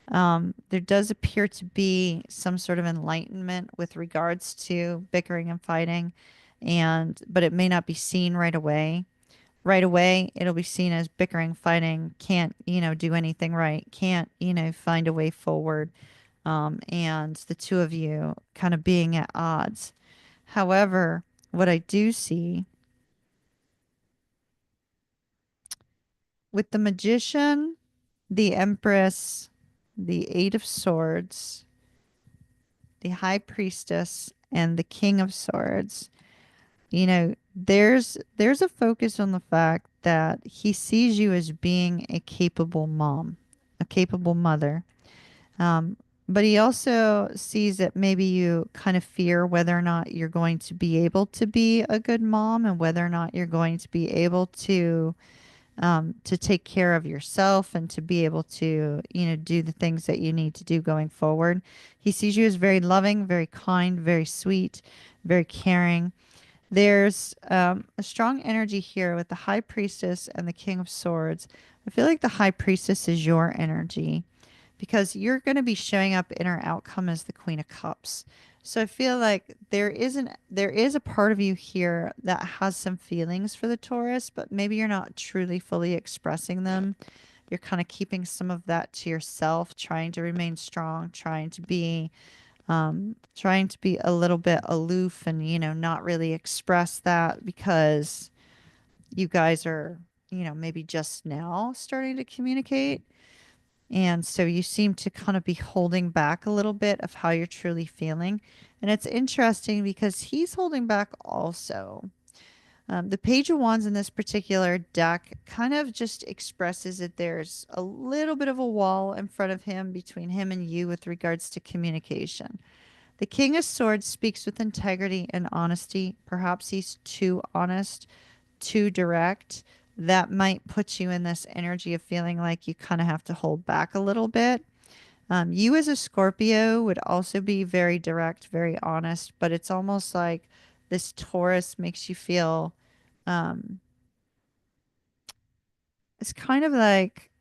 There does appear to be some sort of enlightenment with regards to bickering and fighting, but it may not be seen right away. Right away, it'll be seen as bickering, fighting, can't, do anything right, can't, find a way forward, and the two of you kind of being at odds. However, what I do see with the Magician, the Empress, the Eight of Swords, the High Priestess, and the King of Swords, there's a focus on the fact that he sees you as being a capable mom, a capable mother. Um, but he also sees that maybe you kind of fear whether or not you're going to be able to be a good mom and whether or not you're going to be able to take care of yourself and to be able to, do the things that you need to do going forward. He sees you as very loving, very kind, very sweet, very caring. There's a strong energy here with the High Priestess and the King of Swords. I feel like the High Priestess is your energy because you're going to be showing up in our outcome as the Queen of Cups. So I feel like there is a part of you here that has some feelings for the Taurus, but maybe you're not truly fully expressing them. You're kind of keeping some of that to yourself, trying to remain strong, trying to be a little bit aloof and, not really express that because you guys are, maybe just now starting to communicate. And so you seem to kind of be holding back a little bit of how you're truly feeling. And it's interesting because he's holding back also. The Page of Wands in this particular deck kind of just expresses that there's a little bit of a wall in front of him between him and you with regards to communication. The King of Swords speaks with integrity and honesty. Perhaps he's too honest, too direct. That might put you in this energy of feeling like you kind of have to hold back a little bit. You as a Scorpio would also be very direct, very honest, but it's almost like this Taurus makes you feel it's kind of like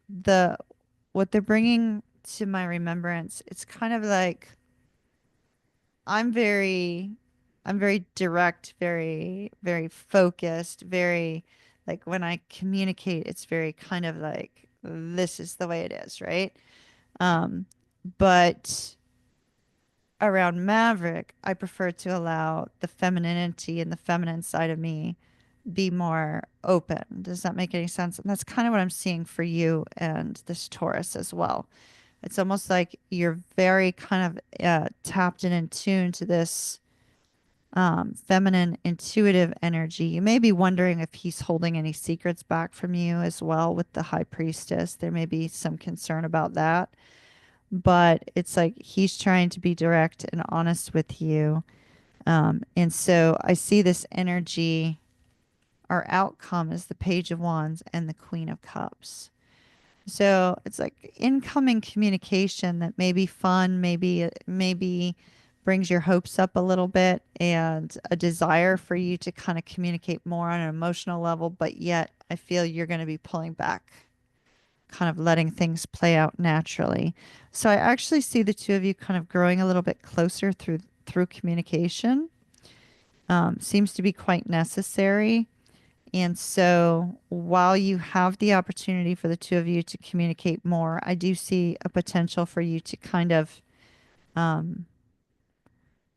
what they're bringing to my remembrance. It's kind of like I'm very I'm very direct, very very focused, very like when I communicate it's very kind of like this is the way it is, right? Um but around Maverick, I prefer to allow the femininity and the feminine side of me be more open. Does that make any sense? And that's kind of what I'm seeing for you and this Taurus as well. It's almost like you're very kind of tapped and in tune to this feminine, intuitive energy. You may be wondering if he's holding any secrets back from you as well with the High Priestess. There may be some concern about that, but it's like he's trying to be direct and honest with you. And so I see this energy. Our outcome is the Page of Wands and the Queen of Cups. So it's like incoming communication that may be fun, maybe brings your hopes up a little bit, and a desire for you to kind of communicate more on an emotional level, but yet I feel you're going to be pulling back, kind of letting things play out naturally. So I actually see the two of you kind of growing a little bit closer through communication. Seems to be quite necessary. And so while you have the opportunity for the two of you to communicate more, I do see a potential for you to kind of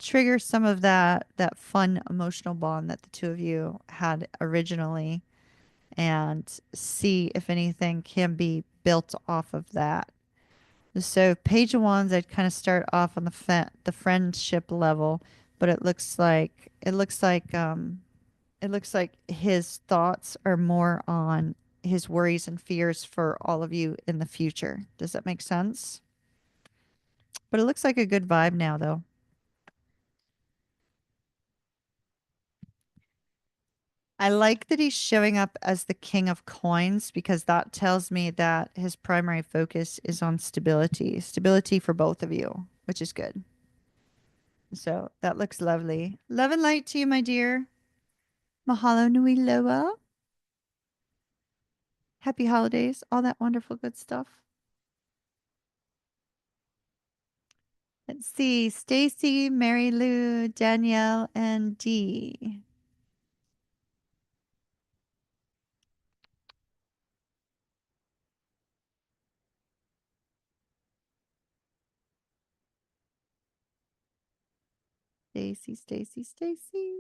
trigger some of that fun emotional bond that the two of you had originally and see if anything can be built off of that. So Page of Wands, I'd kind of start off on the friendship level, but it looks like his thoughts are more on his worries and fears for all of you in the future. Does that make sense? But it looks like a good vibe now, though. I like that he's showing up as the King of Coins because that tells me that his primary focus is on stability, stability for both of you, which is good. So that looks lovely. Love and light to you, my dear. Mahalo nui loa. Happy holidays, all that wonderful good stuff. Let's see. Stacy, Mary Lou, Danielle, and Dee. Stacy, Stacy, Stacy.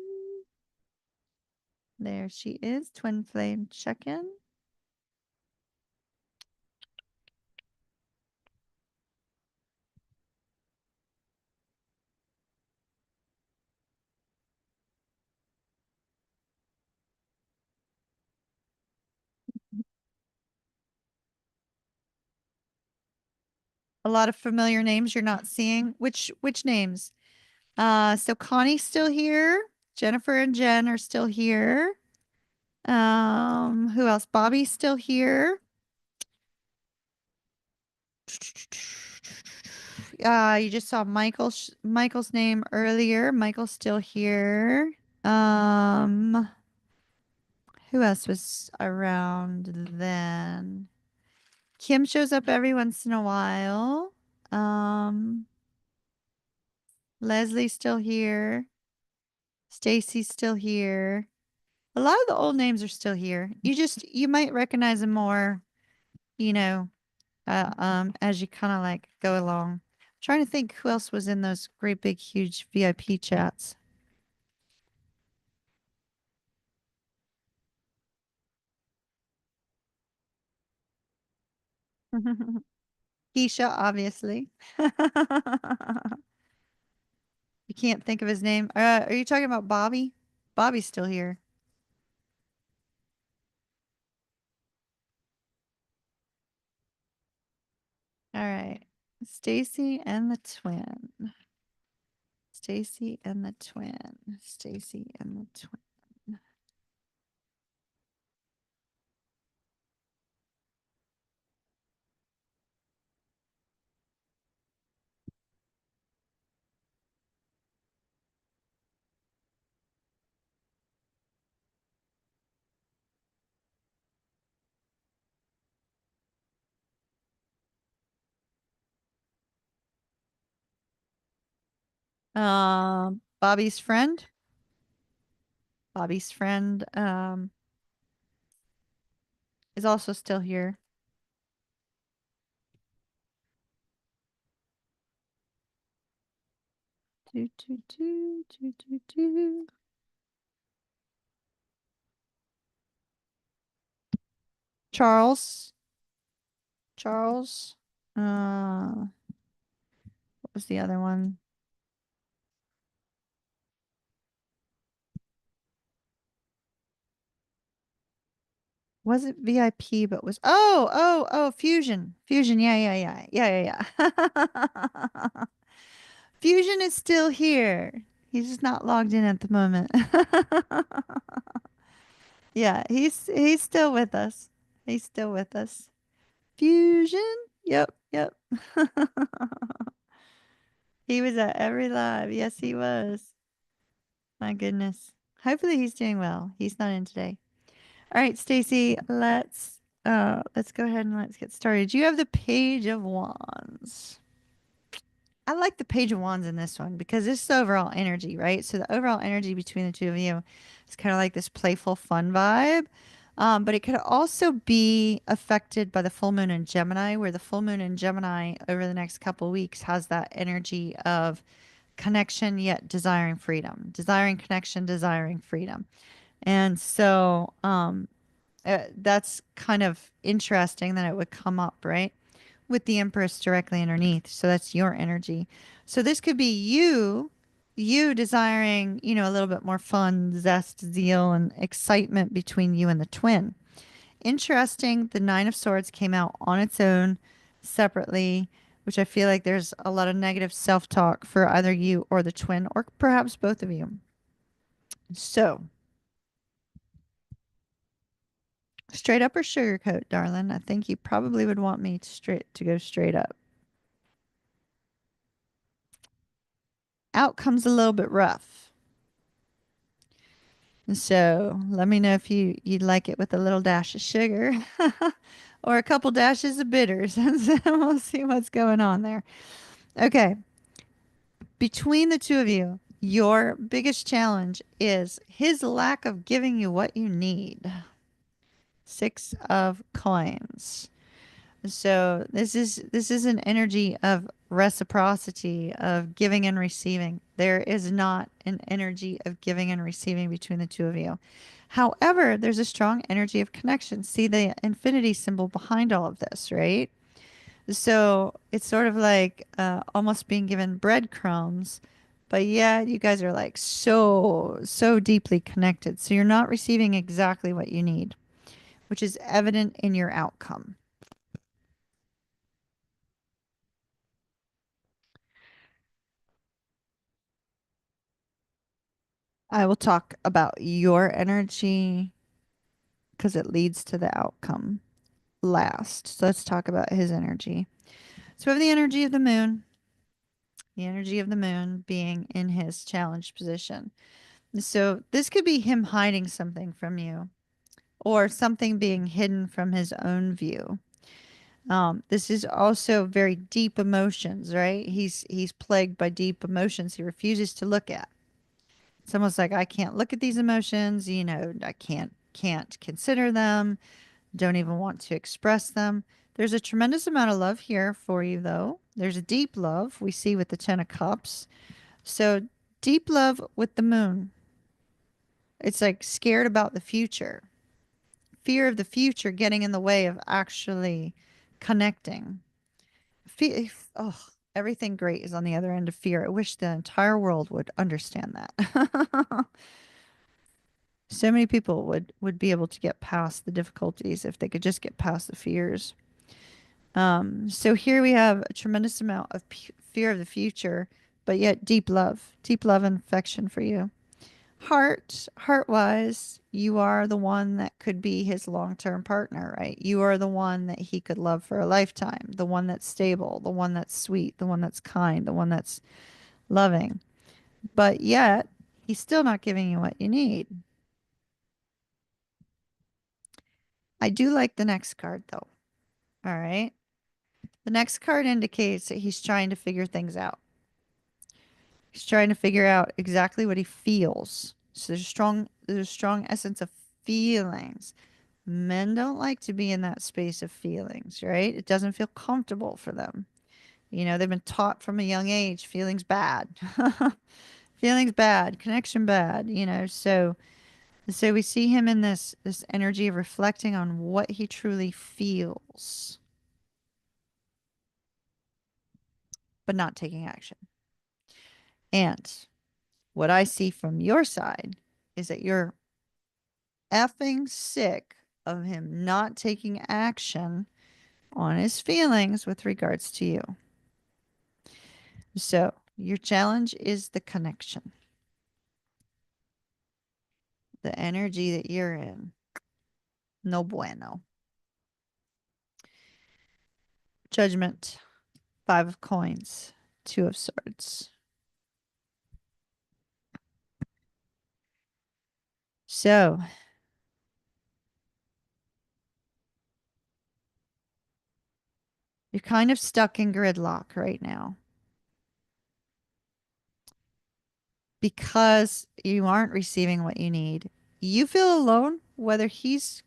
There she is. Twin flame check-in. A lot of familiar names you're not seeing. Which names? So Connie's still here. Jennifer and Jen are still here. Who else? Bobby's still here. You just saw Michael's name earlier. Michael's still here. Who else was around then? Kim shows up every once in a while. Um, Leslie's still here. Stacy's still here. A lot of the old names are still here. You might recognize them more, you know, as you kind of like go along. I'm trying to think who else was in those great big huge VIP chats. Keisha, obviously. You can't think of his name. Are you talking about Bobby? Bobby's still here. All right. Stacy and the twin. Stacy and the twin. Stacy and the twin. Bobby's friend. Bobby's friend is also still here. Do, do, do, do, do, do. Charles. Charles. What was the other one? Wasn't VIP, but was Fusion. Fusion, yeah. Fusion is still here. He's just not logged in at the moment. Yeah, he's still with us. He's still with us. Fusion? Yep. He was at every live. Yes, he was. My goodness. Hopefully he's doing well. He's not in today. All right, Stacy, let's go ahead and let's get started. You have the Page of Wands. I like the Page of Wands in this one because this is the overall energy, right? So the overall energy between the two of you is kind of like this playful, fun vibe. But it could also be affected by the full moon in Gemini, where the full moon in Gemini over the next couple weeks has that energy of connection yet desiring freedom, desiring connection, desiring freedom. And so that's kind of interesting that it would come up, right? With the Empress directly underneath. So that's your energy. So this could be you desiring, a little bit more fun, zest, zeal, and excitement between you and the twin. Interesting, the Nine of Swords came out on its own separately, which I feel like there's a lot of negative self talk for either you or the twin, or perhaps both of you. So, straight up or sugarcoat, darling? I think you probably would want me to go straight up. Outcome's a little bit rough. So let me know if you'd like it with a little dash of sugar or a couple dashes of bitters, and so we'll see what's going on there. Okay, between the two of you, your biggest challenge is his lack of giving you what you need. Six of coins. So this is an energy of reciprocity, of giving and receiving. There is not an energy of giving and receiving between the two of you. However, there's a strong energy of connection. See the infinity symbol behind all of this, right? So it's sort of like almost being given breadcrumbs, but yeah, you guys are like so deeply connected. So you're not receiving exactly what you need, which is evident in your outcome. I will talk about your energy because it leads to the outcome last. So let's talk about his energy. So we have the energy of the energy of the moon being in his challenged position. So this could be him hiding something from you or something being hidden from his own view. This is also very deep emotions, right? He's plagued by deep emotions he refuses to look at. It's almost like I can't look at these emotions, I can't consider them, don't even want to express them. There's a tremendous amount of love here for you though. There's a deep love we see with the 10 of cups. So deep love with the moon. It's like scared about the future. Fear of the future getting in the way of actually connecting. Oh, everything great is on the other end of fear. I wish the entire world would understand that. So many people would be able to get past the difficulties if they could just get past the fears. So here we have a tremendous amount of fear of the future, but yet deep love and affection for you. Heart wise, you are the one that could be his long-term partner, right? You are the one that he could love for a lifetime, the one that's stable, the one that's sweet, the one that's kind, the one that's loving. But yet, he's still not giving you what you need. I do like the next card though. All right. The next card indicates that he's trying to figure things out. He's trying to figure out exactly what he feels. So there's a strong essence of feelings. Men don't like to be in that space of feelings, right? It doesn't feel comfortable for them. They've been taught from a young age, feelings bad. Feelings bad, connection bad, so we see him in this energy of reflecting on what he truly feels, but not taking action. And what I see from your side is that you're effing sick of him not taking action on his feelings with regards to you. So, your challenge is the connection, the energy that you're in. No bueno. Judgment, Five of Coins, Two of Swords. So, you're kind of stuck in gridlock right now because you aren't receiving what you need. You feel alone, whether he's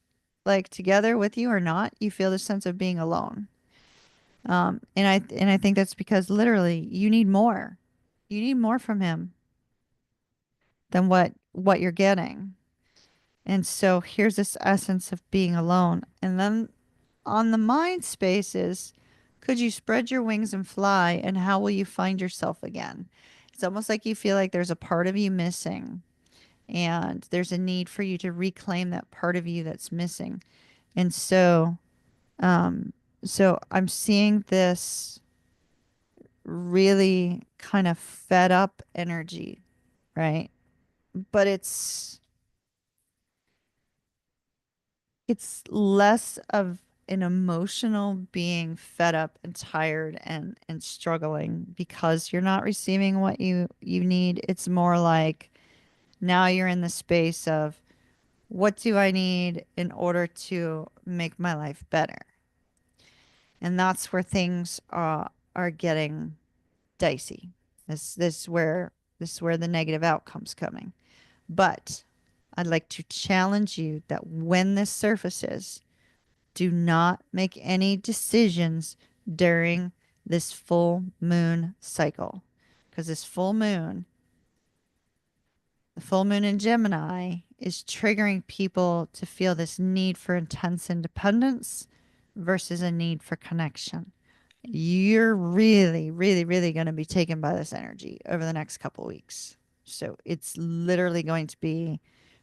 like together with you or not. You feel the sense of being alone. And I think that's because literally you need more. You need more from him than what you're getting. And so here's this essence of being alone. And then on the mind spaces, could you spread your wings and fly? And how will you find yourself again? It's almost like you feel like there's a part of you missing, and there's a need for you to reclaim that part of you that's missing. And um, so I'm seeing this really kind of fed up energy, right? But it's less of an emotional being fed up and tired and struggling because you're not receiving what you need. It's more like now you're in the space of what do I need in order to make my life better? And that's where things are getting dicey. This is where the negative outcome's coming. But I'd like to challenge you that when this surfaces, do not make any decisions during this full moon cycle. Because this full moon, the full moon in Gemini, is triggering people to feel this need for intense independence versus a need for connection. You're really, really, really going to be taken by this energy over the next couple weeks. So it's literally going to be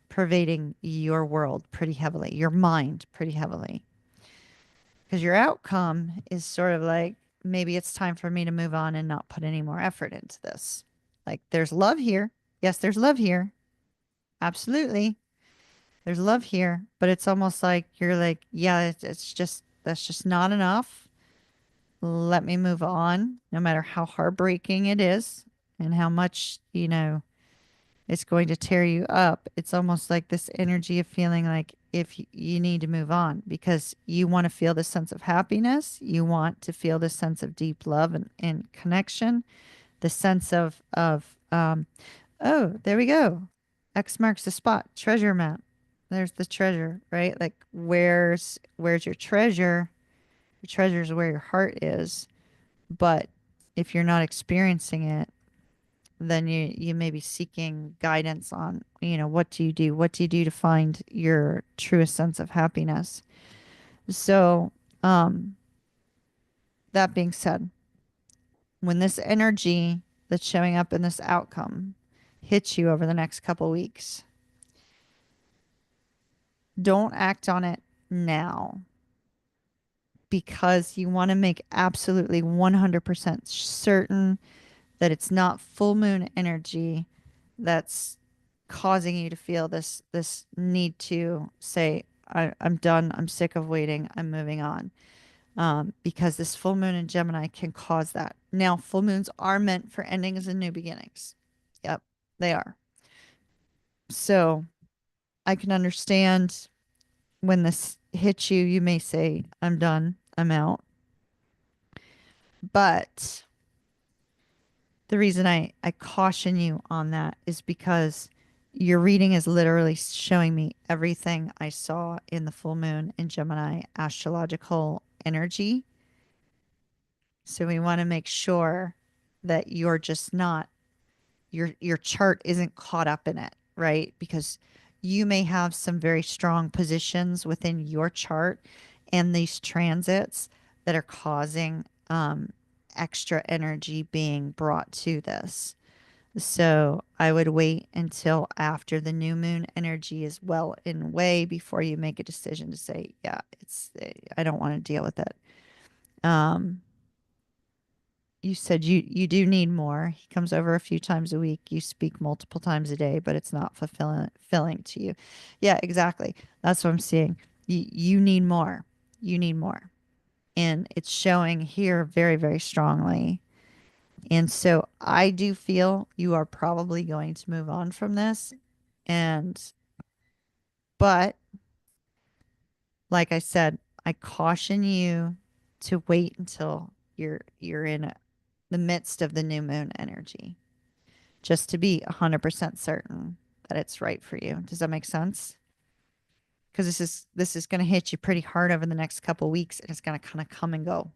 pervading your world pretty heavily, your mind pretty heavily. Because your outcome is sort of like, maybe it's time for me to move on and not put any more effort into this. Like, there's love here. Yes, there's love here. Absolutely. There's love here. But it's almost like you're like, yeah, it's just, that's just not enough. Let me move on, no matter how heartbreaking it is and how much, it's going to tear you up. It's almost like this energy of feeling like if you need to move on because you want to feel this sense of happiness, you want to feel this sense of deep love and connection, the sense of oh, there we go. X marks the spot. Treasure map. There's the treasure, right? Like where's your treasure? Your treasure is where your heart is. But if you're not experiencing it, then you may be seeking guidance on, what do you do? What do you do to find your truest sense of happiness? So, um, that being said, when this energy that's showing up in this outcome hits you over the next couple weeks, don't act on it now because you want to make absolutely 100% certain that it's not full moon energy that's causing you to feel this need to say, I'm done, I'm sick of waiting, I'm moving on. Because this full moon in Gemini can cause that. Now, full moons are meant for endings and new beginnings. Yep, they are. So I can understand when this hits you, you may say, I'm done, I'm out. But the reason I caution you on that is because your reading is literally showing me everything I saw in the full moon in Gemini astrological energy. So we want to make sure that you're just not your chart isn't caught up in it, right? Because you may have some very strong positions within your chart and these transits that are causing extra energy being brought to this. So I would wait until after the new moon energy is well in way before you make a decision to say, yeah, I don't want to deal with it. Um, you said you do need more. He comes over a few times a week. You speak multiple times a day, but it's not fulfilling to you. Yeah, exactly. That's what I'm seeing. You need more. You need more. And it's showing here very, very strongly. And so I do feel you are probably going to move on from this. And, but like I said, I caution you to wait until you're in the midst of the new moon energy, just to be 100% certain that it's right for you. Does that make sense? Because this is going to hit you pretty hard over the next couple weeks, and it's going to kind of come and go.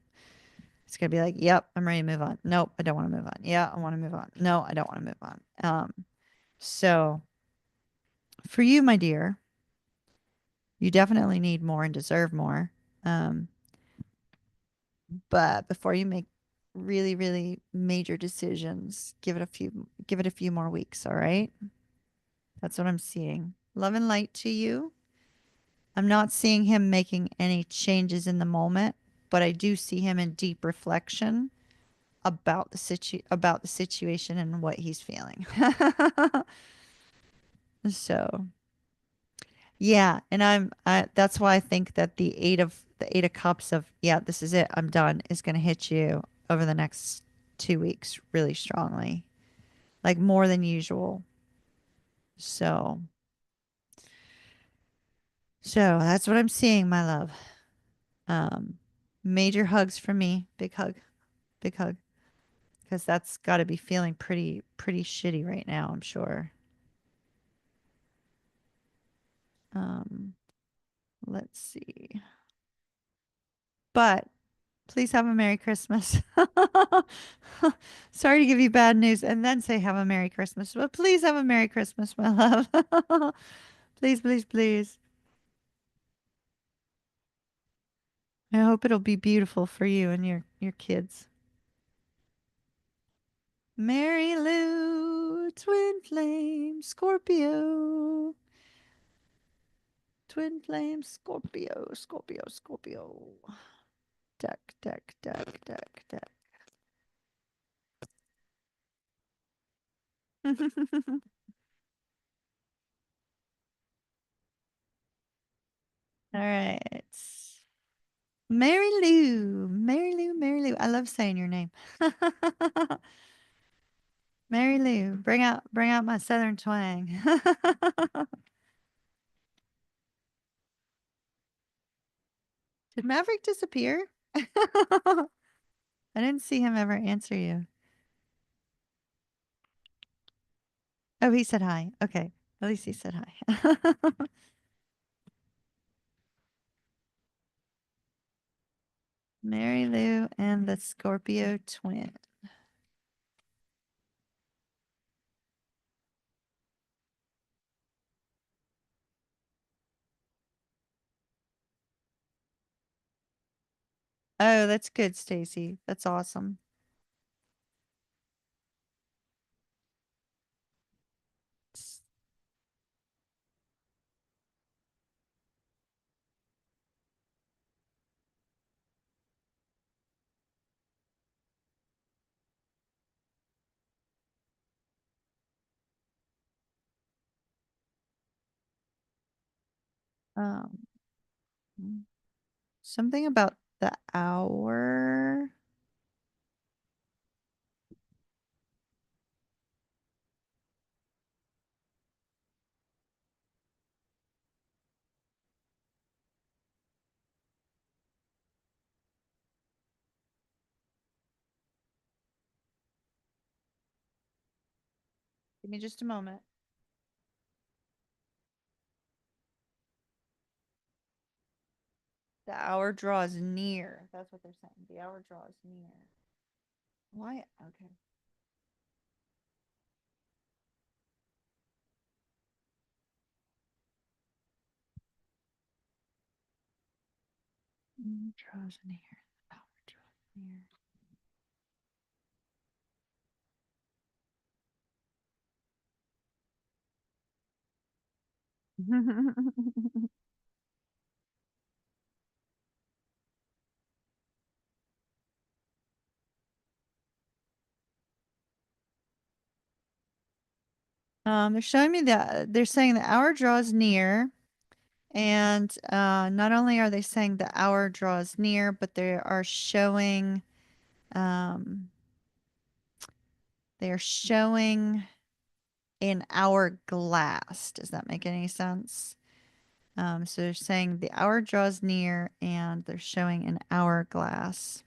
It's gonna be like, yep, I'm ready to move on. Nope, I don't want to move on. Yeah, I want to move on. No, I don't want to move on. So for you, my dear, you definitely need more and deserve more. Um, but before you make really, really major decisions, give it a few more weeks, all right? That's what I'm seeing. Love and light to you. I'm not seeing him making any changes in the moment, but I do see him in deep reflection about the situation and what he's feeling. So, yeah, and that's why I think that the 8 of cups of, yeah, this is it, I'm done, is going to hit you over the next 2 weeks really strongly. Like more than usual. So, so that's what I'm seeing, my love. Um, Major hugs from me. Big hug. Big hug. Because that's got to be feeling pretty shitty right now, I'm sure. Um, let's see. But please have a Merry Christmas. Sorry to give you bad news and then say have a Merry Christmas, but please have a Merry Christmas, my love. Please, please, please. I hope it'll be beautiful for you and your kids. Mary Lou, twin flame, Scorpio. Twin flame, Scorpio, Scorpio, Scorpio. Deck, deck, deck, deck, deck. All right. Mary Lou, Mary Lou, Mary Lou. I love saying your name. Mary Lou, bring out my southern twang. Did Maverick disappear? I didn't see him ever answer you. Oh, he said hi. Okay. At least he said hi. Mary Lou and the Scorpio twin. Oh, that's good, Stacy. That's awesome. Um, Something about the hour. Give me just a moment. The hour draws near. That's what they're saying. The hour draws near. Why? Okay. Draws near. The hour draws near. They're showing me that they're saying the hour draws near, and not only are they saying the hour draws near, but um, they are showing an hourglass. Does that make any sense? So they're saying the hour draws near, and they're showing an hourglass.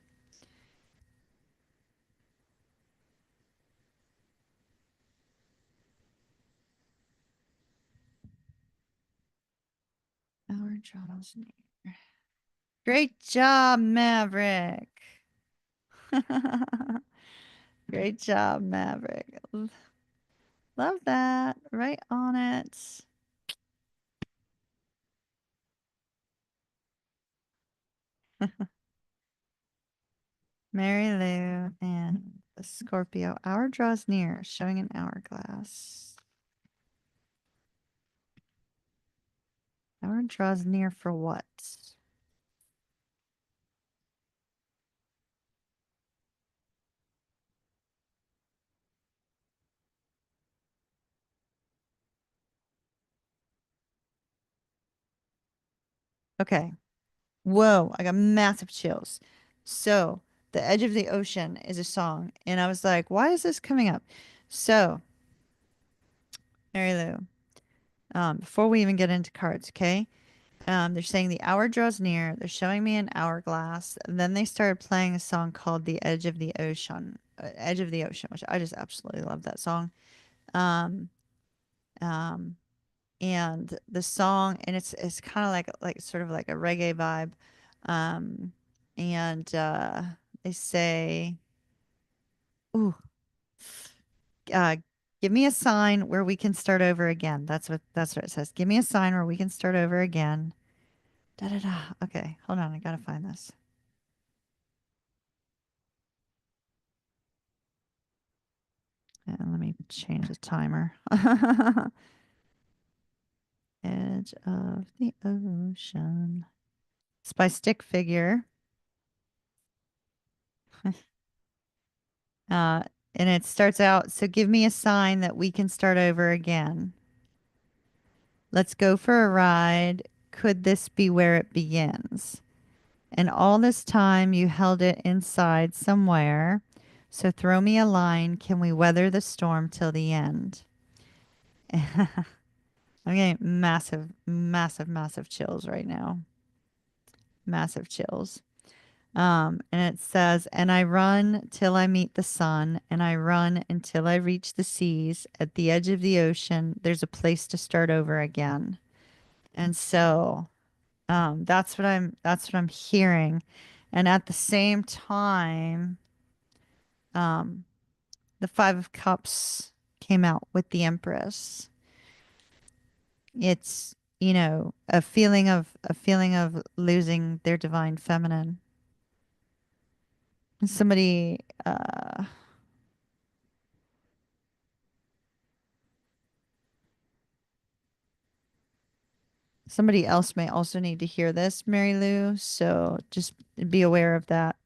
Hour draws near. Great job, Maverick. Great job, Maverick. Love that. Right on it. Mary Lou and the Scorpio. Hour draws near, showing an hourglass. Hour draws near for what? Okay. Whoa, I got massive chills. So, The Edge of the Ocean is a song, and I was like, why is this coming up? So, Mary Lou, before we even get into cards, okay? They're saying the hour draws near. They're showing me an hourglass. And then they started playing a song called "The Edge of the Ocean," "Edge of the Ocean," which I just absolutely love that song. Um, um, and the song, and it's kind of like sort of like a reggae vibe. Um, and they say, "Ooh, uh, give me a sign where we can start over again." That's what it says. Give me a sign where we can start over again. Da da da. Okay, hold on. I gotta find this. And let me change the timer. Edge of the ocean. It's by Stick Figure. Uh, and it starts out, so give me a sign that we can start over again. Let's go for a ride. Could this be where it begins? And all this time you held it inside somewhere. So throw me a line. Can we weather the storm till the end? I'm getting massive, massive, massive chills right now. Massive chills. And it says, and I run till I meet the sun, and I run until I reach the seas. At the edge of the ocean, there's a place to start over again. And so, that's what I'm hearing. And at the same time, um, the Five of Cups came out with the Empress. It's, a feeling of losing their divine feminine. Somebody, somebody else may also need to hear this, Mary Lou. So just be aware of that.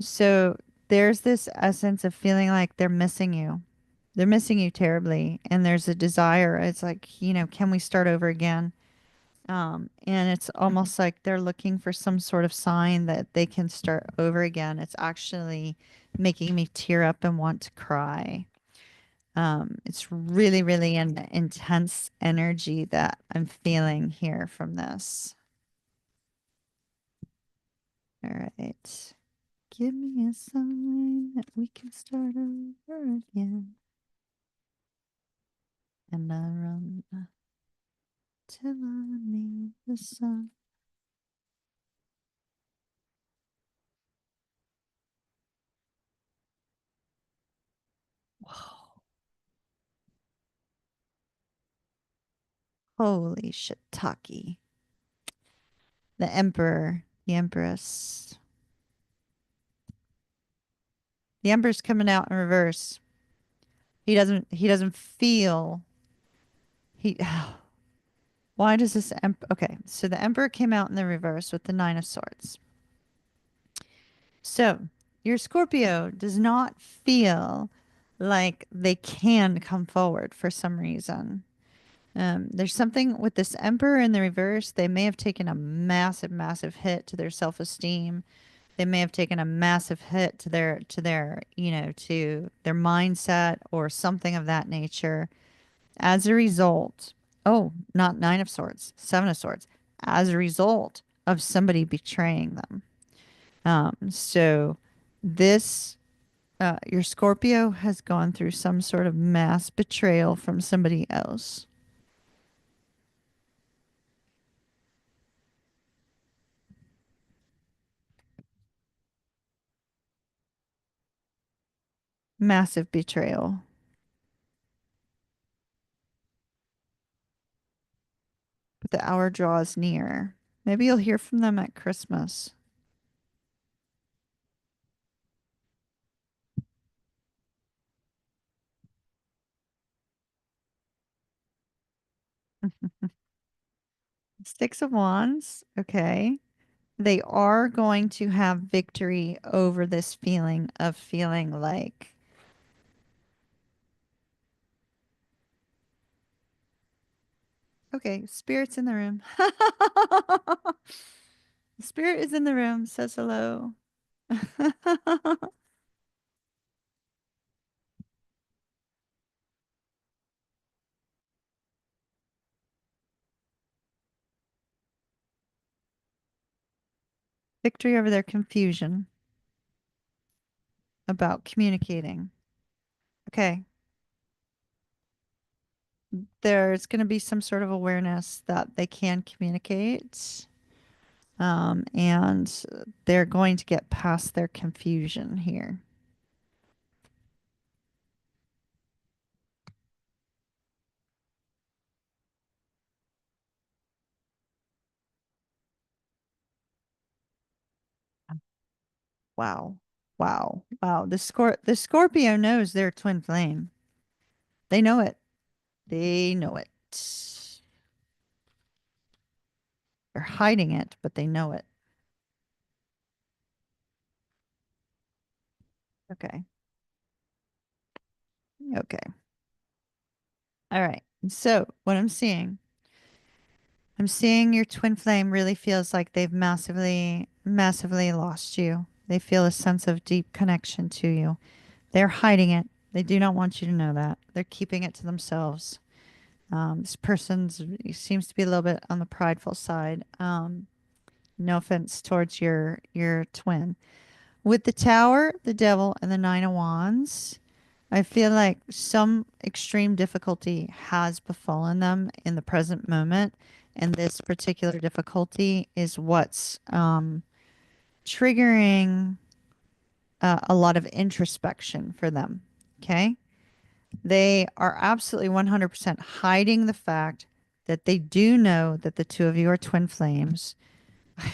So there's this essence of feeling like they're missing you. They're missing you terribly. And there's a desire. It's like, can we start over again? And it's almost like they're looking for some sort of sign that they can start over again. It's actually making me tear up and want to cry. It's really, really an intense energy that I'm feeling here from this. All right. Give me a sign that we can start over again. And I run till I meet the sun. Whoa. Holy shiitake. The Emperor, the Empress. The Emperor's coming out in reverse. He doesn't feel he why does this okay, so the Emperor came out in the reverse with the Nine of Swords. So your Scorpio does not feel like they can come forward for some reason. There's something with this Emperor in the reverse. They may have taken a massive, massive hit to their self-esteem. They may have taken a massive hit to their mindset or something of that nature. As a result, oh, not Nine of Swords, Seven of Swords, as a result of somebody betraying them. So this, your Scorpio has gone through some sort of mass betrayal from somebody else. Massive betrayal. But the hour draws near. Maybe you'll hear from them at Christmas. Six of Wands. Okay. They are going to have victory over this feeling of feeling like, okay, spirit's in the room. Spirit is in the room, says hello. Victory over their confusion about communicating. Okay. There's going to be some sort of awareness that they can communicate, and they're going to get past their confusion here. Wow. Wow. Wow. The Scorpio knows their twin flame. They know it. They know it. They're hiding it, but they know it. Okay. Okay. All right. So, what I'm seeing your twin flame really feels like they've massively, massively lost you. They feel a sense of deep connection to you. They're hiding it. They do not want you to know that. They're keeping it to themselves. This person seems to be a little bit on the prideful side. No offense towards your twin. With the Tower, the Devil, and the Nine of Wands, I feel like some extreme difficulty has befallen them in the present moment, and this particular difficulty is what's triggering a lot of introspection for them. Okay, they are absolutely 100% hiding the fact that they do know that the two of you are twin flames.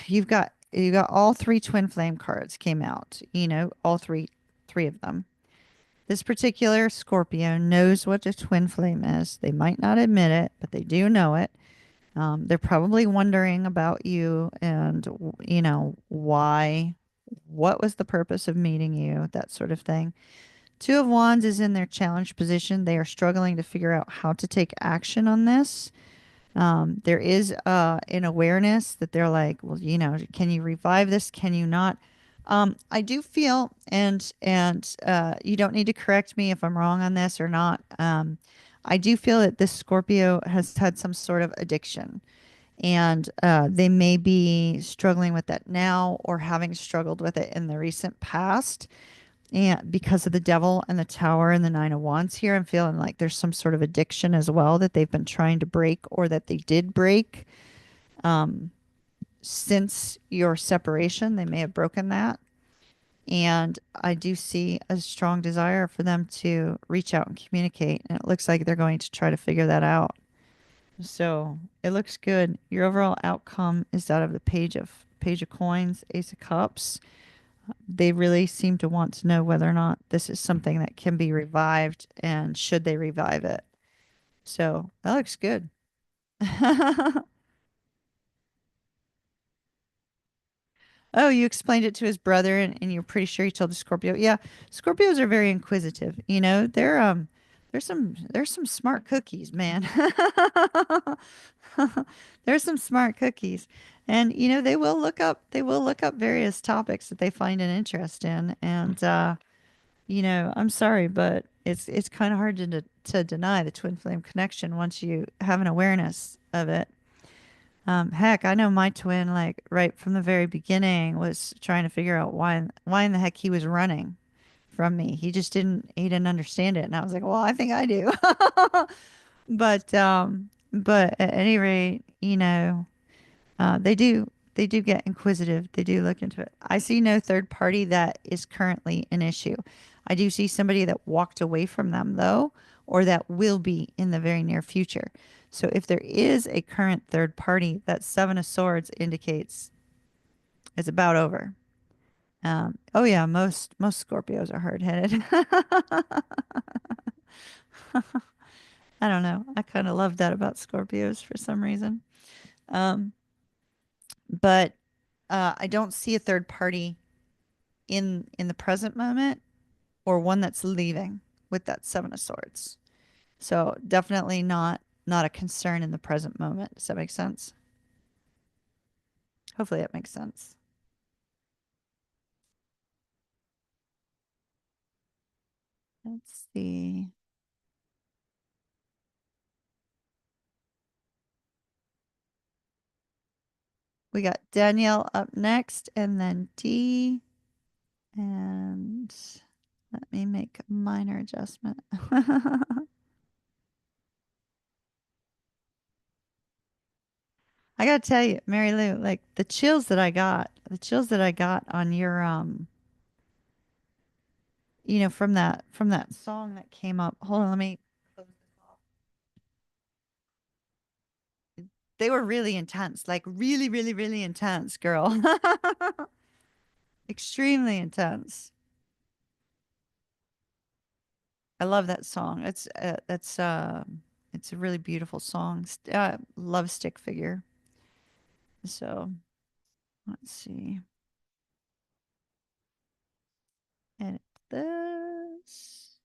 You got all three twin flame cards came out. You know, all three of them. This particular Scorpio knows what a twin flame is. They might not admit it, but they do know it. They're probably wondering about you and, you know, why, what was the purpose of meeting you, that sort of thing. Two of Wands is in their challenge position. They are struggling to figure out how to take action on this. There is an awareness that they're like, well, you know, can you revive this? Can you not? I do feel, and you don't need to correct me if I'm wrong on this or not. I do feel that this Scorpio has had some sort of addiction, and they may be struggling with that now or having struggled with it in the recent past. And because of the Devil and the Tower and the Nine of Wands here, I'm feeling like there's some sort of addiction as well that they've been trying to break or that they did break um, since your separation. They may have broken that. And I do see a strong desire for them to reach out and communicate. And it looks like they're going to try to figure that out. So it looks good. Your overall outcome is that of the Page of Coins, Ace of Cups. They really seem to want to know whether or not this is something that can be revived and should they revive it. So that looks good. Oh, you explained it to his brother and you're pretty sure he told the Scorpio. Yeah, Scorpios are very inquisitive. You know, there's some smart cookies, man. There's some smart cookies. And you know, they will look up various topics that they find an interest in. And you know, I'm sorry, but it's kind of hard to deny the twin flame connection once you have an awareness of it. Heck, I know my twin, like right from the very beginning, was trying to figure out why in the heck he was running from me. He didn't understand it, and I was like, well, I think I do. But at any rate, you know, they do get inquisitive. They do look into it. I see no third party that is currently an issue. I do see somebody that walked away from them though, or that will be in the very near future. So if there is a current third party, that Seven of Swords indicates it's about over. Oh yeah, most Scorpios are hard-headed. I don't know. I kind of love that about Scorpios for some reason. Um, but I don't see a third party in the present moment or one that's leaving with that Seven of Swords. So definitely not a concern in the present moment. Does that make sense? Hopefully that makes sense. Let's see. We got Danielle up next and then D. And let me make a minor adjustment. I gotta tell you, Mary Lou, like the chills that I got on your from that song that came up. Hold on, let me close this off. They were really intense, like really, really, really intense, girl. Extremely intense. I love that song. It's a really beautiful song. Love Stick Figure. So let's see. Edit this.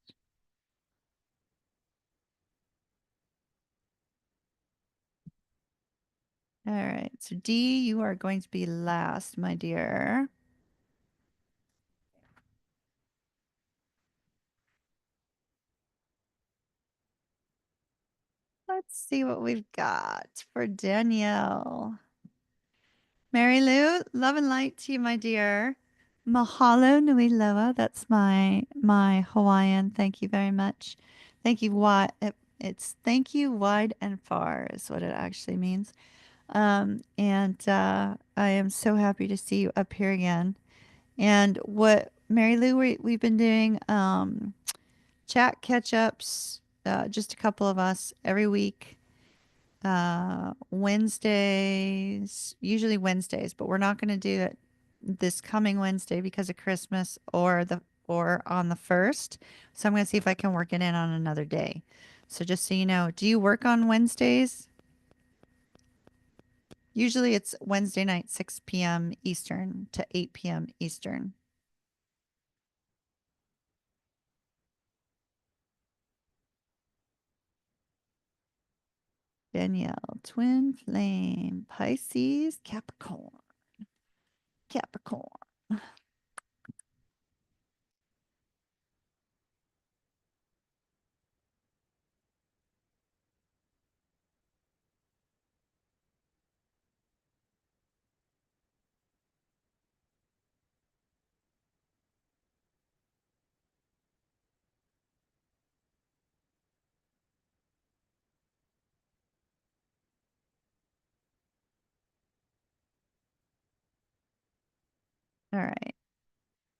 All right. So D, you are going to be last, my dear. Let's see what we've got for Danielle. Mary Lou, love and light to you, my dear. Mahalo nui loa. That's my Hawaiian. Thank you very much. Thank you. It's thank you wide and far is what it actually means. And I am so happy to see you up here again. And what Mary Lou, we've been doing chat catch ups, just a couple of us every week. Wednesdays, usually Wednesdays, but we're not going to do it this coming Wednesday because of Christmas or on the 1st. So I'm going to see if I can work it in on another day. So just so you know, do you work on Wednesdays? Usually it's Wednesday night, 6 p.m. Eastern to 8 p.m. Eastern. Danielle, twin flame, Pisces, Capricorn, Capricorn. All right.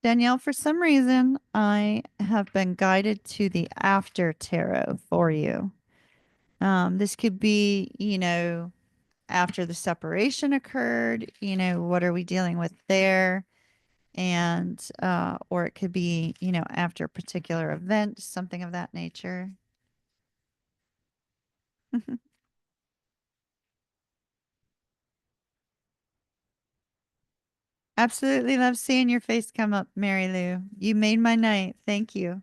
Danielle, for some reason, I have been guided to the after tarot for you. This could be, after the separation occurred, what are we dealing with there? And, or it could be, after a particular event, something of that nature. Absolutely love seeing your face come up, Mary Lou. You made my night. Thank you.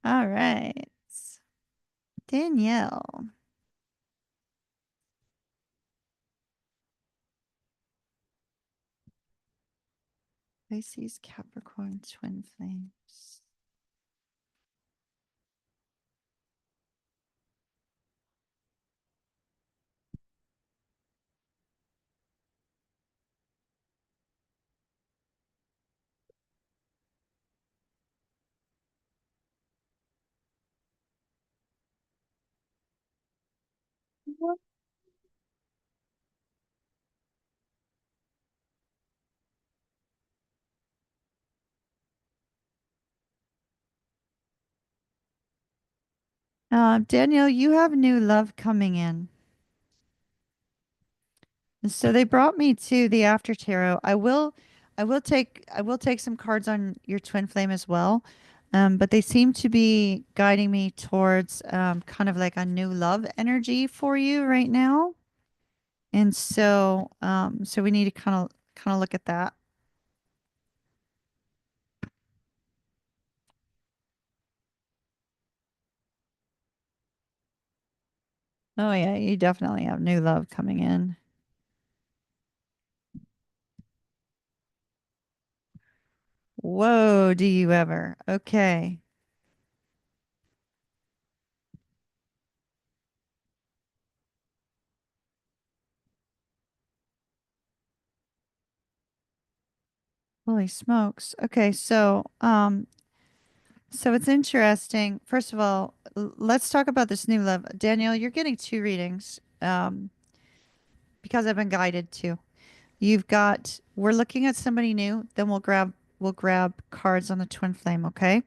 All right. Danielle. Pisces, Capricorn, twin flames. Danielle, you have new love coming in. So they brought me to the after tarot. I will take some cards on your twin flame as well. But they seem to be guiding me towards kind of like a new love energy for you right now. And so we need to kind of look at that. Oh yeah, you definitely have new love coming in. Whoa, do you ever? Okay. Holy smokes. Okay, so it's interesting. First of all, let's talk about this new love. Danielle, you're getting two readings because I've been guided to. We're looking at somebody new, then we'll grab cards on the twin flame, okay?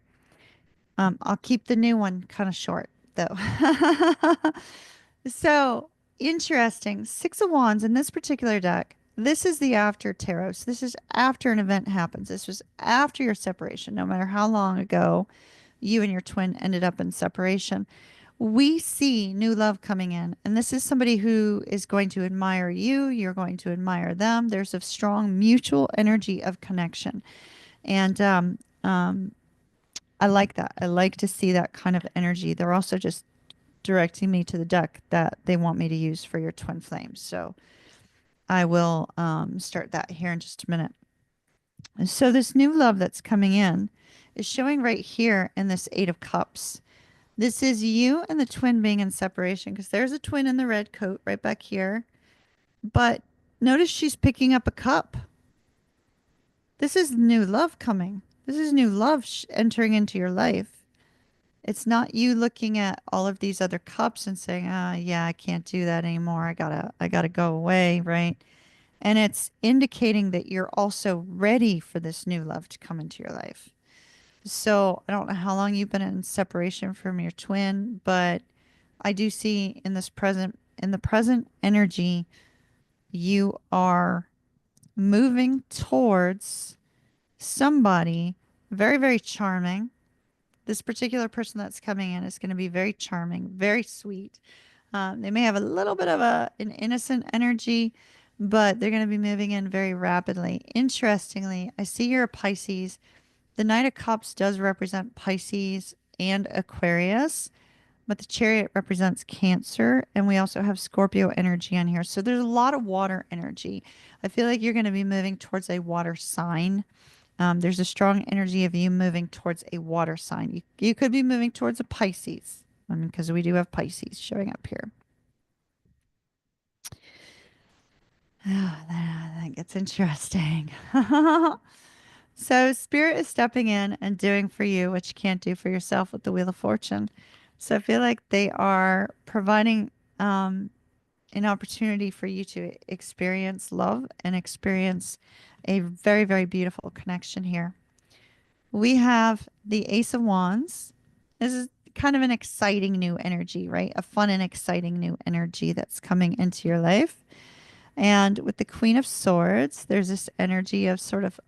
I'll keep the new one kind of short though. So interesting. Six of Wands in this particular deck. This is the after tarot. So this is after an event happens. This was after your separation, no matter how long ago you and your twin ended up in separation. We see new love coming in, and this is somebody who is going to admire you. You're going to admire them. There's a strong mutual energy of connection, and I like that. I like to see that kind of energy. They're also just directing me to the deck that they want me to use for your twin flames. So I will start that here in just a minute. And so this new love that's coming in is showing right here in this Eight of Cups. This is you and the twin being in separation because there's a twin in the red coat right back here. But notice she's picking up a cup. This is new love coming. This is new love entering into your life. It's not you looking at all of these other cups and saying, "Ah, yeah, I can't do that anymore. I gotta go away," right? And it's indicating that you're also ready for this new love to come into your life. So I don't know how long you've been in separation from your twin, but I do see in the present energy, you are moving towards somebody very, very charming. This particular person that's coming in is going to be very charming, very sweet. They may have a little bit of an innocent energy, but they're going to be moving in very rapidly. Interestingly, I see you're a Pisces. The Knight of Cups does represent Pisces and Aquarius, but the Chariot represents Cancer, and we also have Scorpio energy on here. So there's a lot of water energy. I feel like you're going to be moving towards a water sign. There's a strong energy of you moving towards a water sign. You could be moving towards a Pisces, because we do have Pisces showing up here. That gets interesting. So, Spirit is stepping in and doing for you what you can't do for yourself with the Wheel of Fortune. So, I feel like they are providing an opportunity for you to experience love and experience a very, very beautiful connection here. We have the Ace of Wands. This is kind of an exciting new energy, right? A fun and exciting new energy that's coming into your life. And with the Queen of Swords, there's this energy of sort of,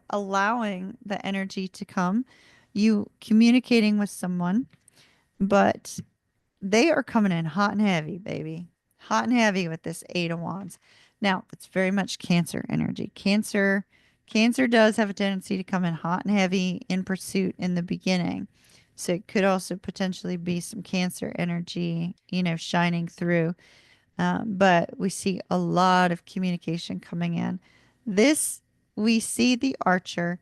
allowing the energy to come, you communicating with someone, but they are coming in hot and heavy, baby. Hot and heavy with this Eight of Wands. Now, it's very much Cancer energy. Cancer does have a tendency to come in hot and heavy in pursuit in the beginning. So it could also potentially be some Cancer energy, shining through. But we see a lot of communication coming in. This, we see the Archer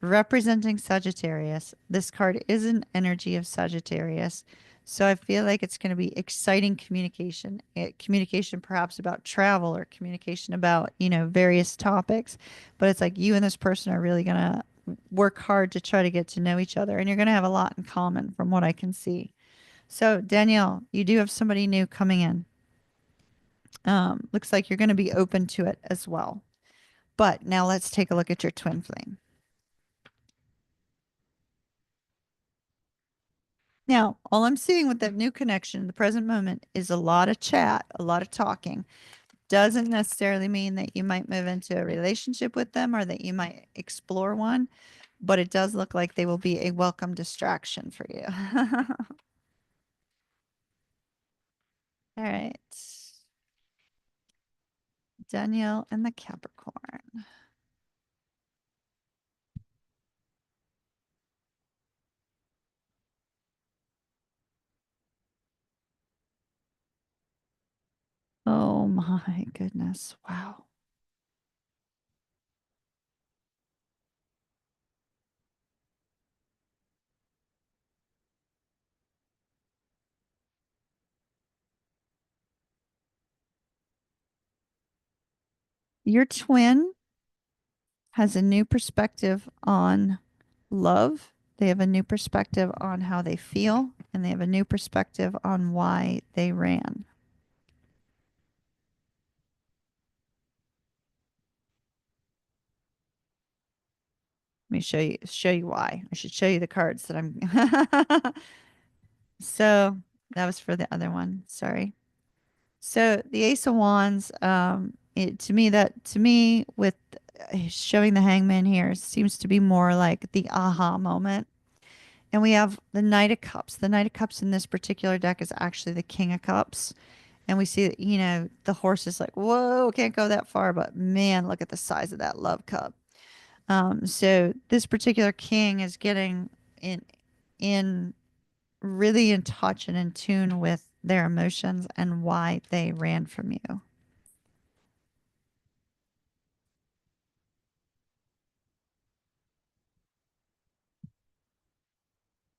representing Sagittarius. This card is an energy of Sagittarius. So I feel like it's going to be exciting communication, communication perhaps about travel or communication about, various topics. But it's like you and this person are really going to work hard to try to get to know each other. And you're going to have a lot in common from what I can see. So, Danielle, you do have somebody new coming in. Looks like you're going to be open to it as well. But now let's take a look at your twin flame. Now, all I'm seeing with that new connection in the present moment is a lot of chat, a lot of talking. Doesn't necessarily mean that you might move into a relationship with them or that you might explore one, but it does look like they will be a welcome distraction for you. All right. Danielle and the Capricorn. Oh my goodness. Wow. Your twin has a new perspective on love. They have a new perspective on how they feel, and they have a new perspective on why they ran. Let me show you why. I should show you the cards that I'm So that was for the other one. Sorry. So the Ace of Wands, to me with showing the Hangman here seems to be more like the aha moment. And we have the Knight of Cups. The Knight of Cups in this particular deck is actually the King of Cups. And we see that, the horse is like, whoa, can't go that far. But man, look at the size of that love cup. So this particular king is getting in really in touch and in tune with their emotions and why they ran from you.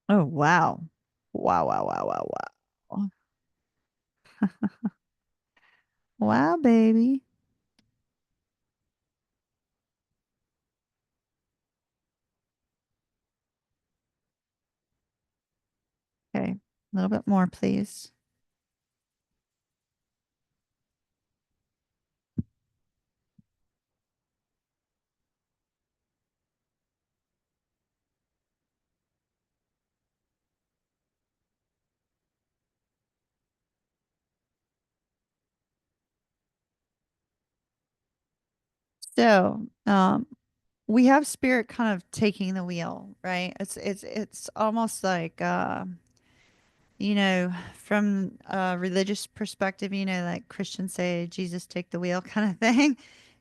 Oh, wow. Wow, wow, wow, wow, wow. Wow, baby. Okay. A little bit more, please. So, we have spirit kind of taking the wheel, right? It's almost like from a religious perspective, like Christians say, Jesus take the wheel kind of thing.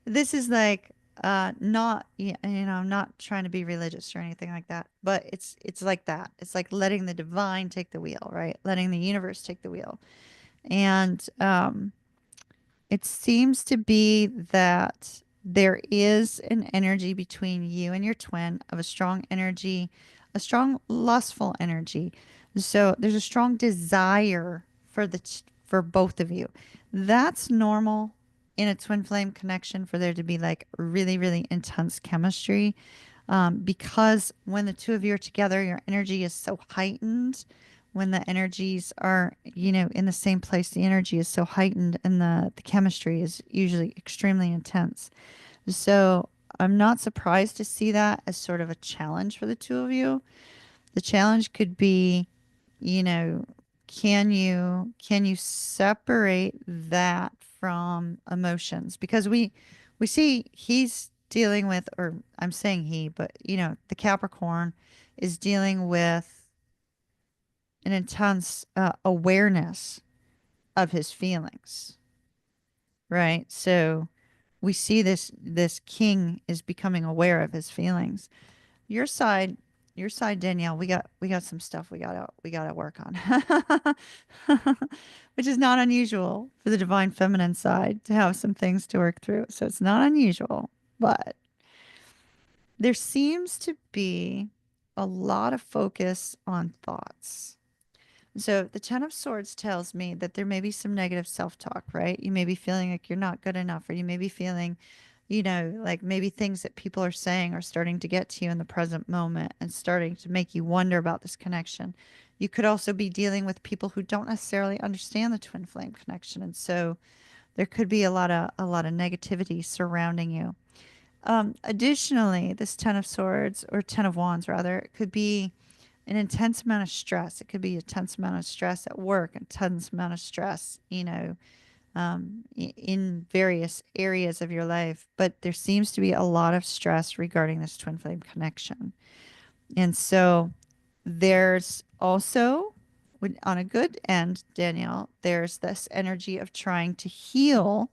This is like not I'm not trying to be religious or anything like that, but it's like that. It's like letting the divine take the wheel, right? Letting the universe take the wheel. And it seems to be that there is an energy between you and your twin of a strong energy, a strong lustful energy. So there's a strong desire for both of you. That's normal in a twin flame connection for there to be like really, really intense chemistry. Because when the two of you are together, your energy is so heightened. When the energies are, in the same place, the energy is so heightened and the chemistry is usually extremely intense. So I'm not surprised to see that as sort of a challenge for the two of you. The challenge could be, you know, can you separate that from emotions? Because we see he's dealing with, or I'm saying he, but the Capricorn is dealing with an intense awareness of his feelings, right? So we see this king is becoming aware of his feelings. Your side, your side, Danielle, we got some stuff we gotta work on, which is not unusual for the divine feminine side to have some things to work through. So it's not unusual, but there seems to be a lot of focus on thoughts. So the Ten of Swords tells me that there may be some negative self-talk, right? You may be feeling like you're not good enough, or you may be feeling, like maybe things that people are saying are starting to get to you in the present moment and starting to make you wonder about this connection. You could also be dealing with people who don't necessarily understand the twin flame connection, and so there could be a lot of negativity surrounding you. Additionally, this Ten of Swords or Ten of Wands rather, it could be an intense amount of stress. It could be a tense amount of stress at work, a tense amount of stress, in various areas of your life. But there seems to be a lot of stress regarding this twin flame connection. And so there's also, on a good end, Danielle, there's this energy of trying to heal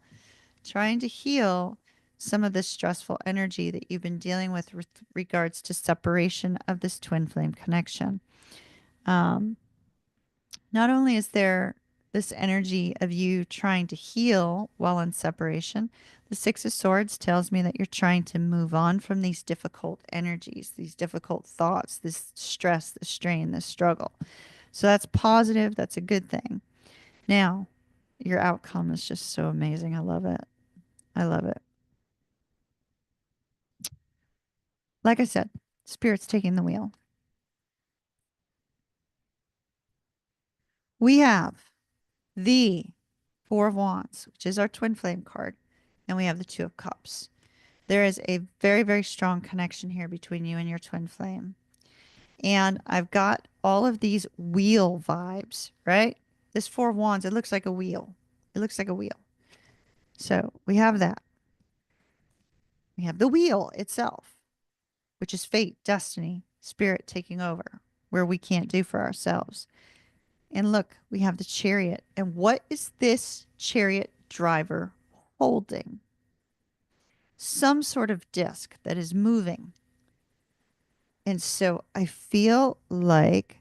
some of this stressful energy that you've been dealing with regards to separation of this twin flame connection. Um, Not only is there this energy of you trying to heal while in separation, the Six of Swords tells me that you're trying to move on from these difficult energies, these difficult thoughts, this stress, the strain, the struggle. So that's positive. That's a good thing. Now, your outcome is just so amazing. I love it. I love it. Like I said, Spirit's taking the wheel. We have the Four of Wands, which is our twin flame card, and we have the Two of Cups. There is a very, very strong connection here between you and your twin flame. And I've got all of these wheel vibes, right? This Four of Wands, it looks like a wheel. It looks like a wheel. So we have that. We have the wheel itself, which is fate, destiny, spirit taking over, where we can't do for ourselves. And look, we have the chariot. And what is this chariot driver holding? Some sort of disc that is moving. And so I feel like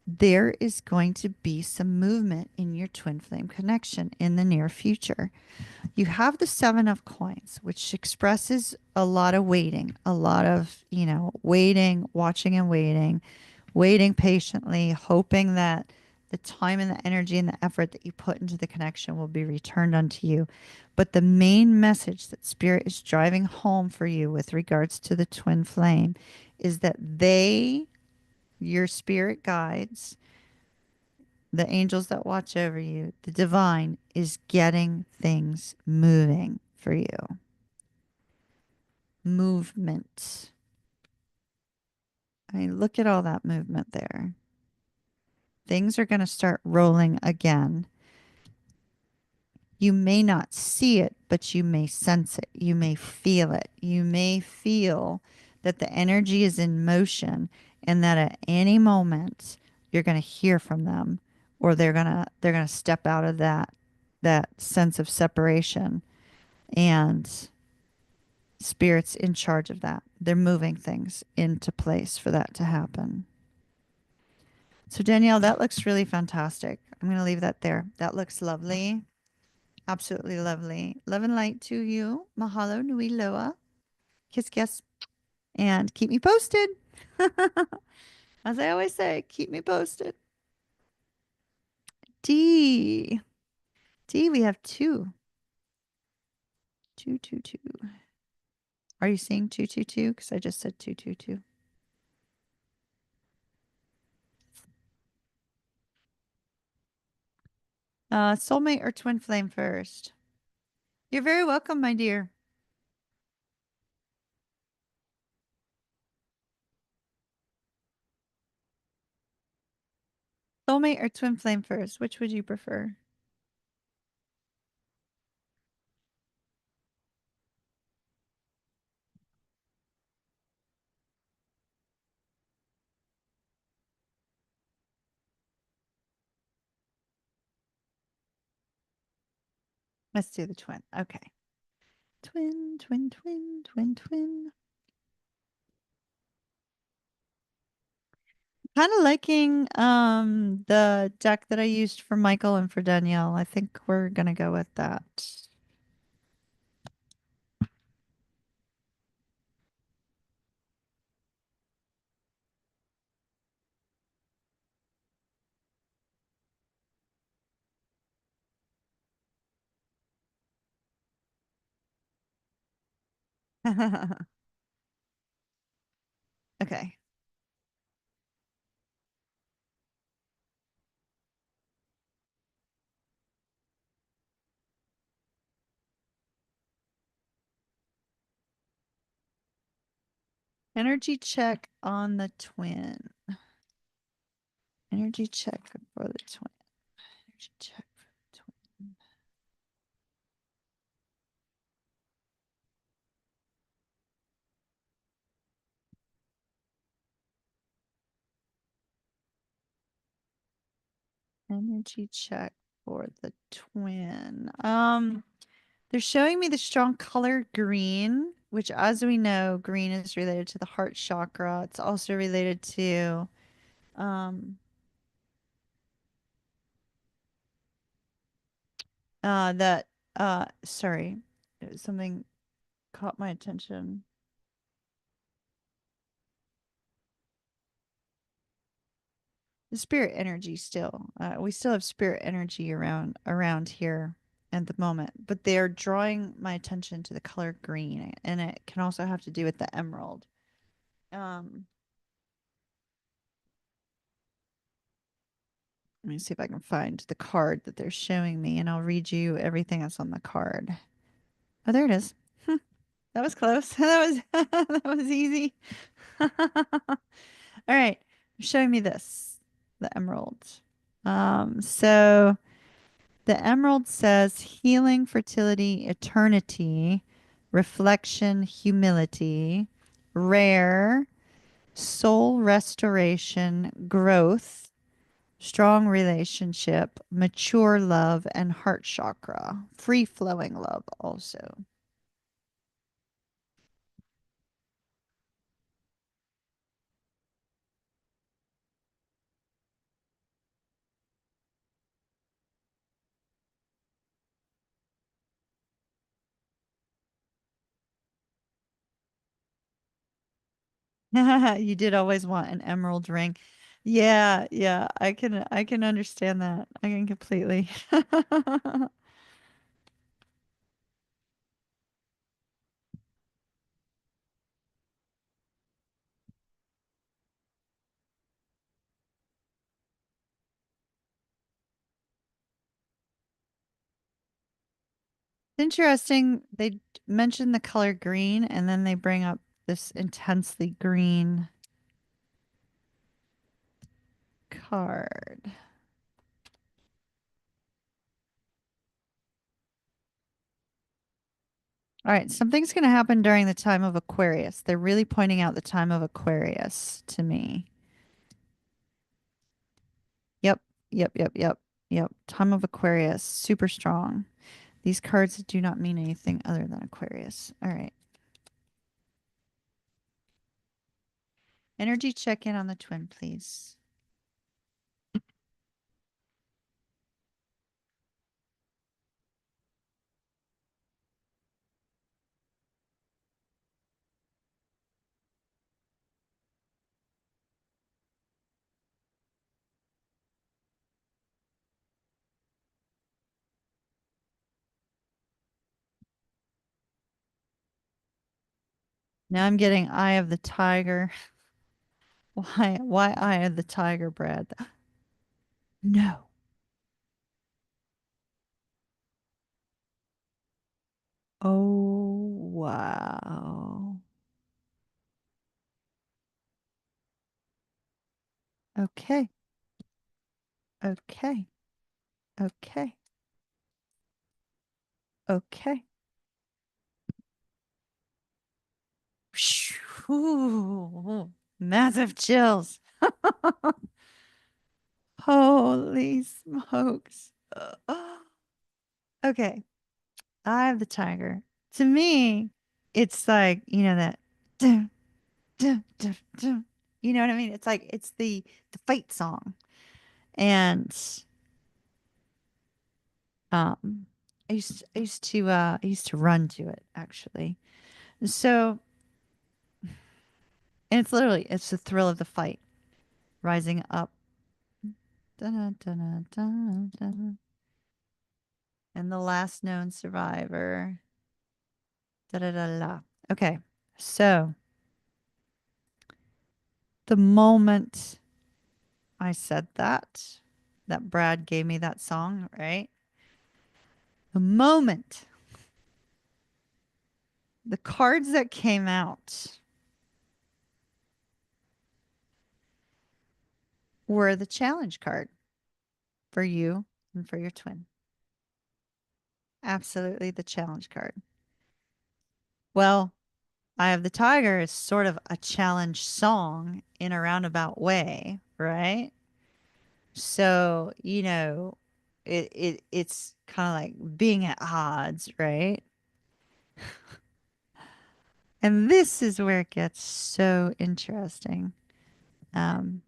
there is going to be some movement in your twin flame connection in the near future. You have the Seven of Coins, which expresses a lot of waiting, a lot of, waiting, watching and waiting, waiting patiently, hoping that the time and the energy and the effort that you put into the connection will be returned unto you. But the main message that Spirit is driving home for you with regards to the twin flame is that your spirit guides, the angels that watch over you, the divine is getting things moving for you. Movement. I mean, look at all that movement there. Things are going to start rolling again. You may not see it, but you may sense it. You may feel it. You may feel that the energy is in motion and that at any moment you're going to hear from them, or they're going to step out of that sense of separation, and Spirit's in charge of that. They're moving things into place for that to happen. So Danielle, that looks really fantastic. I'm going to leave that there. That looks lovely. Absolutely lovely. Love and light to you. Mahalo nui loa. Kiss, kiss. And keep me posted. As I always say, keep me posted. D. D, we have two. Two, two, two. Are you seeing 222? Because I just said 222. Soulmate or twin flame first? You're very welcome, my dear. Soulmate or twin flame first? Which would you prefer? Let's do the twin. Okay. Twin, twin, twin, twin, twin. Kind of liking the deck that I used for Michael and for Danielle. I think we're gonna go with that. Okay. Energy check on the twin. Energy check for the twin. Energy check for the twin. Energy check for the twin. They're showing me the strong color green, which, as we know, green is related to the heart chakra. It's also related to um that sorry, something caught my attention. The spirit energy still. We still have spirit energy around here at the moment, but they're drawing my attention to the color green, and it can also have to do with the emerald. Um, Let me see if I can find the card that they're showing me, and I'll read you everything that's on the card. Oh, there it is. That was close. That was that was easy. All right, showing me this, the emerald. So the emerald says healing, fertility, eternity, reflection, humility, rare, soul restoration, growth, strong relationship, mature love, and heart chakra. Free flowing love also. You did always want an emerald ring. Yeah, yeah, I can understand that. I can completely. Interesting. They mention the color green and then they bring up this intensely green card. All right, something's going to happen during the time of Aquarius. They're really pointing out the time of Aquarius to me. Yep, yep, yep, yep, yep. Time of Aquarius, super strong. These cards do not mean anything other than Aquarius. All right. Energy check in on the twin, please. Now I'm getting Eye of the Tiger. Why Eye of the Tiger, Brad? No. Oh, wow. Okay. Okay. Okay. Okay. Ooh, massive chills. Holy smokes. Okay. Eye of the Tiger. To me, it's like, that dun, dun, dun, dun. You know what I mean? It's like it's the fight song. And um I used to run to it actually. So, and it's the thrill of the fight, rising up. Dun, dun, dun, dun, dun. And the last known survivor. Da da da da. Okay. So, the moment I said that Brad gave me that song, right? The moment the cards that came out were the challenge card for you and for your twin. Absolutely the challenge card. Well, Eye of the Tiger is sort of a challenge song in a roundabout way, right? So, it's kind of like being at odds, right? And this is where it gets so interesting. Um,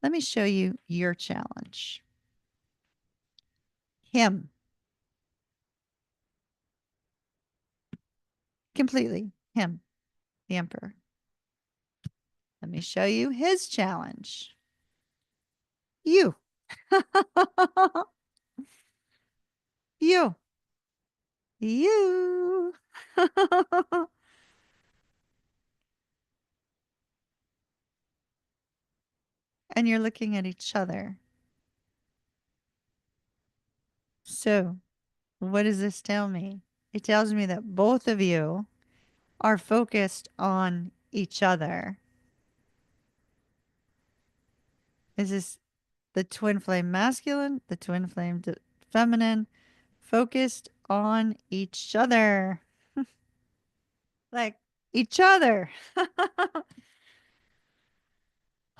Let me show you your challenge. Him, completely. Him, the Emperor. Let me show you his challenge. You. You. You. And you're looking at each other. So, what does this tell me? It tells me that both of you are focused on each other. Is this the twin flame masculine, the twin flame feminine, focused on each other? Like each other.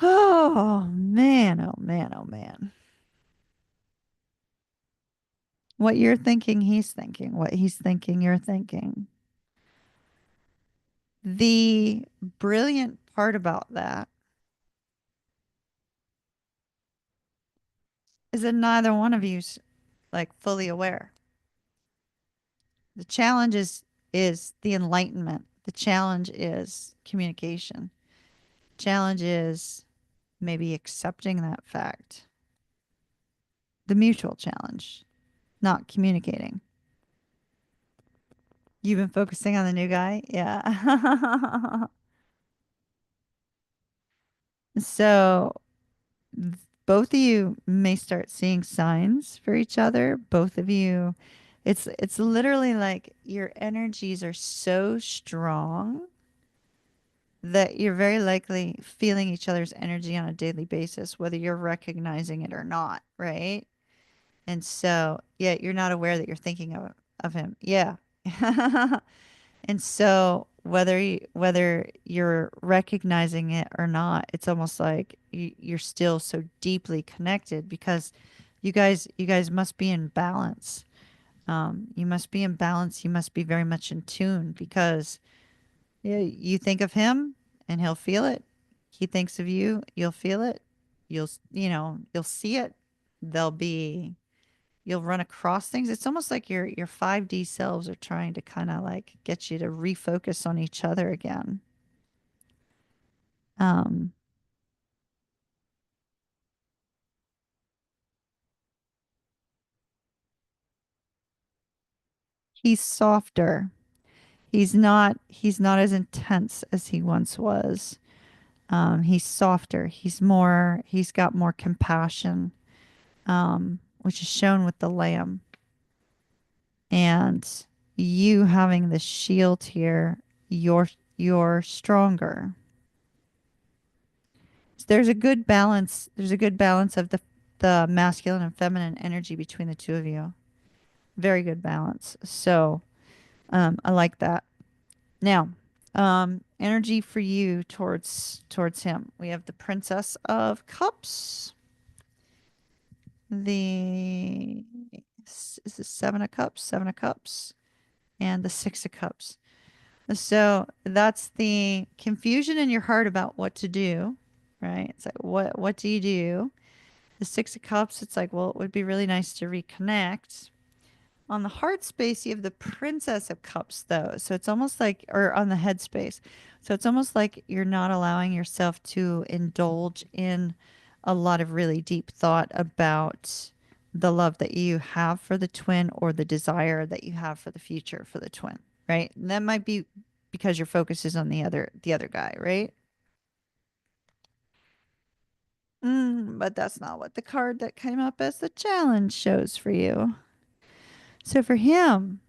Oh man, oh man, oh man. What you're thinking, he's thinking. What he's thinking, you're thinking. The brilliant part about that is that neither one of you's like fully aware. The challenge is the enlightenment. The challenge is communication. Challenge is maybe accepting that fact. The mutual challenge, not communicating. You've been focusing on the new guy? Yeah. So both of you may start seeing signs for each other. Both of you, it's literally like your energies are so strong that you're very likely feeling each other's energy on a daily basis, whether you're recognizing it or not, right? And so, yeah, you're not aware that you're thinking of him. Yeah. And so whether you're recognizing it or not, it's almost like you're still so deeply connected because you guys must be in balance. You must be in balance. You must be very much in tune because yeah, you think of him and he'll feel it. He thinks of you, you'll feel it. You'll see it. There'll be you'll run across things. It's almost like your 5D selves are trying to kind of like get you to refocus on each other again. Um, he's softer. He's not as intense as he once was. He's softer. He's got more compassion, which is shown with the lamb. And you having the shield here, you're stronger. There's a good balance. There's a good balance of the masculine and feminine energy between the two of you. Very good balance. So, I like that. Now, energy for you towards him. We have the Princess of Cups. The is the Seven of Cups, and the Six of Cups. So that's the confusion in your heart about what to do, right? It's like what do you do? The Six of Cups, it's like, well, it would be really nice to reconnect. On the heart space, you have the Princess of Cups, though. So it's almost like, or on the head space. So it's almost like you're not allowing yourself to indulge in a lot of really deep thought about the love that you have for the twin or the desire that you have for the future for the twin, right? And that might be because your focus is on the other guy, right? But that's not what the card that came up as the challenge shows for you. So for him,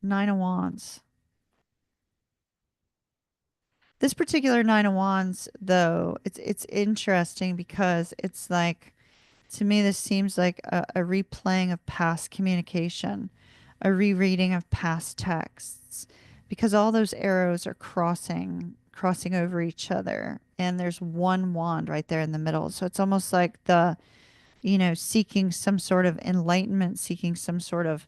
Nine of Wands. This particular Nine of Wands, though, it's interesting because it's like to me this seems like a replaying of past communication, a rereading of past texts, because all those arrows are crossing over each other, and there's one wand right there in the middle. So it's almost like seeking some sort of enlightenment, seeking some sort of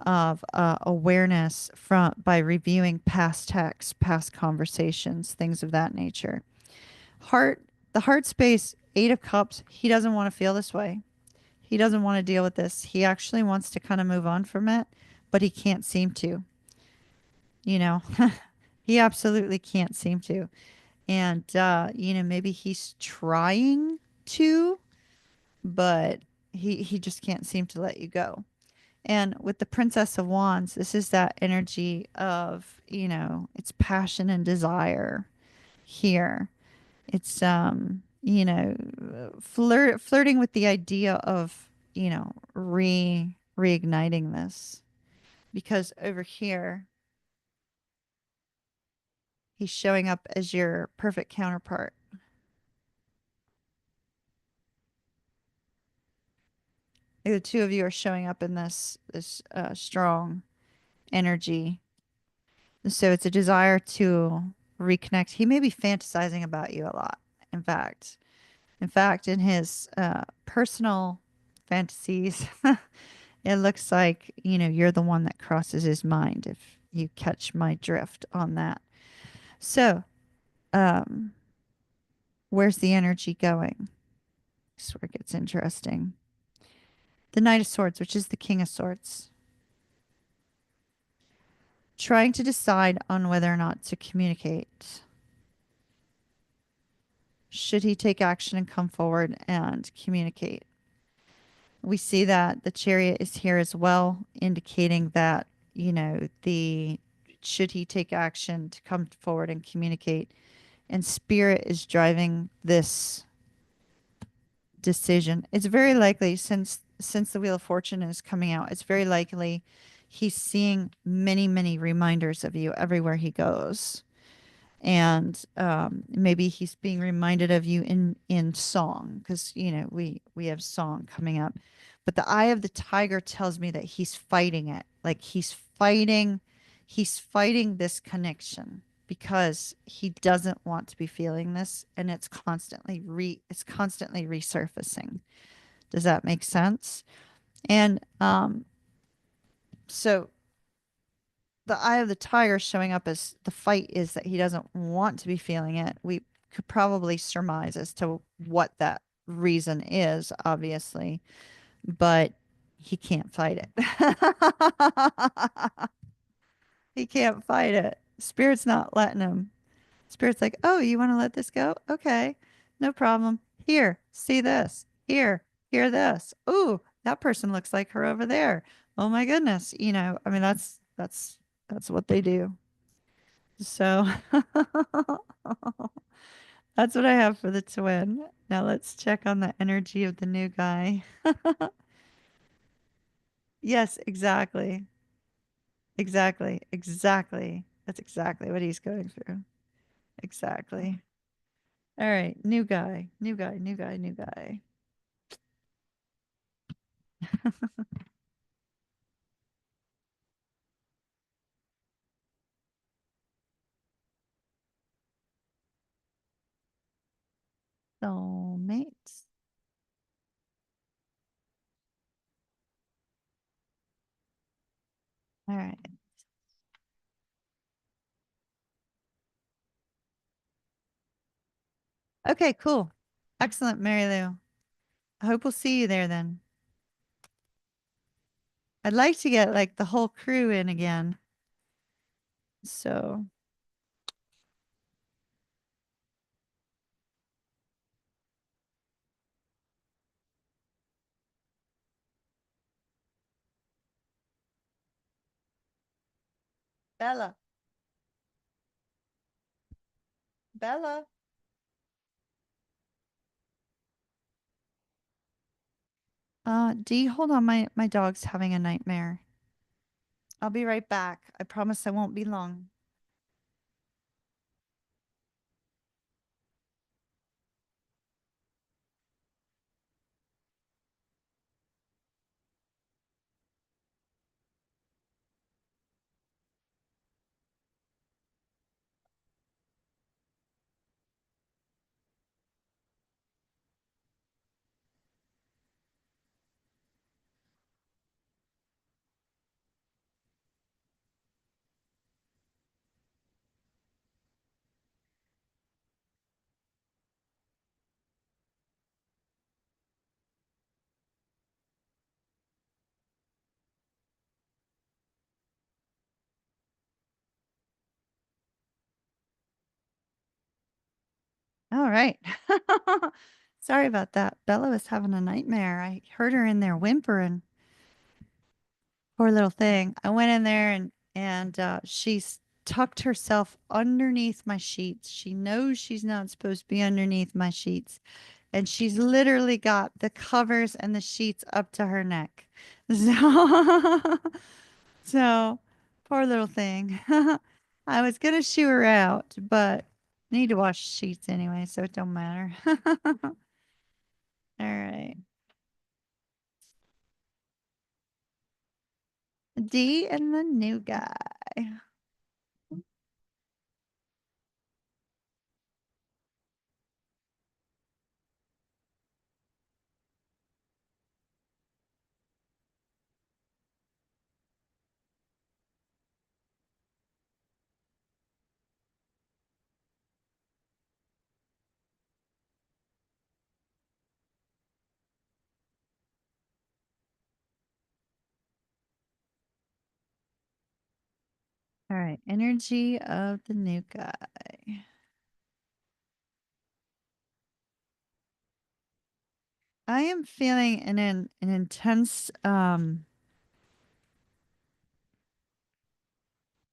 awareness from by reviewing past texts, past conversations, things of that nature. Heart, the heart space, Eight of Cups. He doesn't want to feel this way. He doesn't want to deal with this. He actually wants to kind of move on from it, but he can't seem to. You know, he absolutely can't seem to. And maybe he's trying to, but he just can't seem to let you go. And with the Princess of Wands, this is that energy of, it's passion and desire here. It's flirting with the idea of, reigniting this. Because over here, he's showing up as your perfect counterpart. The two of you are showing up in this strong energy. So it's a desire to reconnect. He may be fantasizing about you a lot. In fact, in his personal fantasies, it looks like, you're the one that crosses his mind if you catch my drift on that. So, um, where's the energy going? This is where it gets interesting. The Knight of Swords, which is the King of Swords, trying to decide on whether or not to communicate. Should he take action and come forward and communicate? We see that the Chariot is here as well, indicating that, the should he take action to come forward and communicate. And Spirit is driving this decision. It's very likely, since the Wheel of Fortune is coming out, it's very likely he's seeing many, many reminders of you everywhere he goes. And maybe he's being reminded of you in song, because we have song coming up. But the Eye of the Tiger tells me that he's fighting it, like he's fighting this connection because he doesn't want to be feeling this, and it's constantly resurfacing. Does that make sense? And so the Eye of the Tiger showing up as the fight is that he doesn't want to be feeling it. We could probably surmise as to what that reason is, obviously, but he can't fight it. He can't fight it. Spirit's not letting him. Spirit's like, oh, you want to let this go? Okay, no problem. Here, see this. Here, hear this. Ooh, that person looks like her over there. Oh my goodness. I mean, that's what they do. So that's what I have for the twin. Now let's check on the energy of the new guy. Yes, exactly. Exactly. Exactly. That's exactly what he's going through. Exactly. All right. New guy. New guy. New guy. New guy. Soulmates. All right. Okay, cool. Excellent, Mary Lou. I hope we'll see you there then. I'd like to get like the whole crew in again. So, Bella, Bella. Dee, hold on. My dog's having a nightmare. I'll be right back. I promise I won't be long. All right. Sorry about that. Bella was having a nightmare. I heard her in there whimpering. Poor little thing. I went in there and she's tucked herself underneath my sheets. She knows she's not supposed to be underneath my sheets. And she's literally got the covers and the sheets up to her neck. So, so poor little thing. I was gonna shoo her out, but I need to wash sheets anyway, so it don't matter. All right. D and the new guy. All right. Energy of the new guy. I am feeling an intense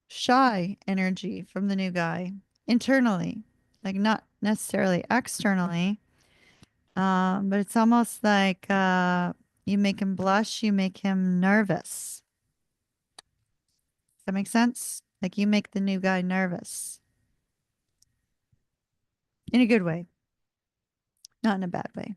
shy energy from the new guy internally, like not necessarily externally. But it's almost like you make him blush, you make him nervous. Does that make sense? Like you make the new guy nervous in a good way, not in a bad way.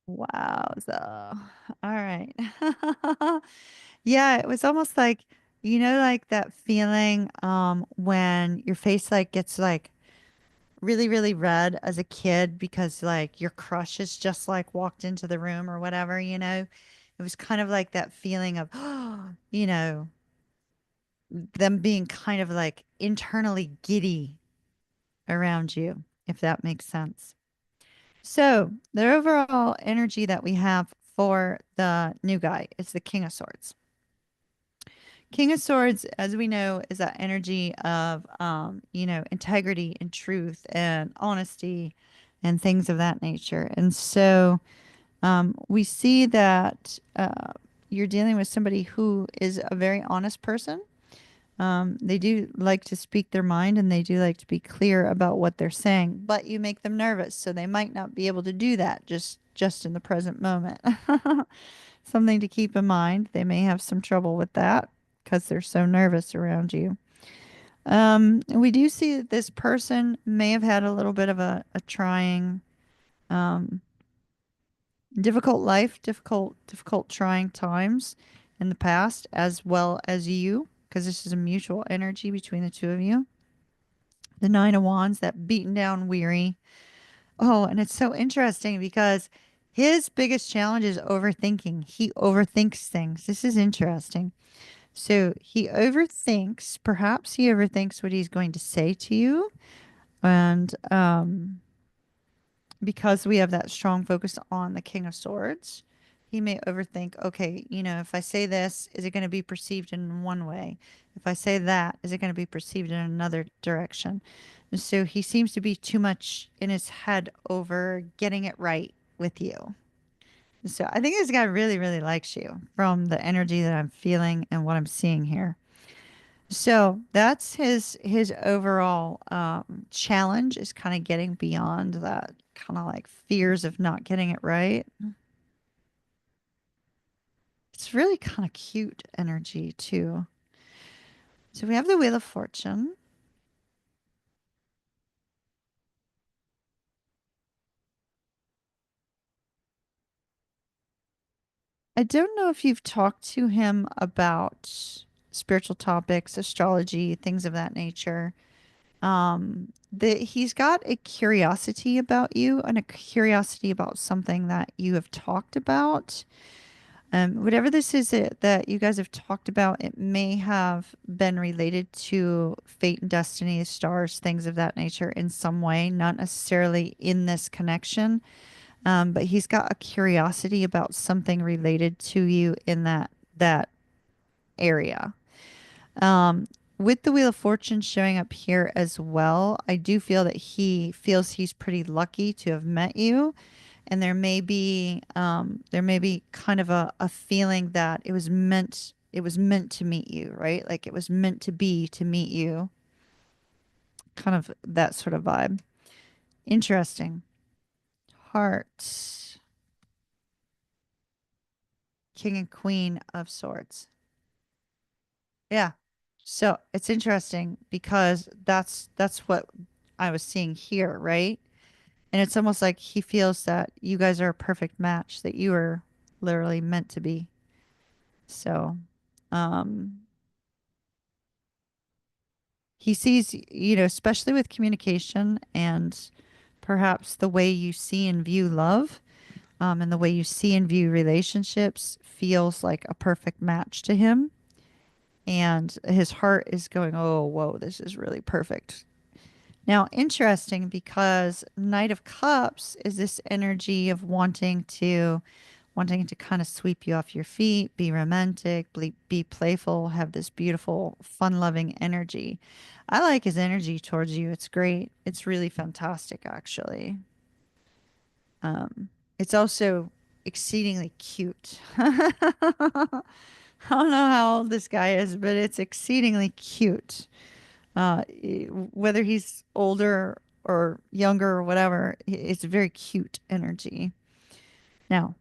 Wowza. All right. Yeah, it was almost like, like that feeling when your face like gets like really, really red as a kid because like your crush has just like walked into the room or whatever, you know? It was kind of like that feeling of, you know, them being kind of like internally giddy around you, if that makes sense. So, the overall energy that we have for the new guy is the King of Swords. King of Swords, as we know, is that energy of, integrity and truth and honesty and things of that nature. And so we see that you're dealing with somebody who is a very honest person. They do like to speak their mind and they do like to be clear about what they're saying, but you make them nervous, so they might not be able to do that just in the present moment. Something to keep in mind. They may have some trouble with that because they're so nervous around you. We do see that this person may have had a little bit of a trying, um, difficult life, difficult, trying times in the past, as well as you, because this is a mutual energy between the two of you. The Nine of Wands, that beaten down, weary. Oh, and it's so interesting because his biggest challenge is overthinking. He overthinks things. This is interesting. So he overthinks, perhaps he overthinks what he's going to say to you. And because we have that strong focus on the King of Swords, he may overthink, okay, if I say this, is it going to be perceived in one way? If I say that, is it going to be perceived in another direction? And so he seems to be too much in his head over getting it right with you. So I think this guy really, really likes you from the energy that I'm feeling and what I'm seeing here. So that's his overall challenge is kind of getting beyond that kind of like fears of not getting it right. It's really kind of cute energy too. So we have the Wheel of Fortune. I don't know if you've talked to him about spiritual topics, astrology, things of that nature. He's got a curiosity about you and a curiosity about something that you have talked about. Whatever this is that you guys have talked about, it may have been related to fate and destiny, stars, things of that nature in some way, not necessarily in this connection. But he's got a curiosity about something related to you in that area. Um, with the Wheel of Fortune showing up here as well, I do feel that he feels he's pretty lucky to have met you. And there may be kind of a feeling that it was meant to meet you, right? Like it was meant to be to meet you, kind of that sort of vibe. Interesting. Heart, King and Queen of Swords. Yeah. So it's interesting because that's what I was seeing here, right? And it's almost like he feels that you guys are a perfect match, that you are literally meant to be. So, um, he sees, especially with communication and perhaps the way you see and view love, and the way you see and view relationships feels like a perfect match to him. And his heart is going, oh, whoa, this is really perfect. Now, interesting because Knight of Cups is this energy of wanting to kind of sweep you off your feet, be romantic, be playful, have this beautiful, fun-loving energy. I like his energy towards you. It's great. It's really fantastic, actually. Um, it's also exceedingly cute. I don't know how old this guy is, but it's exceedingly cute. Whether he's older or younger or whatever, it's a very cute energy. Now,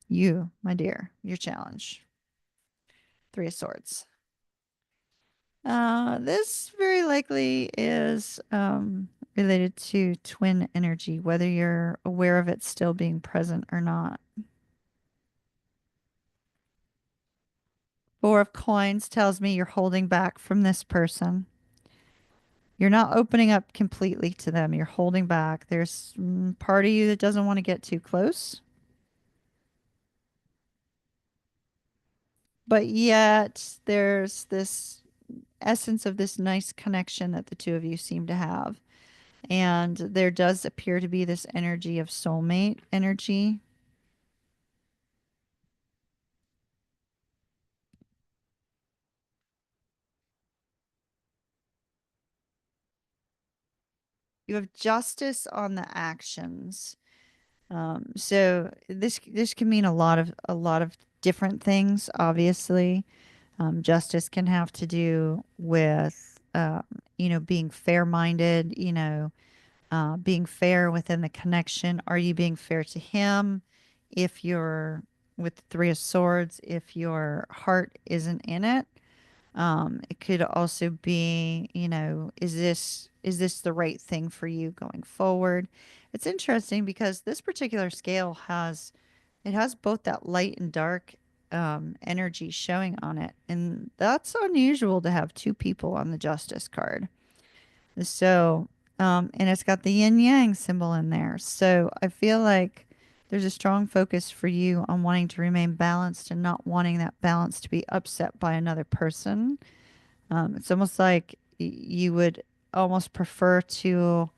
you, my dear, your challenge. Three of Swords. This very likely is related to twin energy, whether you're aware of it still being present or not. Four of Coins tells me you're holding back from this person. You're not opening up completely to them. You're holding back. There's part of you that doesn't want to get too close, but yet there's this essence of this nice connection that the two of you seem to have. And there does appear to be this energy of soulmate energy. You have justice on the actions. So this can mean a lot of different things. Obviously, justice can have to do with being fair-minded. Being fair within the connection. Are you being fair to him? If you're with the Three of Swords, if your heart isn't in it, it could also be, is this the right thing for you going forward? It's interesting because this particular scale has both that light and dark energy showing on it, and that's unusual to have two people on the Justice card. So, and it's got the yin yang symbol in there. So I feel like there's a strong focus for you on wanting to remain balanced and not wanting that balance to be upset by another person. It's almost like you would almost prefer to,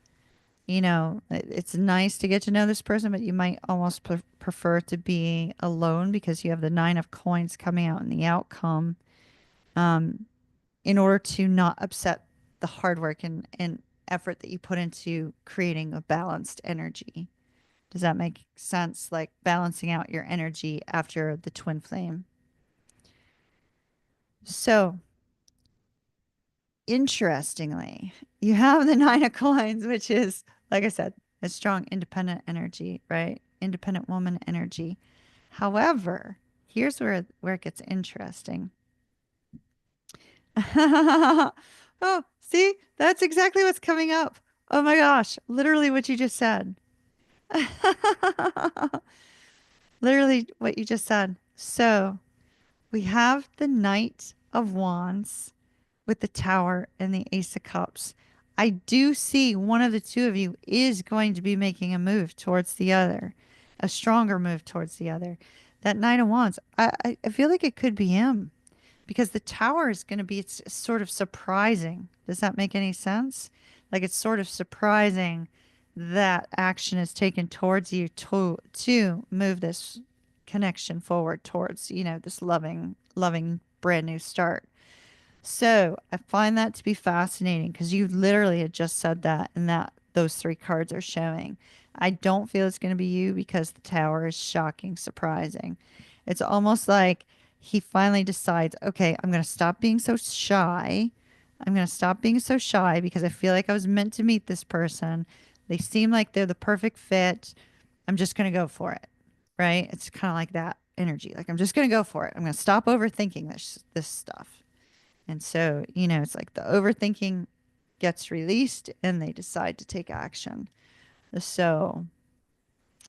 it's nice to get to know this person, but you might almost prefer to be alone because you have the Nine of Coins coming out in the outcome. Um, in order to not upset the hard work and effort that you put into creating a balanced energy. Does that make sense? Like balancing out your energy after the twin flame. So, interestingly, you have the Nine of Coins, which is, like I said, a strong independent energy, right? Independent woman energy. However, here's where it gets interesting. Oh, see, that's exactly what's coming up. Oh my gosh, literally what you just said. Literally what you just said. So we have the Knight of Wands with the Tower and the Ace of Cups. I do see one of the two of you is going to be making a move towards the other, a stronger move towards the other. That Knight of Wands. I feel like it could be him because the Tower is going to be it's sort of surprising. Does that make any sense? Like it's sort of surprising that action is taken towards you to move this connection forward towards, this loving brand new start. So I find that to be fascinating because you literally had just said that, and that those three cards are showing. I don't feel it's going to be you because the Tower is shocking, surprising. It's almost like he finally decides, okay, I'm going to stop being so shy. I'm going to stop being so shy because I feel like I was meant to meet this person. They seem like they're the perfect fit. I'm just going to go for it. Right? It's kind of like that energy. Like I'm just going to go for it. I'm going to stop overthinking this stuff. And so, it's like the overthinking gets released and they decide to take action. So,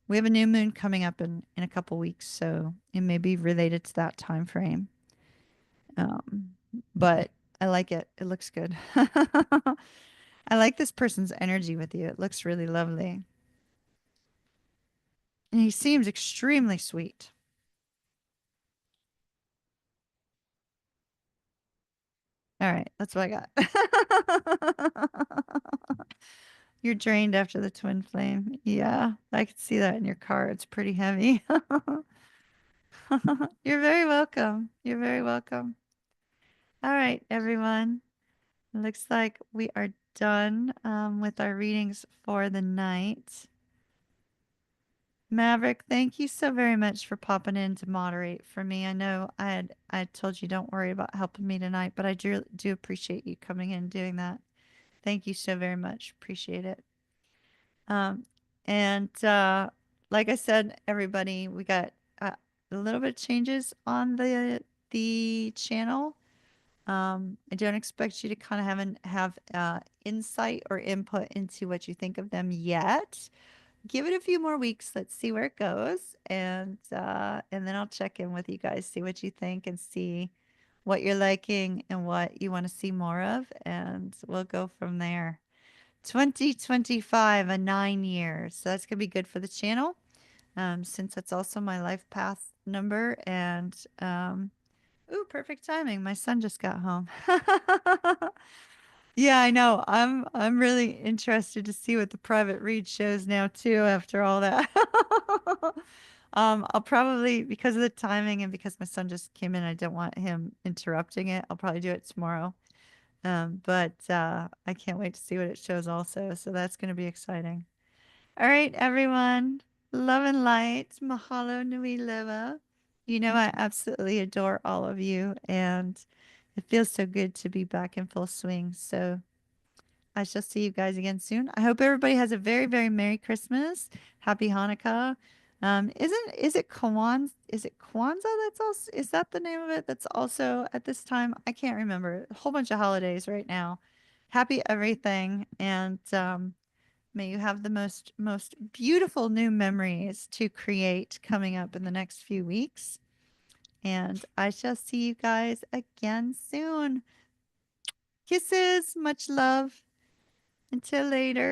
we have a new moon coming up in a couple weeks, so it may be related to that time frame. Um, but I like it. It looks good. I like this person's energy with you. It looks really lovely. And he seems extremely sweet. All right, that's what I got. You're drained after the twin flame. Yeah, I could see that in your car. It's pretty heavy. You're very welcome. You're very welcome. All right, everyone. Looks like we are done with our readings for the night. Maverick, thank you so very much for popping in to moderate for me. I know I had told you don't worry about helping me tonight, but I do appreciate you coming in and doing that. Thank you so very much. Appreciate it. Um, and like I said, everybody, we got a little bit of changes on the channel. I don't expect you to kind of have insight or input into what you think of them yet. Give it a few more weeks. Let's see where it goes, and then I'll check in with you guys, see what you think, and see what you're liking and what you want to see more of, and we'll go from there. 2025, a 9 years. So that's gonna be good for the channel. Since that's also my life path number, and ooh, perfect timing. My son just got home. Yeah, I know. I'm really interested to see what the private read shows now too after all that. I'll probably, because of the timing and because my son just came in, I don't want him interrupting it. I'll probably do it tomorrow. But I can't wait to see what it shows also. So that's going to be exciting. All right, everyone. Love and light. Mahalo nui lewa. I absolutely adore all of you, and it feels so good to be back in full swing. So I shall see you guys again soon. I hope everybody has a very, very Merry Christmas. Happy Hanukkah. Is it Kwanzaa that's also is that the name of it that's also at this time? I can't remember. A whole bunch of holidays right now. Happy everything, and may you have the most beautiful new memories to create coming up in the next few weeks. And I shall see you guys again soon. Kisses, much love. Until later.